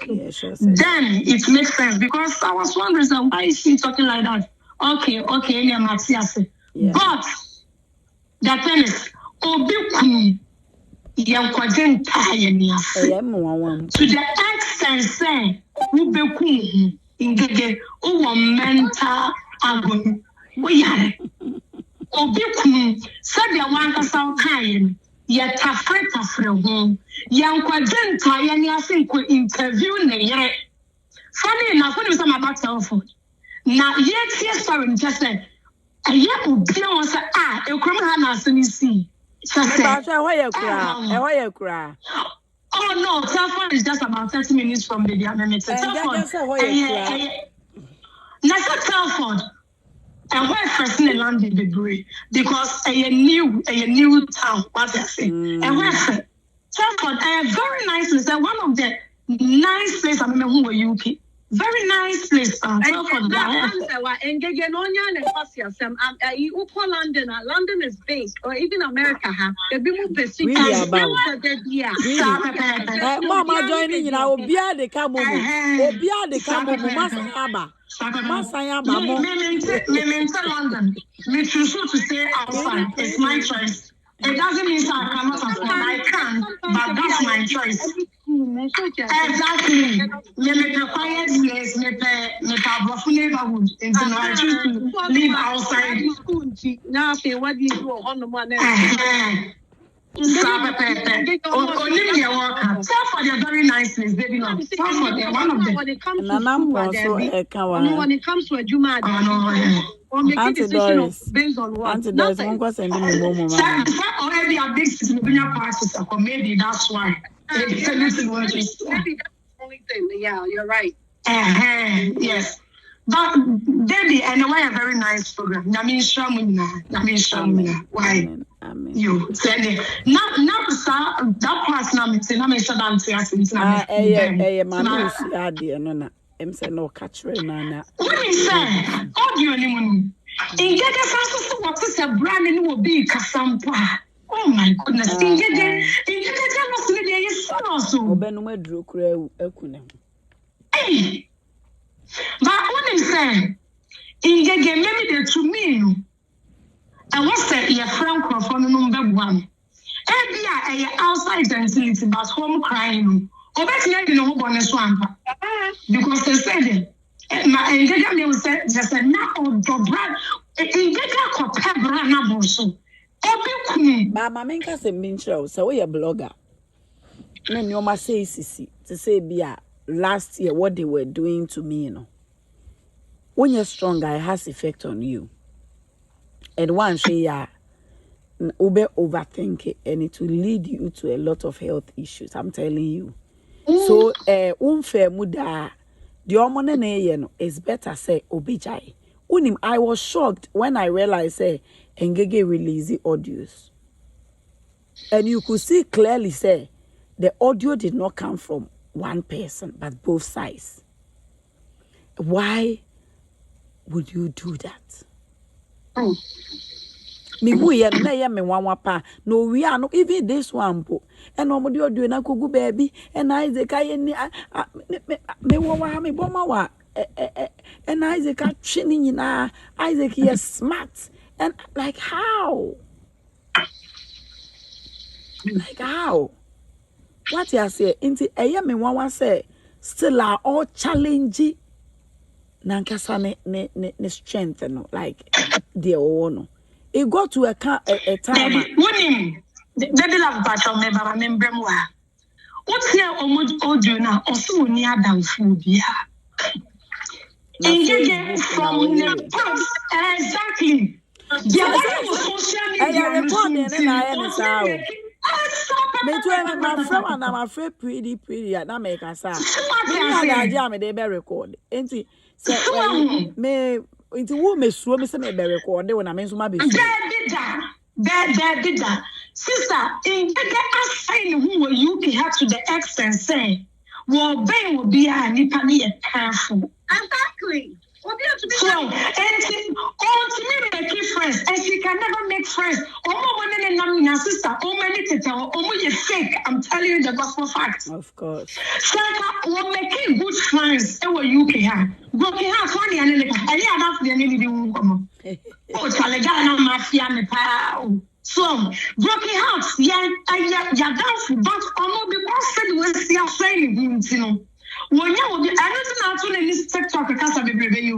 Yeah, sure, then it makes sense because I was wondering why is she talking like that? Okay, yeah. But the thing is, Obi Yankwajen Tayanias. To the extent say, Ubeku, Ngege, mental agony. We are Obiku, said the one ka sound kind, yet a friend of home. Yankwajen Tayanias interview. Funny enough, when you say about telephone, now yet here story just said, a year will be on say, a criminal has to see. Oh no, telephone is just about 30 minutes from the other minute. Telephone, telephone. And where first in London degree because a new town, what I say. And where telephone, very nice is one of the nice places I remember who were UK. Very nice place. Ngege no nya ne kwasi asem London. London is based or even America ha. The people basic Mama joining you obia de ka momo. Obia de ka momo masayaba. Me London. Me choose to stay outside. It's my choice. It doesn't mean I cannot afford. I can, but that's my choice. Exactly. Me make a quiet place. Me a neighborhood. I choose to live outside. Now, say what do you do on the money? Only me worker. Tell for the very nice place, baby. No, tell for the one of them. When it comes to a Juma, or make a decision based on what? Nothing. Already a big system parties, or maybe that's why. Maybe that's the only thing. Yeah, you're right. Yes. But baby, and why a very nice program. Why? You said it. Not that part now. I'm saying no catch right now. What is that? How do you anyone? In get the what is a brand new be Casampa. Oh my goodness. In get must be there is so. Obenume drew crew Hey. But what is saying? In get maybe the to me. And what's that? Your friend from number one. Every outside gentility, but home crying. Obviously, you know, on a swamp because they said it. My Ngege will say, just a knock on the brand. Ngege could have brand also. But my main cousin mean show, so we a blogger. Then you must say, Sissy, to say, Bia, last year, what they were doing to me, you know. When you're stronger, it has effect on you. And once she overthink it, and it will lead you to a lot of health issues. I'm telling you. So, unfair muda, the omone is better say obijai. Unim, I was shocked when I realized say Ngege release the audios, and you could see clearly say the audio did not come from one person but both sides. Why would you do that? Me we na ya me wanwa pa no we are no even this one po and nobody do na kogu baby and Isaac I me wa me boma wa and Isaac training na Isaac is smart and like how what you say into me wanwa say still are all challenging nankasa ne strength no like the ono. It got to a time. Winning. Baby love battle me baba me bremwa. What's here audio now? Also near than food, yeah. Ngege from the past. Exactly. Yeah, social media. Me too, my friend, and I'm afraid pretty. That make us sad. Me they be record. Enti me. Into who me show me say me be record when I mean so my be. Sister, in the assign who you can have to the extent say, well, Ben will be a nipa ni careful. Exactly. So, and ultimately make friends, and she can never make friends. Your sister, you fake. I'm telling you the gospel facts. Of course. So, we're making good friends. You can have. Go can have funny and any other for the name you come. Oh, Talegana mafia me pa. So, broken hearts, yeah, down, but almost because said we see a friend, you know. When you will be anything out on this TikTok, because of the you.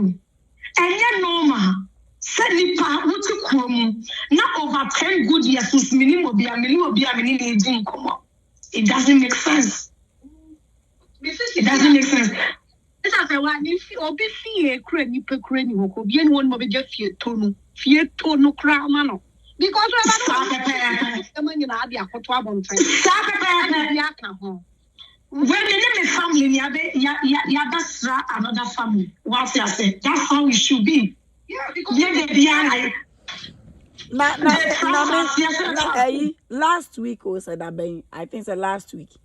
And yet, normal. Said the part, what you come, not over 10 good years, whose meaning will be a meaning aging come up. It doesn't make sense. It doesn't make sense. This is why if you be fear, cranny, pecranny, who could be one more just fear tonu, crown, mano. Because the man in Abia for 12 months. When the name is family, that's another family. What I say, that's how it should be. Yeah, because last week was said that I think it's last week.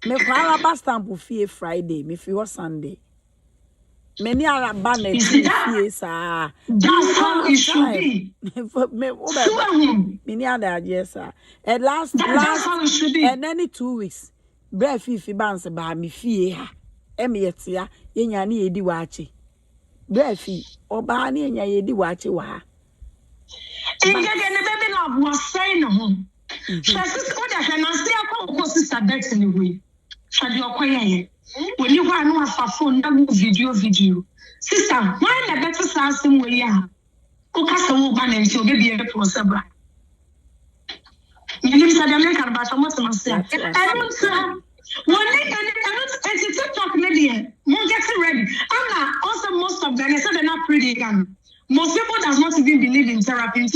Me kwa ba stamp fie Friday, me fie Sunday. Many are banner fie sa. That's how it should be. Many other yes sir. At last that's how it should be. And then 2 weeks. Bre fie bounce ba me fie ha. Eme yetia yenya ni edi wachi. Bre fie oba ni yenya yedi wachi wa. Ngege ne baby love was saying home. Sister, what I can say about sister Bex anyway. Shadi okoye. When you want to have a phone, that video. Sister, why the better system way ya? Okasa wo ban enti obebi e for sebra. You said American but what must say. I don't say TikTok media. Won't get ready. Also most of them say they're not pretty again. Most people does not even believe in therapy. The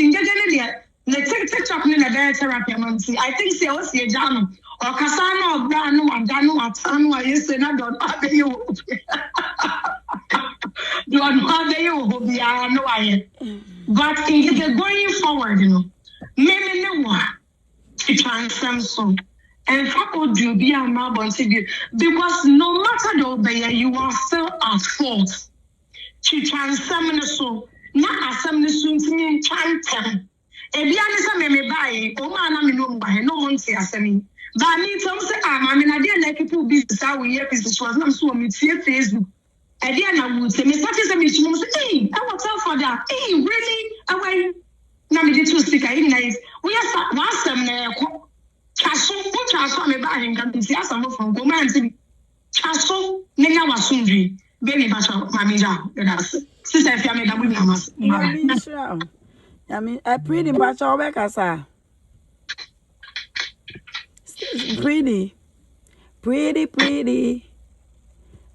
TikTok in the therapy. I think they also see a jam or Casano or Brano and Dano or Tano. I used to not don't have you. Don't have you. No, I. But going forward, you know, maybe no one to transform so. And for would you be a marble because no matter the obey, you are still at fault to transform so. Not as some soon to me chanting. A bianisa may buy, oh man, I'm no by no one say as me. But I need some say, I mean, I didn't like people business how we have business was not so me see Facebook. I didn't would say, Miss Patty, hey, I will tell for that. Hey, really? Away. Now me did 2 stick. I nice. We are once them there. Chasso, put chasso me buy him can see us from Goman to me. Chasso, Nina was sundry. Baby, but my major. Sister, if you made a woman, I mean, I pretty much all back as pretty.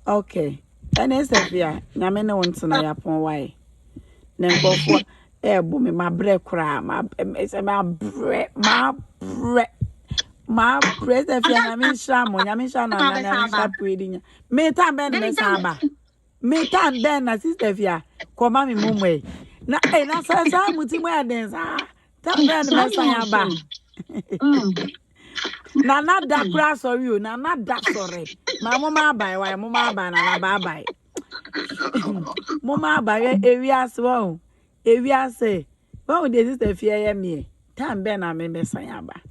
Okay. And it's a fear. Namina wants to know upon why. Then go for boom, my bread cram. My bread. My bread, if you are in Sham, or Yamishan, and I'm pretty. Meta Ben Saba. Meta Ben, sister, if you are. Come on, Mumway. Na say some mutimwe dance tell them the message ba na not that grass sorry you na not that sorry my mama buy why mama buy na buy mama buy area so area say when dey sister fear me time be na me message ba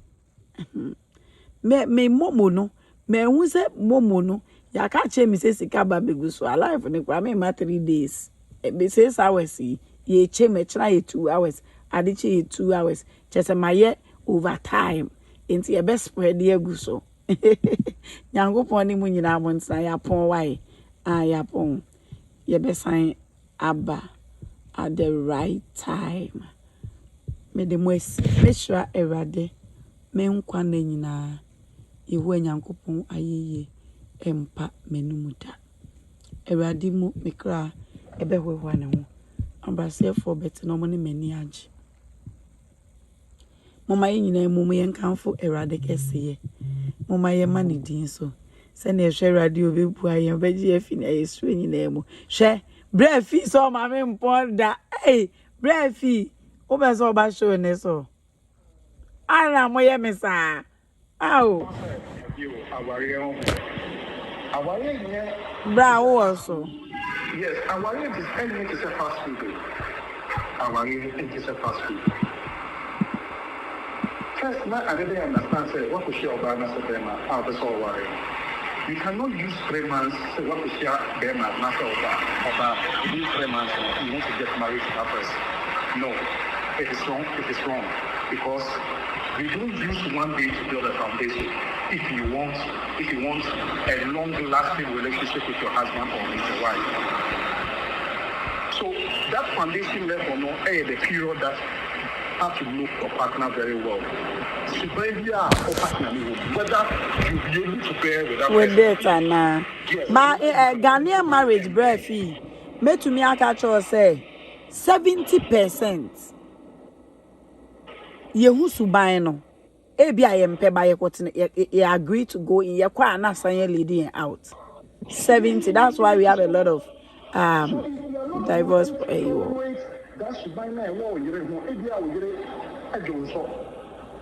me momo no me hu say momo no ya ka che me say sika ba begu so alive ni kwa me ma 3 days be say hours ye che me try 2 hours adiche 2 hours chese maye overtime enti e be spread ye gu so nyangopon ni mu nyina monsa ya pon why ya pon ye be sign aba at the right time me de mwes me sure erade me nkwa na nyina ihu nyankopon ayeye empa menumuda erade mu mekra ebe hwehwa ne ho ambassador for better no money many age mama nyina mumu yenkanfo erade kese mama ye mani din so se na hwe radio bebu aye beji afi na yesu nyina mu hwe brefi so mama mponda brefi obeso ba show ne so ara moye mesa aw bra also. Yes, our aim is ending to say fast food. Our aim is to say fast food. First, now I didn't understand say what we share about us them how to solve worry. You cannot use 3 months say what we share them as not about use 3 months you want to get married to that person. No, it is wrong. because we don't use one day to build a foundation. If you want a long-lasting relationship with your husband or with your wife. So that foundation level, no, the period that have to know your partner very well. So maybe your partner, whether you be able to bear with it and my Ghanaian marriage breathy. Me to me I catch or say 70%. Yehu suban no. Ebi ayempe ba ye kwotine ye agree to go in ye kwa na sanye leading out. 70. That's why we have a lot of divorce.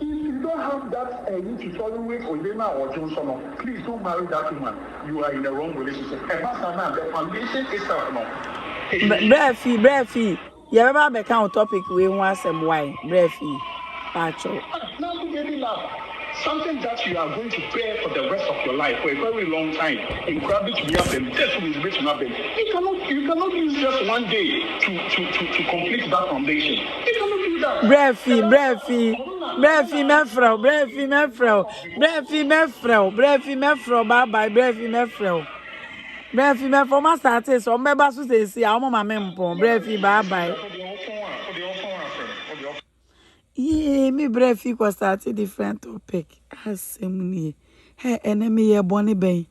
If you don't have that to tolerate Olema or Johnson, please don't marry that woman. You are in the wrong relationship. The foundation is Brefi. You ever be count topic we want some why brefi. Pacho. Something that you are going to bear for the rest of your life for a very long time. In Krabi to be happen, just to be to happen. You cannot use just one day to complete that foundation. You cannot do that. Brefi mefro, bye bye, brefi mefro, my status, or my basu say, I'm my mempo, brefi, bye bye. Yeah, me brefi was started different topic. As me, her enemy, a bonny bay.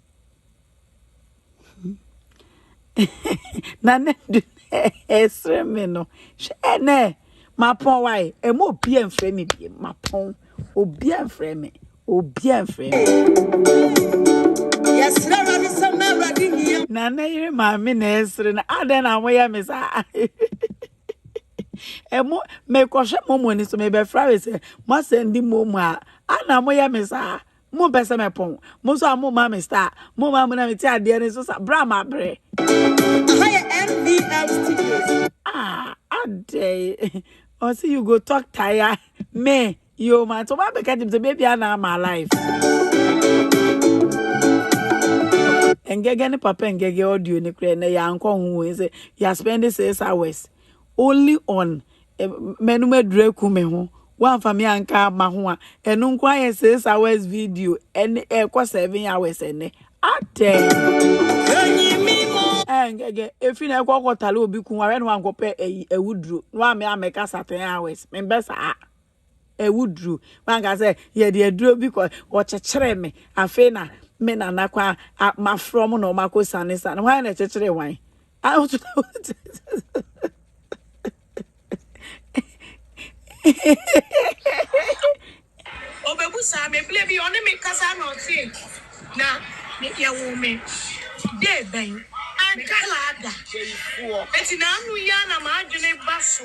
Nane do esremino. Shene, my pon why, a more bien frame, my pon, or bien frame, or bien frame. Yes, there is some marrying. Nane, my minister, and I then away, Miss. Emo me kwhwe momoni so me be fra say mo sendi momu ana mo ya me sa mo pese me pon mo so mo ma me star mo ma mo na me ti ade ne so sa bra ma bre higher NVL studios ade or see you go talk tire me yo man so ma be ka dim say baby ana my life Ngege ne papa Ngege audio ne kre na ya anko hu say you spend 6 hours only on menume dreku me ho one family anka ma ho a enu nkwa ye 6 hours video ene ekwa 7 hours ene ate Ngege efi na ekwa kwotale obi kun wa no ankope ewudru no ame ameka 7 hours me besa ewudru man ga say ye de aduro because o chechire me afi na me na nakwa ma from no makosa ne sa why na chechire wan Obebusa me plebi on me kasa no see na me ya wo me de ben ankala ada eti na anu ya na ma adwene baso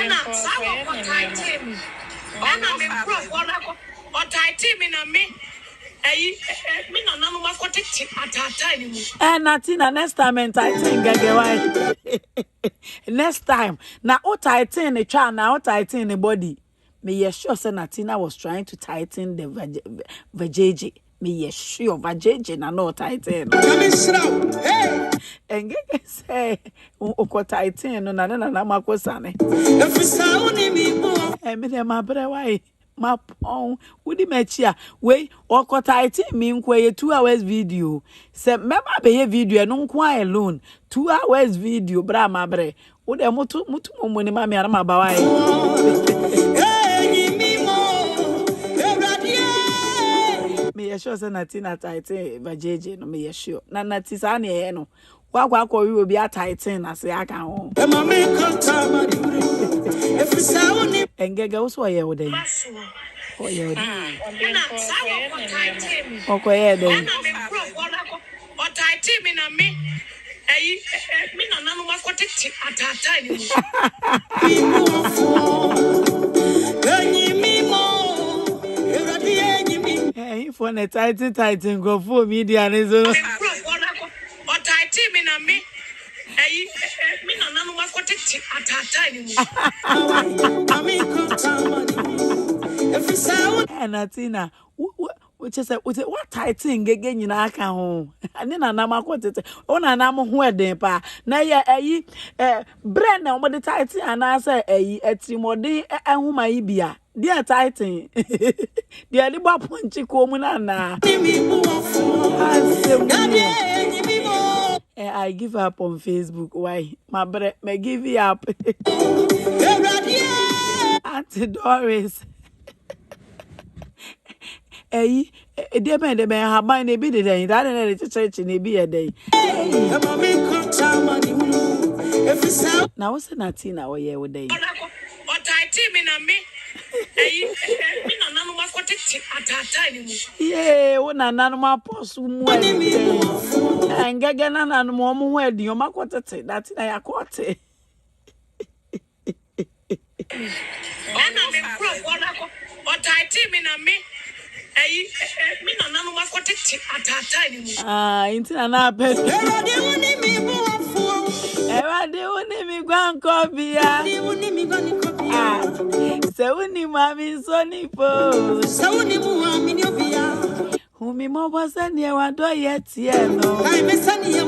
na sawo ko tight me na me prof ona ko o tight me na me me na nanu ma ko tete atata ni mu Natina next time and tighten Ngege why next time na o tighten the cha na o tighten the body me yes sure say Natina was trying to tighten the vajayjay me yes sure vajayjay na no tighten hey Ngege say o ko tighten no na makosa ne me dem abre why my pon wudi mechia we okota iti mi nkwe 2 hours video se meba be video no nkwa alone 2 hours video bra mabre wode mutu momoni ma mi ara ma bawa me yesho se Natina tighten vajayjay no me yesho na natisa na ye no kwa wi obi tighten na se aka ho Ngege also ye wo dey oh yeah na sawo ko tight me okay dey na me prof ona ko o tight me na me me na nanu ma ko tete atata ni hey for na tight go for media ne so prof ona ko o tight me na me me na nanu ma ko tete atata ni Natina which is what tighting Ngege nyina aka ho. Ani na nam akotete. O na nam ho eden pa. Na ye brand na omode tighting anasa etrimode ehuma yi bia. Dia tighting. Dia li bo ponchi ko mu na na. I give up on Facebook. Why? My brother, me give you up. Auntie Doris. Dear man, the man have mine a bit of day. That ain't a church in a be a day. Now, what's a Natina or ye with day? What I team in a me. Yeah, when an animal post and Ngege an animal wedding, your mark what that's it. I caught it. What I team in a me. Into an apple. Ever do me grand copia. So when you mammy sonny po. So when you mammy your whom me more was than you want to yet, no. I'm a sunny.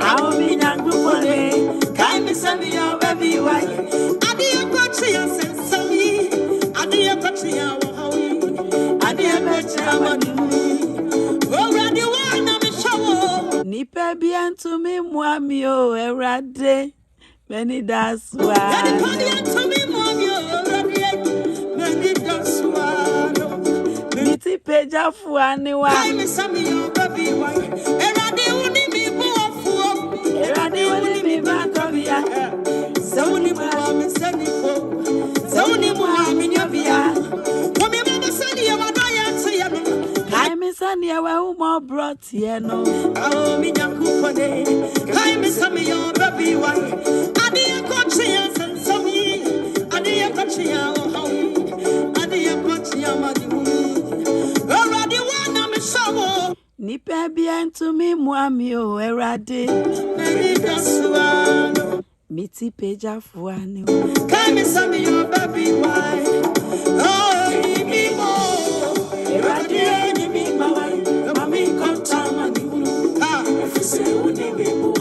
I'll be young for me. Kind me some your baby wife. I dear country and some me. I dear country and I dear country. Already one of the show. Nipe bien to me, Mwami, oh, erade. Many that's why. To me, Mwami, oh, many that's why. Miti peja fuani wa. I'm some your baby wife. Erade uni mi buafu. Erade uni mi bakovia. Sauni Mwami senipo. Sauni Mwami nyobia. Mwami mama sani ya wadaya tsiyano. I'm sani ya wa umo brought yeno. Oh mi nyakupone. I'm some your baby wife. Adia kochia sensami. Adia kochia ohawi. Adia kochia madimu. Already one I'm a show. Nipe bien to me, Mwami, oh, erade. Miti peja fuani. Come some your baby wife. Oh, me more. Erade, me my mami kontamani.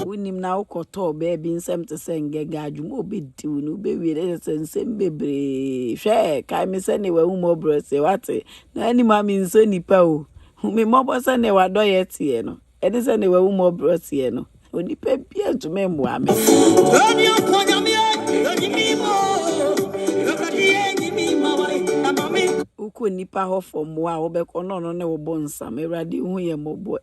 Unim na ukoto baby nsem te se Ngege adwuma obedi unu be wiere nsem bebre hwe kai me se ne wa umo brose wate na ani mami nso nipa o me mobo se ne wa do yetie no edi se ne wa umo brose no onipa bia ntuma emu ame oni okonya mi oni mi mo lokadi enyi mi mawai na mami uko nipa ho fom wa obekọ no no ne wo bonsam erade hu ye mobo